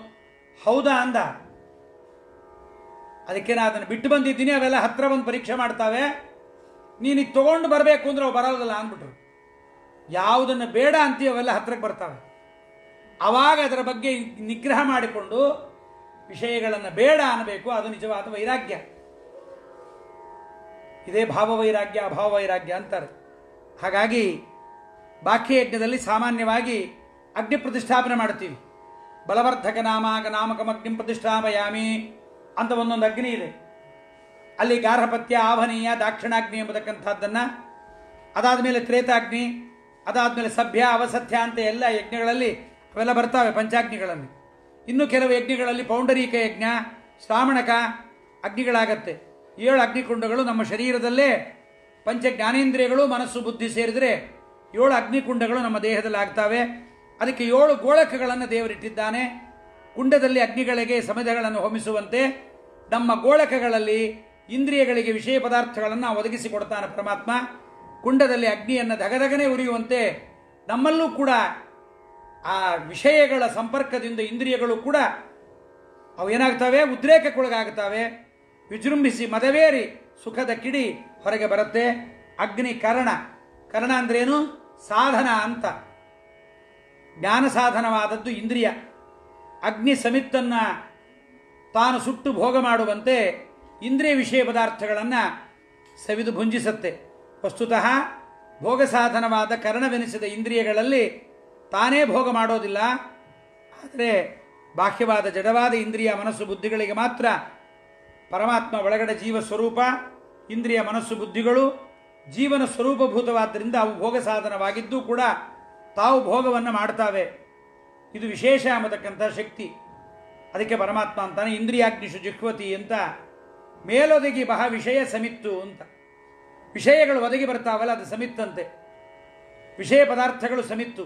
ಹೌದಾ ಅಂದ. ಅದಕ್ಕೆ ನಾನು ಅದನ್ನು ಬಿಟ್ಟು ಬಂದಿದ್ದೀನಿ, ಅವೆಲ್ಲ ಹತ್ರ ಬಂದು ಪರೀಕ್ಷೆ ಮಾಡ್ತಾವೆ, ನೀನು ತಗೊಂಡು ಬರಬೇಕು ಅಂದ್ರೆ ಅವು ಬರೋದಲ್ಲ ಅಂದ್ಬಿಟ್ರು. ಯಾವುದನ್ನು ಬೇಡ ಅಂತೀವಿ ಅವೆಲ್ಲ ಹತ್ರಕ್ಕೆ ಬರ್ತಾವೆ. ಆವಾಗ ಅದರ ಬಗ್ಗೆ ನಿಗ್ರಹ ಮಾಡಿಕೊಂಡು ವಿಷಯಗಳನ್ನು ಬೇಡ ಅನ್ನಬೇಕು. ಅದು ನಿಜವಾದ ವೈರಾಗ್ಯ. ಇದೇ ಭಾವವೈರಾಗ್ಯ, ಅಭಾವ ವೈರಾಗ್ಯ ಅಂತಾರೆ. ಹಾಗಾಗಿ ಬಾಹ್ಯಯಜ್ಞದಲ್ಲಿ ಸಾಮಾನ್ಯವಾಗಿ ಅಗ್ನಿ ಪ್ರತಿಷ್ಠಾಪನೆ ಮಾಡ್ತೀವಿ. ಬಲವರ್ಧಕ ನಾಮಕಮಗ್ನಿಂ ಪ್ರತಿಷ್ಠಾಪಯಾಮಿ ಅಂತ ಒಂದೊಂದು ಅಗ್ನಿ ಇದೆ. ಅಲ್ಲಿ ಗಾರ್ಹಪತ್ಯ, ಆಭನೀಯ, ದಾಕ್ಷಿಣಾಗ್ನಿ ಎಂಬತಕ್ಕಂಥದ್ದನ್ನು, ಅದಾದ ಮೇಲೆ ತ್ರೇತಾಗ್ನಿ, ಅದಾದ ಮೇಲೆ ಸಭ್ಯ, ಅವಸಥ್ಯ ಅಂತ ಎಲ್ಲ ಯಜ್ಞಗಳಲ್ಲಿ ಅವೆಲ್ಲ ಬರ್ತಾವೆ ಪಂಚಾಗ್ನಿಗಳಲ್ಲಿ. ಇನ್ನು ಕೆಲವು ಯಜ್ಞಗಳಲ್ಲಿ ಪೌಂಡರೀಕ ಯಜ್ಞ, ಶ್ರಾವಣಕ ಅಗ್ನಿಗಳಾಗತ್ತೆ. 7 ಅಗ್ನಿಕುಂಡಗಳು ನಮ್ಮ ಶರೀರದಲ್ಲೇ, ಪಂಚ ಜ್ಞಾನೇಂದ್ರಿಯಗಳು ಮನಸ್ಸು ಬುದ್ಧಿ ಸೇರಿದರೆ 7 ಅಗ್ನಿಕುಂಡಗಳು ನಮ್ಮ ದೇಹದಲ್ಲಿ ಆಗ್ತವೆ. ಅದಕ್ಕೆ 7 ಗೋಳಕಗಳನ್ನು ದೇವರಿಟ್ಟಿದ್ದಾನೆ. ಕುಂಡದಲ್ಲಿ ಅಗ್ನಿಗಳಿಗೆ ಸಮಿಧಗಳನ್ನು ಹೋಮಿಸುವಂತೆ ನಮ್ಮ ಗೋಳಕಗಳಲ್ಲಿ ಇಂದ್ರಿಯಗಳಿಗೆ ವಿಷಯ ಪದಾರ್ಥಗಳನ್ನು ಒದಗಿಸಿಕೊಡ್ತಾನೆ ಪರಮಾತ್ಮ. ಕುಂಡದಲ್ಲಿ ಅಗ್ನಿಯನ್ನು ಧಗಧಗನೆ ಉರಿಯುವಂತೆ ನಮ್ಮಲ್ಲೂ ಕೂಡ ಆ ವಿಷಯಗಳ ಸಂಪರ್ಕದಿಂದ ಇಂದ್ರಿಯಗಳು ಕೂಡ ಅವು ಏನಾಗ್ತವೆ, ಉದ್ರೇಕಕ್ಕೊಳಗಾಗ್ತವೆ. ವಿಜೃಂಭಿಸಿ ಮದವೇರಿ ಸುಖದ ಕಿಡಿ ಹೊರಗೆ ಬರುತ್ತೆ. ಅಗ್ನಿ ಕರ್ಣ, ಕರ್ಣ ಅಂದ್ರೇನು? ಸಾಧನ ಅಂತ. ಜ್ಞಾನ ಸಾಧನವಾದದ್ದು ಇಂದ್ರಿಯ. ಅಗ್ನಿ ಸಮಿತ್ತನ್ನು ತಾನು ಸುಟ್ಟು ಭೋಗ ಮಾಡುವಂತೆ ಇಂದ್ರಿಯ ವಿಷಯ ಪದಾರ್ಥಗಳನ್ನು ಸವಿದು ಭುಂಜಿಸುತ್ತೆ. ವಸ್ತುತಃ ಭೋಗ ಸಾಧನವಾದ ಕರ್ಣವೆನಿಸಿದ ಇಂದ್ರಿಯಗಳಲ್ಲಿ ತಾನೇ ಭೋಗ ಮಾಡೋದಿಲ್ಲ. ಆದರೆ ಬಾಹ್ಯವಾದ ಜಡವಾದ ಇಂದ್ರಿಯ ಮನಸ್ಸು ಬುದ್ಧಿಗಳಿಗೆ ಮಾತ್ರ ಪರಮಾತ್ಮ ಒಳಗಡೆ ಜೀವ ಸ್ವರೂಪ. ಇಂದ್ರಿಯ ಮನಸ್ಸು ಬುದ್ಧಿಗಳು ಜೀವನ ಸ್ವರೂಪಭೂತವಾದ್ದರಿಂದ ಅವು ಭೋಗ ಸಾಧನವಾಗಿದ್ದು ಕೂಡ ತಾವು ಭೋಗವನ್ನು ಮಾಡ್ತಾವೆ. ಇದು ವಿಶೇಷ ಎಂಬತಕ್ಕಂಥ ಶಕ್ತಿ. ಅದಕ್ಕೆ ಪರಮಾತ್ಮ ಅಂತಾನೆ ಇಂದ್ರಿಯಾಗ್ನಿಷು ಜಿಹ್ವತಿ ಅಂತ. ಮೇಲೊದಗಿ ಬಹ ವಿಷಯ ಸಮಿತ್ತು ಅಂತ. ವಿಷಯಗಳು ಒದಗಿ ಬರ್ತಾವಲ್ಲ, ಅದು ಸಮಿತ್ತಂತೆ. ವಿಷಯ ಪದಾರ್ಥಗಳು ಸಮಿತ್ತು.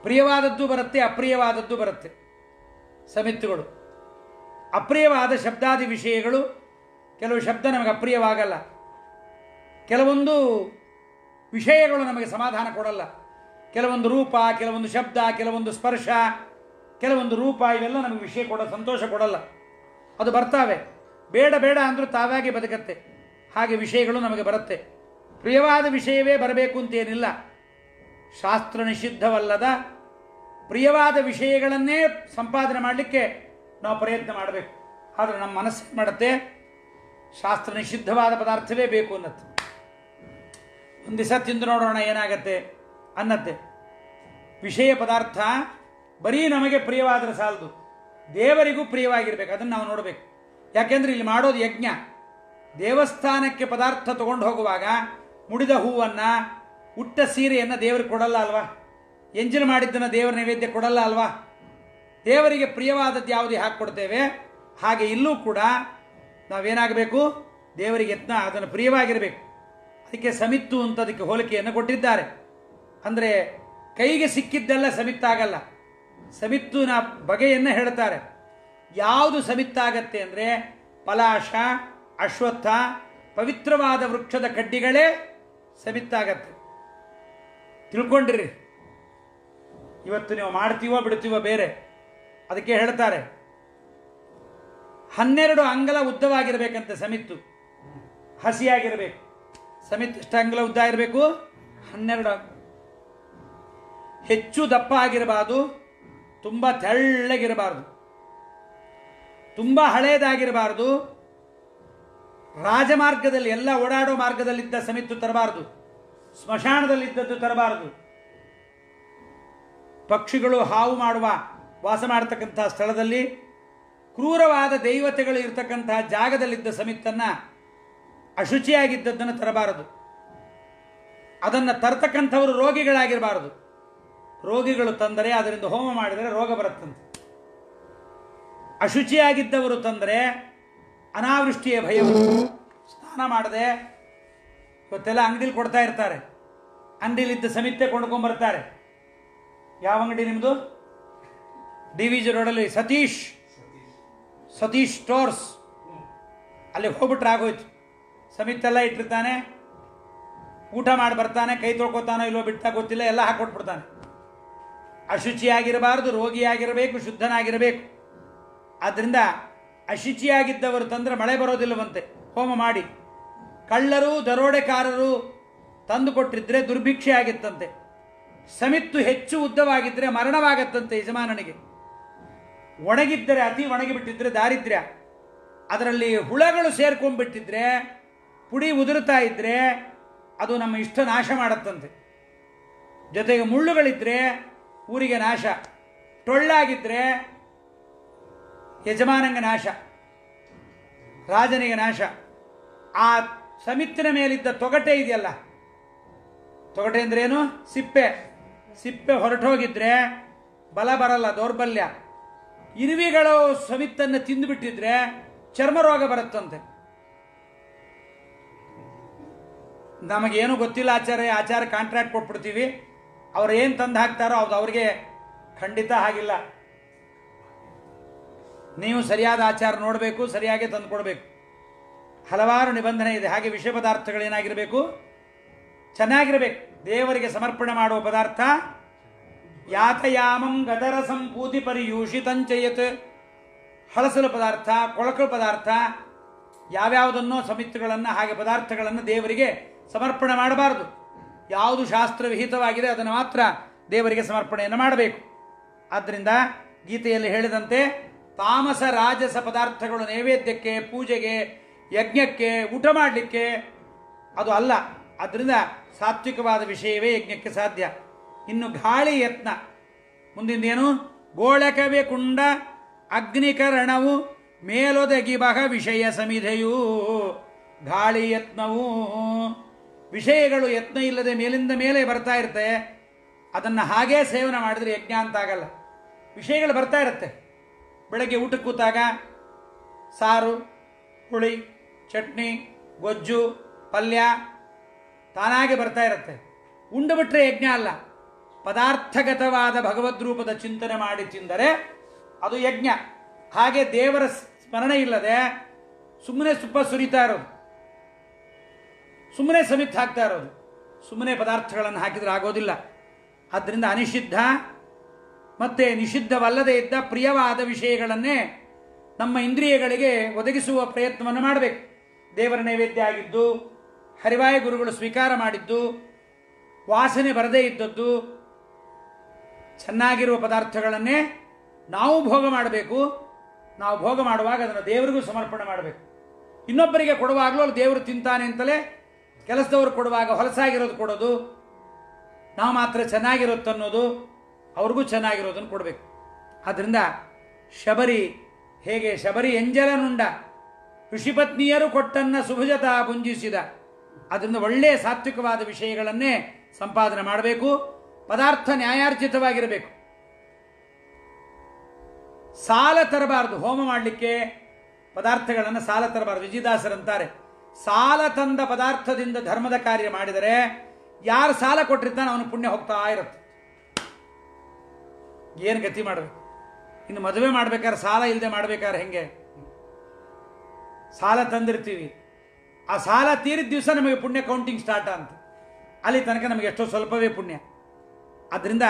ಪ್ರಿಯವಾದದ್ದು ಬರುತ್ತೆ, ಅಪ್ರಿಯವಾದದ್ದು ಬರುತ್ತೆ. ಸಮಿತ್ತುಗಳು ಅಪ್ರಿಯವಾದ ಶಬ್ದಾದಿ ವಿಷಯಗಳು. ಕೆಲವು ಶಬ್ದ ನಮಗೆ ಅಪ್ರಿಯವಾಗಲ್ಲ, ಕೆಲವೊಂದು ವಿಷಯಗಳು ನಮಗೆ ಸಮಾಧಾನ ಕೊಡಲ್ಲ. ಕೆಲವೊಂದು ರೂಪ, ಕೆಲವೊಂದು ಶಬ್ದ, ಕೆಲವೊಂದು ಸ್ಪರ್ಶ, ಕೆಲವೊಂದು ರೂಪ, ಇವೆಲ್ಲ ನಮಗೆ ವಿಷಯ ಸಂತೋಷ ಕೊಡಲ್ಲ. ಅದು ಬರ್ತಾವೆ. ಬೇಡ ಬೇಡ ಅಂದರೂ ತಾವಾಗೆ ಬದುಕತ್ತೆ. ಹಾಗೆ ವಿಷಯಗಳು ನಮಗೆ ಬರುತ್ತೆ. ಪ್ರಿಯವಾದ ವಿಷಯವೇ ಬರಬೇಕು ಅಂತೇನಿಲ್ಲ. ಶಾಸ್ತ್ರ ನಿಷಿದ್ಧವಲ್ಲದ ಪ್ರಿಯವಾದ ವಿಷಯಗಳನ್ನೇ ಸಂಪಾದನೆ ಮಾಡಲಿಕ್ಕೆ ನಾವು ಪ್ರಯತ್ನ ಮಾಡಬೇಕು. ಆದರೆ ನಮ್ಮ ಮನಸ್ಸು ಮಾಡುತ್ತೆ, ಶಾಸ್ತ್ರ ನಿಷಿದ್ಧವಾದ ಪದಾರ್ಥವೇ ಬೇಕು ಅನ್ನತ್ತೆ. ಒಂದು ದಿವಸ ತಿಂದು ನೋಡೋಣ ಏನಾಗತ್ತೆ ಅನ್ನತ್ತೆ. ವಿಷಯ ಪದಾರ್ಥ ಬರೀ ನಮಗೆ ಪ್ರಿಯವಾದರೆ ಸಾಲದು, ದೇವರಿಗೂ ಪ್ರಿಯವಾಗಿರ್ಬೇಕು. ಅದನ್ನು ನಾವು ನೋಡಬೇಕು. ಯಾಕೆಂದರೆ ಇಲ್ಲಿ ಮಾಡೋದು ಯಜ್ಞ. ದೇವಸ್ಥಾನಕ್ಕೆ ಪದಾರ್ಥ ತಗೊಂಡು ಹೋಗುವಾಗ ಮುಡಿದ ಹೂವನ್ನು, ಉಟ್ಟ ಸೀರೆಯನ್ನು ದೇವರಿಗೆ ಕೊಡಲ್ಲ ಅಲ್ವಾ? ಎಂಜಲು ಮಾಡಿದ್ದನ್ನು ದೇವರ ನೈವೇದ್ಯ ಕೊಡಲ್ಲ ಅಲ್ವಾ? ದೇವರಿಗೆ ಪ್ರಿಯವಾದದ್ದು ಯಾವುದು ಹಾಕಿಕೊಡ್ತೇವೆ, ಹಾಗೆ ಇಲ್ಲೂ ಕೂಡ ನಾವೇನಾಗಬೇಕು, ದೇವರಿಗೆ ಯತ್ನ ಅದನ್ನು ಪ್ರಿಯವಾಗಿರಬೇಕು. ಅದಕ್ಕೆ ಸಮಿತ್ತು ಅಂತ ಅದಕ್ಕೆ ಹೋಲಿಕೆಯನ್ನು ಕೊಟ್ಟಿದ್ದಾರೆ. ಅಂದರೆ ಕೈಗೆ ಸಿಕ್ಕಿದ್ದೆಲ್ಲ ಸಮಿತ್ತಾಗಲ್ಲ. ಸಮಿತ್ತುನ ಬಗೆಯನ್ನು ಹೇಳ್ತಾರೆ. ಯಾವುದು ಸಮಿತ್ತಾಗತ್ತೆ ಅಂದರೆ ಪಲಾಶ, ಅಶ್ವತ್ಥ, ಪವಿತ್ರವಾದ ವೃಕ್ಷದ ಕಡ್ಡಿಗಳೇ ಸಮಿತ್ತಾಗತ್ತೆ. ತಿಳ್ಕೊಂಡಿರಿ. ಇವತ್ತು ನೀವು ಮಾಡ್ತೀವೋ ಬಿಡ್ತೀವೋ ಬೇರೆ. ಅದಕ್ಕೆ ಹೇಳ್ತಾರೆ 12 ಅಂಗಲ ಉದ್ದವಾಗಿರಬೇಕಂತೆ ಸಮಿತ್ತು. ಹಸಿಯಾಗಿರಬೇಕು. ಸಮಿತ್ತು ಎಷ್ಟು ಅಂಗಲ ಉದ್ದ ಇರಬೇಕು? 12. ಹೆಚ್ಚು ದಪ್ಪ ಆಗಿರಬಾರ್ದು, ತುಂಬ ತೆಳ್ಳಗಿರಬಾರ್ದು, ತುಂಬ ಹಳೇದಾಗಿರಬಾರ್ದು. ರಾಜಮಾರ್ಗದಲ್ಲಿ ಎಲ್ಲ ಓಡಾಡೋ ಮಾರ್ಗದಲ್ಲಿದ್ದ ಸಮಿತ್ತು ತರಬಾರ್ದು, ಸ್ಮಶಾನದಲ್ಲಿದ್ದದ್ದು ತರಬಾರದು. ಪಕ್ಷಿಗಳು ಹಾವು ಮಾಡುವ ವಾಸ ಮಾಡತಕ್ಕಂಥ ಸ್ಥಳದಲ್ಲಿ, ಕ್ರೂರವಾದ ದೈವತೆಗಳು ಇರತಕ್ಕಂತಹ ಜಾಗದಲ್ಲಿದ್ದ ಸಮಿತ್ತನ್ನು, ಅಶುಚಿಯಾಗಿದ್ದದ್ದನ್ನು ತರಬಾರದು. ಅದನ್ನು ತರ್ತಕ್ಕಂಥವರು ರೋಗಿಗಳಾಗಿರಬಾರದು. ರೋಗಿಗಳು ತಂದರೆ ಅದರಿಂದ ಹೋಮ ಮಾಡಿದರೆ ರೋಗ ಬರುತ್ತಂತೆ. ಅಶುಚಿಯಾಗಿದ್ದವರು ತಂದರೆ ಅನಾವೃಷ್ಟಿಯ ಭಯ. ಸ್ನಾನ ಮಾಡದೆ ಇವತ್ತೆಲ್ಲ ಅಂಗಡಿಲಿ ಕೊಡ್ತಾ ಇರ್ತಾರೆ. ಅಂಗಡಿಲಿದ್ದ ಸಮಿತ್ತೆ ಕೊಂಡ್ಕೊಂಡ್ಬರ್ತಾರೆ. ಯಾವ ಅಂಗಡಿ ನಿಮ್ಮದು? DVG ರೋಡಲ್ಲಿ ಸತೀಶ್ ಸ್ಟೋರ್ಸ್. ಅಲ್ಲಿ ಹೋಗ್ಬಿಟ್ರೆ ಆಗೋಯ್ತು. ಸಮಿತ್ತೆಲ್ಲ ಇಟ್ಟಿರ್ತಾನೆ. ಊಟ ಮಾಡಿ ಬರ್ತಾನೆ, ಕೈ ತೊಳ್ಕೊತಾನೋ ಇಲ್ವೋ ಬಿಡ್ತಾ ಗೊತ್ತಿಲ್ಲ, ಎಲ್ಲ ಹಾಕೊಟ್ಬಿಡ್ತಾನೆ. ಅಶುಚಿಯಾಗಿರಬಾರ್ದು, ರೋಗಿಯಾಗಿರಬೇಕು, ಶುದ್ಧನಾಗಿರಬೇಕು. ಆದ್ದರಿಂದ ಅಶುಚಿಯಾಗಿದ್ದವರು ತಂದರೆ ಮಳೆ ಬರೋದಿಲ್ಲವಂತೆ ಹೋಮ ಮಾಡಿ. ಕಳ್ಳರು, ದರೋಡೆಕಾರರು ತಂದು ಕೊಟ್ಟಿದ್ರೆ ದುರ್ಭಿಕ್ಷೆ ಆಗಿತ್ತಂತೆ. ಸಮಿತ್ತು ಹೆಚ್ಚು ಉದ್ದವಾಗಿದ್ದರೆ ಮರಣವಾಗತ್ತಂತೆ ಯಜಮಾನನಿಗೆ. ಒಣಗಿದ್ದರೆ, ಅತಿ ಒಣಗಿಬಿಟ್ಟಿದ್ರೆ ದಾರಿದ್ರ್ಯ. ಅದರಲ್ಲಿ ಹುಳಗಳು ಸೇರ್ಕೊಂಡ್ಬಿಟ್ಟಿದ್ರೆ, ಪುಡಿ ಉದುರುತ್ತಾ ಇದ್ದರೆ ಅದು ನಮ್ಮ ಇಷ್ಟ ನಾಶ ಮಾಡತ್ತಂತೆ. ಜೊತೆಗೆ ಮುಳ್ಳುಗಳಿದ್ದರೆ ಊರಿಗೆ ನಾಶ. ಟೊಳ್ಳಾಗಿದ್ದರೆ ಯಜಮಾನಂಗೆ ನಾಶ, ರಾಜನಿಗೆ ನಾಶ. ಆ ಸಮಿತ್ತಿನ ಮೇಲಿದ್ದ ತೊಗಟೆ ಇದೆಯಲ್ಲ, ತೊಗಟೆ ಅಂದ್ರೇನು? ಸಿಪ್ಪೆ ಹೊರಟೋಗಿದ್ರೆ ಬಲ ಬರಲ್ಲ, ದೌರ್ಬಲ್ಯ. ಇರುವಿಗಳು ಸಮಿತ್ತನ್ನು ತಿಂದುಬಿಟ್ಟಿದ್ರೆ ಚರ್ಮ ರೋಗ ಬರುತ್ತಂತೆ. ನಮಗೇನು ಗೊತ್ತಿಲ್ಲ ಆಚಾರ ಕಾಂಟ್ರಾಕ್ಟ್ ಕೊಟ್ಬಿಡ್ತೀವಿ, ಅವ್ರು ಏನು ತಂದು ಹಾಕ್ತಾರೋ ಅದು ಅವ್ರಿಗೆ ಖಂಡಿತ ಆಗಿಲ್ಲ. ನೀವು ಸರಿಯಾದ ಆಚಾರ ನೋಡಬೇಕು, ಸರಿಯಾಗಿ ತಂದು ಕೊಡಬೇಕು. ಹಲವಾರು ನಿಬಂಧನೆ ಇದೆ. ಹಾಗೆ ವಿಷಯ ಪದಾರ್ಥಗಳೇನಾಗಿರಬೇಕು, ಚೆನ್ನಾಗಿರಬೇಕು. ದೇವರಿಗೆ ಸಮರ್ಪಣೆ ಮಾಡುವ ಪದಾರ್ಥ ಯಾತಯಾಮಂ ಗದರಸಂ ಪೂತಿ ಪರಿಯೂಷಿತಂಚಯತ್. ಹಳಸಲು ಪದಾರ್ಥ, ಕೊಳಕಲು ಪದಾರ್ಥ, ಯಾವ್ಯಾವುದನ್ನೋ ಸಮಿತಿಗಳನ್ನು ಹಾಗೆ ಪದಾರ್ಥಗಳನ್ನು ದೇವರಿಗೆ ಸಮರ್ಪಣೆ ಮಾಡಬಾರದು. ಯಾವುದು ಶಾಸ್ತ್ರವಿಹಿತವಾಗಿದೆ ಅದನ್ನು ಮಾತ್ರ ದೇವರಿಗೆ ಸಮರ್ಪಣೆಯನ್ನು ಮಾಡಬೇಕು. ಆದ್ದರಿಂದ ಗೀತೆಯಲ್ಲಿ ಹೇಳಿದಂತೆ ತಾಮಸ ರಾಜಸ ಪದಾರ್ಥಗಳು ನೈವೇದ್ಯಕ್ಕೆ, ಪೂಜೆಗೆ, ಯಜ್ಞಕ್ಕೆ, ಊಟ ಮಾಡಲಿಕ್ಕೆ ಅದು ಅಲ್ಲ. ಆದ್ದರಿಂದ ಸಾತ್ವಿಕವಾದ ವಿಷಯವೇ ಯಜ್ಞಕ್ಕೆ ಸಾಧ್ಯ. ಇನ್ನು ಗಾಳಿ ಯತ್ನ ಮುಂದಿಂದೇನು, ಗೋಳಕವೇ ಕುಂಡ ಅಗ್ನಿಕರಣವು ಮೇಲೊದಗಿ ಬಹ ವಿಷಯ ಸಮಿಧೆಯೂ. ಗಾಳಿ ಯತ್ನವು ವಿಷಯಗಳು ಯತ್ನ ಇಲ್ಲದೆ ಮೇಲಿಂದ ಮೇಲೆ ಬರ್ತಾ ಇರುತ್ತೆ. ಅದನ್ನು ಹಾಗೇ ಸೇವನೆ ಮಾಡಿದರೆ ಯಜ್ಞ ಅಂತಾಗಲ್ಲ. ವಿಷಯಗಳು ಬರ್ತಾ ಇರುತ್ತೆ. ಬೆಳಗ್ಗೆ ಊಟಕ್ಕೆ ಕೂತಾಗ ಸಾರು, ಹುಳಿ, ಚಟ್ನಿ, ಗೊಜ್ಜು, ಪಲ್ಯ ತಾನಾಗೆ ಬರ್ತಾ ಇರುತ್ತೆ. ಉಂಡು ಬಿಟ್ಟರೆ ಯಜ್ಞ ಅಲ್ಲ. ಪದಾರ್ಥಗತವಾದ ಭಗವದ್ರೂಪದ ಚಿಂತನೆ ಮಾಡಿ ತಿಂದರೆ ಅದು ಯಜ್ಞ. ಹಾಗೆ ದೇವರ ಸ್ಮರಣೆ ಇಲ್ಲದೆ ಸುಮ್ಮನೆ ತುಪ್ಪ ಸುರಿತಾ ಇರೋದು, ಸುಮ್ಮನೆ ಸಮಿತ್ ಹಾಕ್ತಾ ಇರೋದು, ಸುಮ್ಮನೆ ಪದಾರ್ಥಗಳನ್ನು ಹಾಕಿದರೆ ಆಗೋದಿಲ್ಲ. ಆದ್ದರಿಂದ ಅನಿಷಿದ್ಧ ಮತ್ತು ನಿಷಿದ್ಧವಲ್ಲದೆ ಇದ್ದ ಪ್ರಿಯವಾದ ವಿಷಯಗಳನ್ನೇ ನಮ್ಮ ಇಂದ್ರಿಯಗಳಿಗೆ ಒದಗಿಸುವ ಪ್ರಯತ್ನವನ್ನು ಮಾಡಬೇಕು. ದೇವರ ನೈವೇದ್ಯ ಆಗಿದ್ದು, ಹರಿವಾಯ ಗುರುಗಳು ಸ್ವೀಕಾರ ಮಾಡಿದ್ದು, ವಾಸನೆ ಬರದೇ ಇದ್ದದ್ದು, ಚೆನ್ನಾಗಿರುವ ಪದಾರ್ಥಗಳನ್ನೇ ನಾವು ಭೋಗ ಮಾಡಬೇಕು. ನಾವು ಭೋಗ ಮಾಡುವಾಗ ಅದನ್ನು ದೇವರಿಗೂ ಸಮರ್ಪಣೆ ಮಾಡಬೇಕು. ಇನ್ನೊಬ್ಬರಿಗೆ ಕೊಡುವಾಗಲೂ ಅಲ್ಲಿ ದೇವರು ತಿಂತಾನೆ ಅಂತಲೇ ಕೆಲಸದವರು ಕೊಡುವಾಗ ಹೊಲಸಾಗಿರೋದು ಕೊಡೋದು, ನಾವು ಮಾತ್ರ ಚೆನ್ನಾಗಿರುತ್ತನ್ನೋದು, ಅವ್ರಿಗೂ ಚೆನ್ನಾಗಿರೋದನ್ನು ಕೊಡಬೇಕು. ಆದ್ದರಿಂದ ಶಬರಿ ಹೇಗೆ ಶಬರಿ ಎಂಜಲನುಂಡ ಋಷಿಪತ್ನಿಯರು ಕೊಟ್ಟನ್ನ ಸುಭುಜತಾ ಭುಂಜಿಸಿದ. ಅದರಿಂದ ಒಳ್ಳೆಯ ಸಾತ್ವಿಕವಾದ ವಿಷಯಗಳನ್ನೇ ಸಂಪಾದನೆ ಮಾಡಬೇಕು. ಪದಾರ್ಥ ನ್ಯಾಯಾರ್ಜಿತವಾಗಿರಬೇಕು. ಸಾಲ ತರಬಾರದು. ಹೋಮ ಮಾಡಲಿಕ್ಕೆ ಪದಾರ್ಥಗಳನ್ನು ಸಾಲ ತರಬಾರದು. ವಿಜಯದಾಸರಂತಾರೆ, ಸಾಲ ತಂದ ಪದಾರ್ಥದಿಂದ ಧರ್ಮದ ಕಾರ್ಯ ಮಾಡಿದರೆ ಯಾರು ಸಾಲ ಕೊಟ್ಟಿರ್ತಾನೆ ಅವನು ಪುಣ್ಯ ಹೋಗ್ತಾ ಇರುತ್ತೆ. ಏನು ಗತಿ ಮಾಡಬೇಕು? ಇನ್ನು ಮದುವೆ ಮಾಡ್ಬೇಕಾದ್ರೆ ಸಾಲ ಇಲ್ಲದೆ ಮಾಡ್ಬೇಕಾದ್ರೆ ಹೆಂಗೆ? ಸಾಲ ತಂದಿರ್ತೀವಿ, ಆ ಸಾಲ ತೀರಿದ ದಿವಸ ನಮಗೆ ಪುಣ್ಯ ಕೌಂಟಿಂಗ್ ಸ್ಟಾರ್ಟ್ ಅಂತ. ಅಲ್ಲಿ ತನಕ ನಮಗೆ ಎಷ್ಟೋ ಸ್ವಲ್ಪವೇ ಪುಣ್ಯ. ಆದ್ದರಿಂದ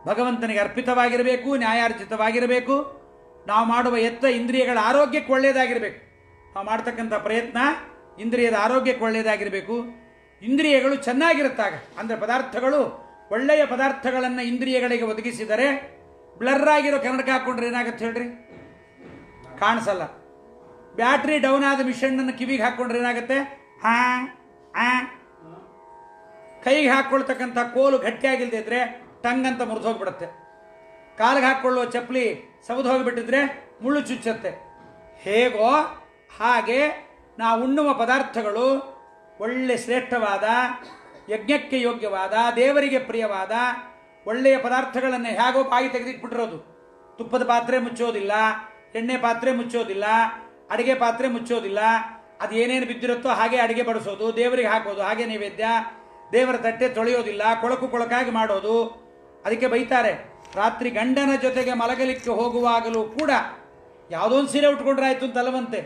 ಭಗವಂತನಿಗೆ ಅರ್ಪಿತವಾಗಿರಬೇಕು, ನ್ಯಾಯಾರ್ಜಿತವಾಗಿರಬೇಕು. ನಾವು ಮಾಡುವ ಇಂದ್ರಿಯಗಳ ಆರೋಗ್ಯಕ್ಕೆ ಒಳ್ಳೆಯದಾಗಿರಬೇಕು. ನಾವು ಮಾಡ್ತಕ್ಕಂಥ ಪ್ರಯತ್ನ ಇಂದ್ರಿಯದ ಆರೋಗ್ಯಕ್ಕೆ ಒಳ್ಳೆಯದಾಗಿರಬೇಕು. ಇಂದ್ರಿಯಗಳು ಚೆನ್ನಾಗಿರುತ್ತಾಗ, ಅಂದರೆ ಪದಾರ್ಥಗಳು ಒಳ್ಳೆಯ ಪದಾರ್ಥಗಳನ್ನು ಇಂದ್ರಿಯಗಳಿಗೆ ಒದಗಿಸಿದರೆ, ಬ್ಲರ್ ಆಗಿರೋ ಕನ್ನಡಕ ಹಾಕ್ಕೊಂಡ್ರೆ ಏನಾಗುತ್ತೆ ಹೇಳ್ರಿ? ಕಾಣಿಸಲ್ಲ. ಬ್ಯಾಟ್ರಿ ಡೌನ್ ಆದ ಮಿಷನ್ನನ್ನು ಕಿವಿಗೆ ಹಾಕ್ಕೊಂಡ್ರೆ ಏನಾಗುತ್ತೆ? ಕೈಗೆ ಹಾಕ್ಕೊಳ್ತಕ್ಕಂಥ ಕೋಲು ಗಟ್ಟಿಯಾಗಿಲ್ಲದೆ ಇದ್ರೆ ಟಂಗ್ ಅಂತ ಮುರಿದು ಹೋಗ್ಬಿಡುತ್ತೆ. ಕಾಲಿಗೆ ಹಾಕ್ಕೊಳ್ಳುವ ಚಪ್ಪಲಿ ಸವದು ಹೋಗಿಬಿಟ್ಟಿದ್ರೆ ಮುಳ್ಳು ಚುಚ್ಚುತ್ತೆ. ಹೇಗೋ ಹಾಗೆ ನಾವು ಉಣ್ಣುವ ಪದಾರ್ಥಗಳು ಒಳ್ಳೆ ಶ್ರೇಷ್ಠವಾದ, ಯಜ್ಞಕ್ಕೆ ಯೋಗ್ಯವಾದ, ದೇವರಿಗೆ ಪ್ರಿಯವಾದ ಒಳ್ಳೆಯ ಪದಾರ್ಥಗಳನ್ನು ಹೇಗೋ ಬಾಯಿ ತೆಗೆದಿಟ್ಬಿಟ್ಟಿರೋದು. ತುಪ್ಪದ ಪಾತ್ರೆ ಮುಚ್ಚೋದಿಲ್ಲ, ಎಣ್ಣೆ ಪಾತ್ರೆ ಮುಚ್ಚೋದಿಲ್ಲ, ಅಡಿಗೆ ಪಾತ್ರೆ ಮುಚ್ಚೋದಿಲ್ಲ. ಅದು ಏನೇನು ಬಿದ್ದಿರುತ್ತೋ ಹಾಗೆ ಅಡಿಗೆ ಬಡಿಸೋದು, ದೇವರಿಗೆ ಹಾಕೋದು, ಹಾಗೆ ನೈವೇದ್ಯ. ದೇವರ ತಟ್ಟೆ ತೊಳೆಯೋದಿಲ್ಲ, ಕೊಳಕಾಗಿ ಮಾಡೋದು. ಅದಕ್ಕೆ ಬೈತಾರೆ, ರಾತ್ರಿ ಗಂಡನ ಜೊತೆಗೆ ಮಲಗಲಿಕ್ಕೆ ಹೋಗುವಾಗಲೂ ಕೂಡ ಯಾವುದೋ ಒಂದು ಸೀರೆ ಉಟ್ಕೊಂಡ್ರೆ ಆಯ್ತು ಅಂತ ಅಲ್ಲವಂತೆ.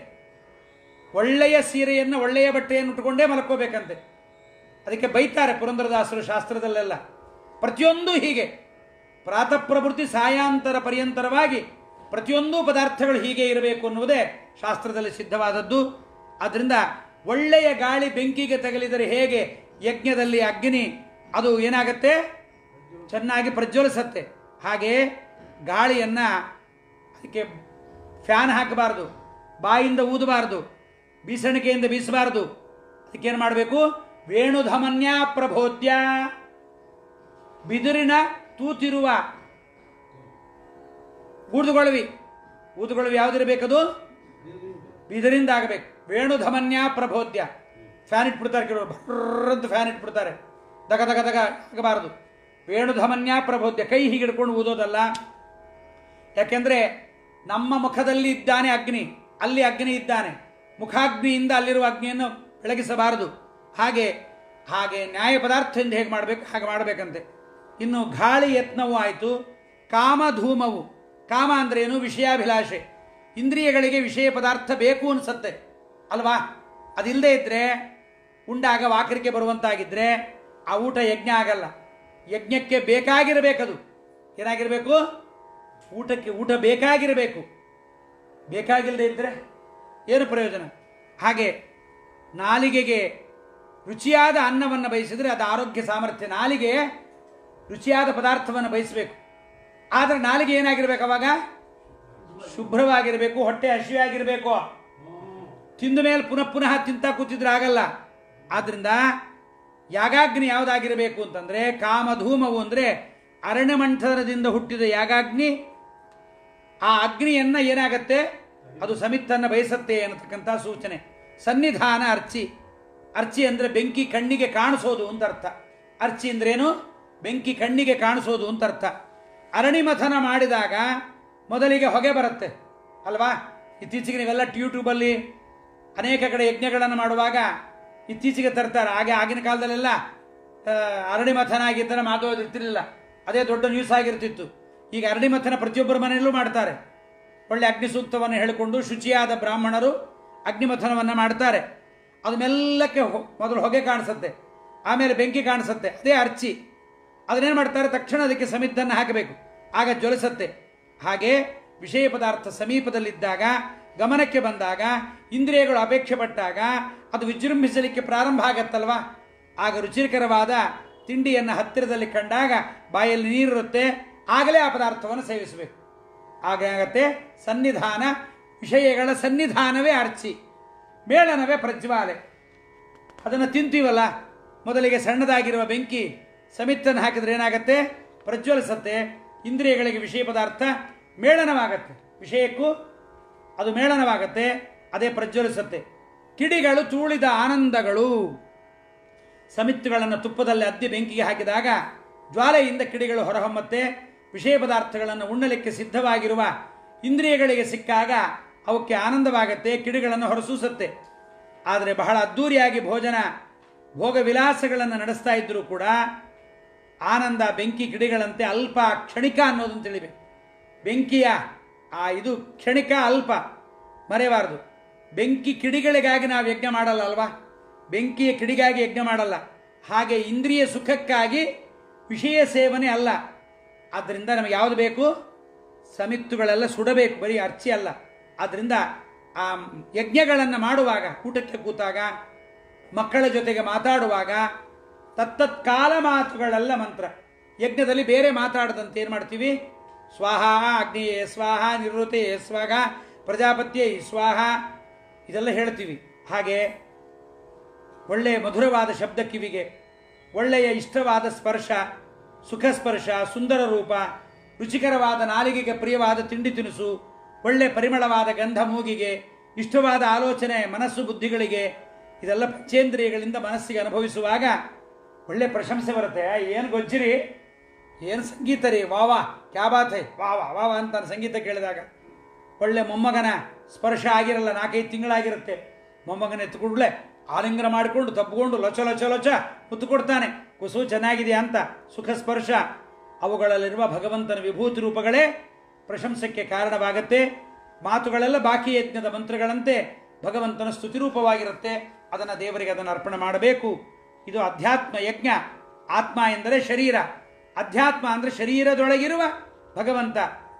ಒಳ್ಳೆಯ ಸೀರೆಯನ್ನು, ಒಳ್ಳೆಯ ಬಟ್ಟೆಯನ್ನು ಉಟ್ಕೊಂಡೇ ಮಲ್ಕೋಬೇಕಂತೆ. ಅದಕ್ಕೆ ಬೈತಾರೆ ಪುರಂದರದಾಸರು ಶಾಸ್ತ್ರದಲ್ಲೆಲ್ಲ. ಪ್ರತಿಯೊಂದು ಹೀಗೆ ಪ್ರಾತಃ ಪ್ರವೃತ್ತಿ ಸಾಯಾಂತರ ಪರ್ಯಂತರವಾಗಿ ಪ್ರತಿಯೊಂದು ಪದಾರ್ಥಗಳು ಹೀಗೆ ಇರಬೇಕು ಅನ್ನುವುದೇ ಶಾಸ್ತ್ರದಲ್ಲಿ ಸಿದ್ಧವಾದದ್ದು. ಆದ್ದರಿಂದ ಒಳ್ಳೆಯ ಗಾಳಿ ಬೆಂಕಿಗೆ ತಗಲಿದರೆ ಹೇಗೆ ಯಜ್ಞದಲ್ಲಿ ಅಗ್ನಿ ಅದು ಏನಾಗತ್ತೆ? ಚೆನ್ನಾಗಿ ಪ್ರಜ್ವಲಿಸತ್ತೆ. ಹಾಗೆ ಗಾಳಿಯನ್ನು ಅದಕ್ಕೆ ಫ್ಯಾನ್ ಹಾಕಬಾರ್ದು, ಬಾಯಿಂದ ಊದಬಾರ್ದು, ಬೀಸಣಿಕೆಯಿಂದ ಬೀಸಬಾರ್ದು. ಅದಕ್ಕೇನು ಮಾಡಬೇಕು? ವೇಣುಧಮನ್ಯ ಪ್ರಬೋದ್ಯ. ಬಿದಿರಿನ ತೂತಿರುವ ಊದುಗೊಳವಿ ಯಾವುದಿರಬೇಕದು? ಬಿದಿರಿಂದ ಆಗಬೇಕು. ವೇಣುಧಮನ್ಯ ಪ್ರಬೋದ್ಯ. ಫ್ಯಾನ್ ಇಟ್ಬಿಡ್ತಾರೆ ಕೆಲವರು, ಬರ್ರಂತ ಫ್ಯಾನ್ ಇಟ್ಬಿಡ್ತಾರೆ. ದಗ ದಗ ದಗ ಆಗಬಾರದು. ವೇಣುಧಮನ್ಯ ಪ್ರಬೋದ್ಯ. ಕೈ ಹೀಗೆ ಹಿಡ್ಕೊಂಡು ಊದೋದಲ್ಲ. ಯಾಕೆಂದರೆ ನಮ್ಮ ಮುಖದಲ್ಲಿ ಇದ್ದಾನೆ ಅಗ್ನಿ, ಅಲ್ಲಿ ಅಗ್ನಿ ಇದ್ದಾನೆ, ಮುಖಾಗ್ನಿಯಿಂದ ಅಲ್ಲಿರುವ ಅಗ್ನಿಯನ್ನು ಬೆಳಗಿಸಬಾರದು. ಹಾಗೆ ಹಾಗೆ ನ್ಯಾಯ ಪದಾರ್ಥದಿಂದ ಹೇಗೆ ಮಾಡಬೇಕು ಹಾಗೆ ಮಾಡಬೇಕಂತೆ. ಇನ್ನು ಗಾಳಿ ಯತ್ನವೂ ಆಯಿತು. ಕಾಮಧೂಮವು, ಕಾಮ ಅಂದ್ರೇನು? ವಿಷಯಾಭಿಲಾಷೆ. ಇಂದ್ರಿಯಗಳಿಗೆ ವಿಷಯ ಪದಾರ್ಥ ಬೇಕು ಅನಿಸತ್ತೆ ಅಲ್ವಾ? ಅದಿಲ್ಲದೆ ಇದ್ದರೆ, ಉಂಡಾಗ ವಾಕರಿಕೆ ಬರುವಂತಾಗಿದ್ದರೆ ಆ ಊಟ ಯಜ್ಞ ಆಗಲ್ಲ. ಯಜ್ಞಕ್ಕೆ ಬೇಕಾಗಿರಬೇಕದು. ಏನಾಗಿರಬೇಕು? ಊಟ ಬೇಕಾಗಿರಬೇಕು. ಬೇಕಾಗಿಲ್ಲದೆ ಇದ್ದರೆ ಏನು ಪ್ರಯೋಜನ? ಹಾಗೆ ನಾಲಿಗೆಗೆ ರುಚಿಯಾದ ಅನ್ನವನ್ನು ಬಯಸಿದರೆ ಅದು ಆರೋಗ್ಯ ಸಾಮರ್ಥ್ಯ. ನಾಲಿಗೆ ರುಚಿಯಾದ ಪದಾರ್ಥವನ್ನು ಬಯಸಬೇಕು. ಆದರೆ ನಾಲಿಗೆ ಏನಾಗಿರ್ಬೇಕು? ಅವಾಗ ಶುಭ್ರವಾಗಿರಬೇಕು, ಹೊಟ್ಟೆ ಹಸಿವಾಗಿರಬೇಕು. ತಿಂದ ಮೇಲೆ ಪುನಃ ತಿಂತಾ ಕೂತಿದ್ರೆ ಆಗಲ್ಲ. ಆದ್ರಿಂದ ಯಾಗಾಗ್ನಿ ಯಾವುದಾಗಿರಬೇಕು ಅಂತಂದ್ರೆ, ಕಾಮಧೂಮವು ಅಂದರೆ ಅರಣ್ಯಮಂಥನದಿಂದ ಹುಟ್ಟಿದ ಯಾಗಾಗ್ನಿ. ಆ ಅಗ್ನಿಯನ್ನ ಏನಾಗತ್ತೆ? ಅದು ಸಮಿತ್ತನ್ನು ಬಯಸತ್ತೆ ಅನ್ನತಕ್ಕಂಥ ಸೂಚನೆ. ಸನ್ನಿಧಾನ ಅರ್ಚಿ. ಅರ್ಚಿ ಅಂದರೆ ಬೆಂಕಿ ಕಣ್ಣಿಗೆ ಕಾಣಿಸೋದು ಅಂತ ಅರ್ಥ. ಅರ್ಚಿ ಅಂದ್ರೇನು? ಬೆಂಕಿ ಕಣ್ಣಿಗೆ ಕಾಣಿಸೋದು ಅಂತ ಅರ್ಥ. ಅರಣಿಮಥನ ಮಾಡಿದಾಗ ಮೊದಲಿಗೆ ಹೊಗೆ ಬರುತ್ತೆ ಅಲ್ವಾ? ಇತ್ತೀಚೆಗೆ ನೀವೆಲ್ಲ ಯೂಟ್ಯೂಬಲ್ಲಿ ಅನೇಕ ಕಡೆ ಯಜ್ಞಗಳನ್ನು ಮಾಡುವಾಗ ಇತ್ತೀಚೆಗೆ ತರ್ತಾರೆ. ಆಗಿನ ಕಾಲದಲ್ಲೆಲ್ಲ ಅರಣಿಮಥನ ಆಗಿದ್ದರೆ ಮಾತಾಡೋದಿರ್ತಿರ್ಲಿಲ್ಲ, ಅದೇ ದೊಡ್ಡ ನ್ಯೂಸ್ ಆಗಿರ್ತಿತ್ತು. ಈಗ ಅರಣಿಮಥನ ಪ್ರತಿಯೊಬ್ಬರ ಮನೆಯಲ್ಲೂ ಮಾಡ್ತಾರೆ. ಒಳ್ಳೆ ಅಗ್ನಿ ಸೂಕ್ತವನ್ನು ಹೇಳಿಕೊಂಡು ಶುಚಿಯಾದ ಬ್ರಾಹ್ಮಣರು ಅಗ್ನಿಮಥನವನ್ನು ಮಾಡ್ತಾರೆ. ಅದು ಮೆಲ್ಲಕ್ಕೆ ಮೊದಲು ಹೊಗೆ ಕಾಣಿಸುತ್ತೆ, ಆಮೇಲೆ ಬೆಂಕಿ ಕಾಣಿಸುತ್ತೆ. ಅದೇ ಅರ್ಚಿ. ಅದನ್ನೇನು ಮಾಡ್ತಾರೆ? ತಕ್ಷಣ ಅದಕ್ಕೆ ಸಮಿದ್ದನ್ನು ಹಾಕಬೇಕು, ಆಗ ಜ್ವಲಿಸತ್ತೆ. ಹಾಗೆ ವಿಷಯ ಪದಾರ್ಥ ಸಮೀಪದಲ್ಲಿದ್ದಾಗ, ಗಮನಕ್ಕೆ ಬಂದಾಗ, ಇಂದ್ರಿಯಗಳು ಅಪೇಕ್ಷೆ ಪಟ್ಟಾಗ ಅದು ವಿಜೃಂಭಿಸಲಿಕ್ಕೆ ಪ್ರಾರಂಭ ಆಗತ್ತಲ್ವಾ? ಆಗ ರುಚಿಕರವಾದ ತಿಂಡಿಯನ್ನು ಹತ್ತಿರದಲ್ಲಿ ಕಂಡಾಗ ಬಾಯಲ್ಲಿ ನೀರಿರುತ್ತೆ, ಆಗಲೇ ಆ ಪದಾರ್ಥವನ್ನು ಸೇವಿಸಬೇಕು. ಆಗ ಆಗತ್ತೆ ಸನ್ನಿಧಾನ. ವಿಷಯಗಳ ಸನ್ನಿಧಾನವೇ ಅರ್ಚಿ, ಮೇಳನವೇ ಪ್ರಜ್ವಾಲೆ. ಅದನ್ನು ತಿಂತೀವಲ್ಲ, ಮೊದಲಿಗೆ ಸಣ್ಣದಾಗಿರುವ ಬೆಂಕಿ ಸಮಿತ್ತನ್ನು ಹಾಕಿದ್ರೆ ಏನಾಗತ್ತೆ? ಪ್ರಜ್ವಲಿಸತ್ತೆ. ಇಂದ್ರಿಯಗಳಿಗೆ ವಿಷಯ ಪದಾರ್ಥ ಮೇಳನವಾಗತ್ತೆ, ವಿಷಯಕ್ಕೂ ಅದು ಮೇಳನವಾಗತ್ತೆ, ಅದೇ ಪ್ರಜ್ವಲಿಸತ್ತೆ. ಕಿಡಿಗಳು ತೂಳಿದ ಆನಂದಗಳು. ಸಮಿತ್ತುಗಳನ್ನು ತುಪ್ಪದಲ್ಲಿ ಅದ್ದಿ ಬೆಂಕಿಗೆ ಹಾಕಿದಾಗ ಜ್ವಾಲೆಯಿಂದ ಕಿಡಿಗಳು ಹೊರಹೊಮ್ಮತ್ತೆ. ವಿಷಯ ಪದಾರ್ಥಗಳನ್ನು ಉಣ್ಣಲಿಕ್ಕೆ ಸಿದ್ಧವಾಗಿರುವ ಇಂದ್ರಿಯಗಳಿಗೆ ಸಿಕ್ಕಾಗ ಅವಕ್ಕೆ ಆನಂದವಾಗತ್ತೆ, ಕಿಡಿಗಳನ್ನು ಹೊರಸೂಸುತ್ತೆ. ಆದರೆ ಬಹಳ ಅದ್ಧೂರಿಯಾಗಿ ಭೋಗ ವಿಲಾಸಗಳನ್ನು ನಡೆಸ್ತಾ ಇದ್ದರೂ ಕೂಡ ಆನಂದ ಬೆಂಕಿ ಕಿಡಿಗಳಂತೆ ಅಲ್ಪ, ಕ್ಷಣಿಕ ಅನ್ನೋದನ್ನು ತಿಳಿಬೇಕು. ಬೆಂಕಿಯ ಇದು ಕ್ಷಣಿಕ, ಅಲ್ಪ, ಮರೆಯಬಾರದು. ಬೆಂಕಿ ಕಿಡಿಗಳಿಗಾಗಿ ನಾವು ಯಜ್ಞ ಮಾಡಲ್ಲ ಅಲ್ವಾ? ಬೆಂಕಿಯ ಕಿಡಿಗಾಗಿ ಯಜ್ಞ ಮಾಡಲ್ಲ. ಹಾಗೆ ಇಂದ್ರಿಯ ಸುಖಕ್ಕಾಗಿ ವಿಷಯ ಸೇವನೆ ಅಲ್ಲ. ಆದ್ದರಿಂದ ನಮಗೆ ಯಾವುದು ಬೇಕು? ಸಮಿತ್ತುಗಳೆಲ್ಲ ಸುಡಬೇಕು, ಬರೀ ಅರ್ಚಿ ಅಲ್ಲ. ಆದ್ದರಿಂದ ಆ ಯಜ್ಞಗಳನ್ನು ಮಾಡುವಾಗ, ಊಟಕ್ಕೆ ಕೂತಾಗ, ಮಕ್ಕಳ ಜೊತೆಗೆ ಮಾತಾಡುವಾಗ ತತ್ತತ್ಕಾಲ ಮಾತುಗಳೆಲ್ಲ ಮಂತ್ರ. ಯಜ್ಞದಲ್ಲಿ ಬೇರೆ ಮಾತಾಡದಂತೆ ಏನು ಮಾಡ್ತೀವಿ? ಸ್ವಾಹ, ಅಗ್ನಿಯೇ ಸ್ವಾಹ, ನಿವೃತ್ತಿಯೇ ಸ್ವಾಹ, ಪ್ರಜಾಪತಿಯೇ ಸ್ವಾಹ, ಇದೆಲ್ಲ ಹೇಳ್ತೀವಿ. ಹಾಗೆ ಒಳ್ಳೆಯ ಮಧುರವಾದ ಶಬ್ದ ಕಿವಿಗೆ, ಒಳ್ಳೆಯ ಇಷ್ಟವಾದ ಸ್ಪರ್ಶ, ಸುಖ ಸ್ಪರ್ಶ, ಸುಂದರ ರೂಪ, ರುಚಿಕರವಾದ ನಾಲಿಗೆಗೆ ಪ್ರಿಯವಾದ ತಿಂಡಿ ತಿನಿಸು, ಒಳ್ಳೆ ಪರಿಮಳವಾದ ಗಂಧ ಮೂಗಿಗೆ, ಇಷ್ಟವಾದ ಆಲೋಚನೆ ಮನಸ್ಸು ಬುದ್ಧಿಗಳಿಗೆ, ಇದೆಲ್ಲ ಪಂಚೇಂದ್ರಿಯಗಳಿಂದ ಮನಸ್ಸಿಗೆ ಅನುಭವಿಸುವಾಗ ಒಳ್ಳೆ ಪ್ರಶಂಸೆ ಬರುತ್ತೆ. ಏನು ಗೊಜ್ಜಿರಿ, ಏನು ಸಂಗೀತ ರೀ, ವಾವಾ ಕ್ಯಾ ಬಾತ್ ಹೈ, ವಾವಾ ವಾವಾ ಅಂತ ಸಂಗೀತ ಕೇಳಿದಾಗ. ಒಳ್ಳೆ ಮೊಮ್ಮಗನ ಸ್ಪರ್ಶ ಆಗಿರಲ್ಲ, 4-5 ತಿಂಗಳಾಗಿರುತ್ತೆ. ಮೊಮ್ಮಗನ ಎತ್ತುಕೊಂಡ್ಲೆ ಆಲಿಂಗನ ಮಾಡಿಕೊಂಡು ತಪ್ಪಿಕೊಂಡು ಲೊಚ ಲೊಚ ಲೊಚ ಮುತ್ತು ಕೊಡ್ತಾನೆ, ಕುಸು ಚೆನ್ನಾಗಿದೆಯಾ ಅಂತ. ಸುಖ ಸ್ಪರ್ಶ, ಅವುಗಳಲ್ಲಿರುವ ಭಗವಂತನ ವಿಭೂತಿ ರೂಪಗಳೇ ಪ್ರಶಂಸಕ್ಕೆ ಕಾರಣವಾಗತ್ತೆ. ಮಾತುಗಳೆಲ್ಲ ಬಾಕಿ ಯಜ್ಞದ ಮಂತ್ರಗಳಂತೆ ಭಗವಂತನ ಸ್ತುತಿರೂಪವಾಗಿರುತ್ತೆ. ಅದನ್ನು ದೇವರಿಗೆ ಅದನ್ನು ಅರ್ಪಣೆ ಮಾಡಬೇಕು. ಇದು ಅಧ್ಯಾತ್ಮ ಯಜ್ಞ. ಆತ್ಮ ಎಂದರೆ ಶರೀರ, ಅಧ್ಯಾತ್ಮ ಅಂದರೆ ಶರೀರದೊಳಗಿರುವ ಭಗವಂತ,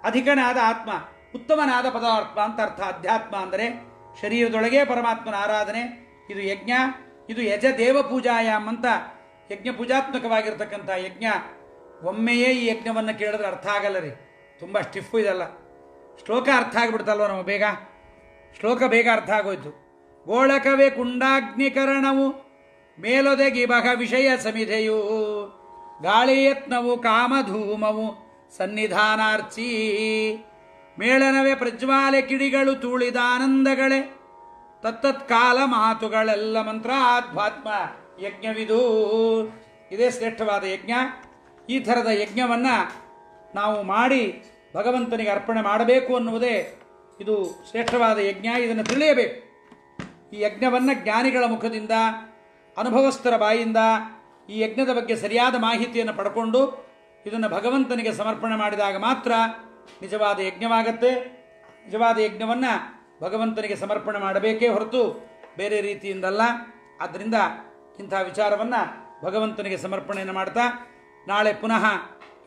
ಅಧಿಕನಾದ ಆತ್ಮ, ಉತ್ತಮನಾದ ಪದಾರ್ಥ ಅಂತ ಅರ್ಥ. ಅಧ್ಯಾತ್ಮ ಅಂದರೆ ಶರೀರದೊಳಗೆ ಪರಮಾತ್ಮನ ಆರಾಧನೆ. ಇದು ಯಜ್ಞ. ಇದು ಯಜ ದೇವ ಪೂಜಾಯಾಮ್ ಅಂತ ಯಜ್ಞ ಪೂಜಾತ್ಮಕವಾಗಿರ್ತಕ್ಕಂಥ ಯಜ್ಞ. ಒಮ್ಮೆಯೇ ಈ ಯಜ್ಞವನ್ನು ಕೇಳಿದ್ರೆ ಅರ್ಥ ಆಗಲ್ಲ ರೀ, ತುಂಬ ಸ್ಟಿಫು ಇದಲ್ಲ. ಶ್ಲೋಕ ಅರ್ಥ ಆಗಿಬಿಡ್ತಲ್ವ ನಮಗೆ ಬೇಗ, ಶ್ಲೋಕ ಬೇಗ ಅರ್ಥ ಆಗೋಯ್ತು. ಗೋಳಕವೇ ಕುಂಡಾಗ್ನಿಕರಣವು ಮೇಲೊದಗಿ ಬಹ ವಿಷಯ ಸಮಿಧೆಯು, ಗಾಳಿ ಯತ್ನವು ಕಾಮಧೂಮವು ಸನ್ನಿಧಾನಾರ್ಚಿ, ಮೇಳನವೇ ಪ್ರಜ್ವಾಲೆ ಕಿಡಿಗಳು ತೂಳಿದ ಆನಂದಗಳೇ, ತತ್ತತ್ಕಾಲ ಮಾತುಗಳೆಲ್ಲ ಮಂತ್ರ ಆಧ್ಯಾತ್ಮ ಯಜ್ಞವಿದು. ಇದೇ ಶ್ರೇಷ್ಠವಾದ ಯಜ್ಞ. ಈ ಥರದ ಯಜ್ಞವನ್ನು ನಾವು ಮಾಡಿ ಭಗವಂತನಿಗೆ ಅರ್ಪಣೆ ಮಾಡಬೇಕು ಅನ್ನುವುದೇ ಇದು ಶ್ರೇಷ್ಠವಾದ ಯಜ್ಞ. ಇದನ್ನು ತಿಳಿಯಬೇಕು. ಈ ಯಜ್ಞವನ್ನು ಜ್ಞಾನಿಗಳ ಮುಖದಿಂದ, ಅನುಭವಸ್ಥರ ಬಾಯಿಂದ ಈ ಯಜ್ಞದ ಬಗ್ಗೆ ಸರಿಯಾದ ಮಾಹಿತಿಯನ್ನು ಪಡ್ಕೊಂಡು ಇದನ್ನು ಭಗವಂತನಿಗೆ ಸಮರ್ಪಣೆ ಮಾಡಿದಾಗ ಮಾತ್ರ ನಿಜವಾದ ಯಜ್ಞವಾಗತ್ತೆ. ನಿಜವಾದ ಯಜ್ಞವನ್ನು ಭಗವಂತನಿಗೆ ಸಮರ್ಪಣೆ ಮಾಡಬೇಕೇ ಹೊರತು ಬೇರೆ ರೀತಿಯಿಂದಲ್ಲ. ಆದ್ದರಿಂದ ಇಂಥ ವಿಚಾರವನ್ನು ಭಗವಂತನಿಗೆ ಸಮರ್ಪಣೆಯನ್ನು ಮಾಡ್ತಾ ನಾಳೆ ಪುನಃ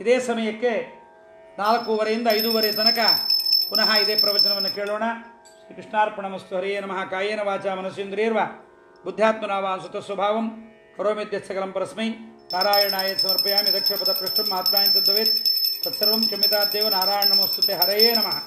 ಇದೇ ಸಮಯಕ್ಕೆ 4:15 5:30 ತನಕ ಪುನಃ ಇದೇ ಪ್ರವಚನವನ್ನು ಕೇಳೋಣ. ಶ್ರೀ ಕೃಷ್ಣಾರ್ಪಣಮಸ್ತು. ಹರಿಯೇ ನಮಃ. ಕಾಯೇನ ವಾಚಾ ಮನಸ್ಸೇಂದ್ರಿಯರ್ವ ಬುದ್ಧ್ಯಾತ್ಮನಾವ ಸುತಸ್ವಭಾವಂ ಕರೋಮಿದ್ಯತ್ಸಕಲಂ ಪರಸ್ಮೈ ನಾರಾಯಣಾಯ ಸಮರ್ಪಯಾಮಿ. ದಕ್ಷಪದ ಪೃಷ್ಠಂ ಮಾತ್ರಾಂಚ ಭವೇತ್. ತತ್ಸರ್ವಂ ಕ್ಷಮ್ಯತಾದ್ದೇವ. ನಾರಾಯಣ ನಮೋಸ್ತುತೆ. ಹರಯೇ ನಮಃ.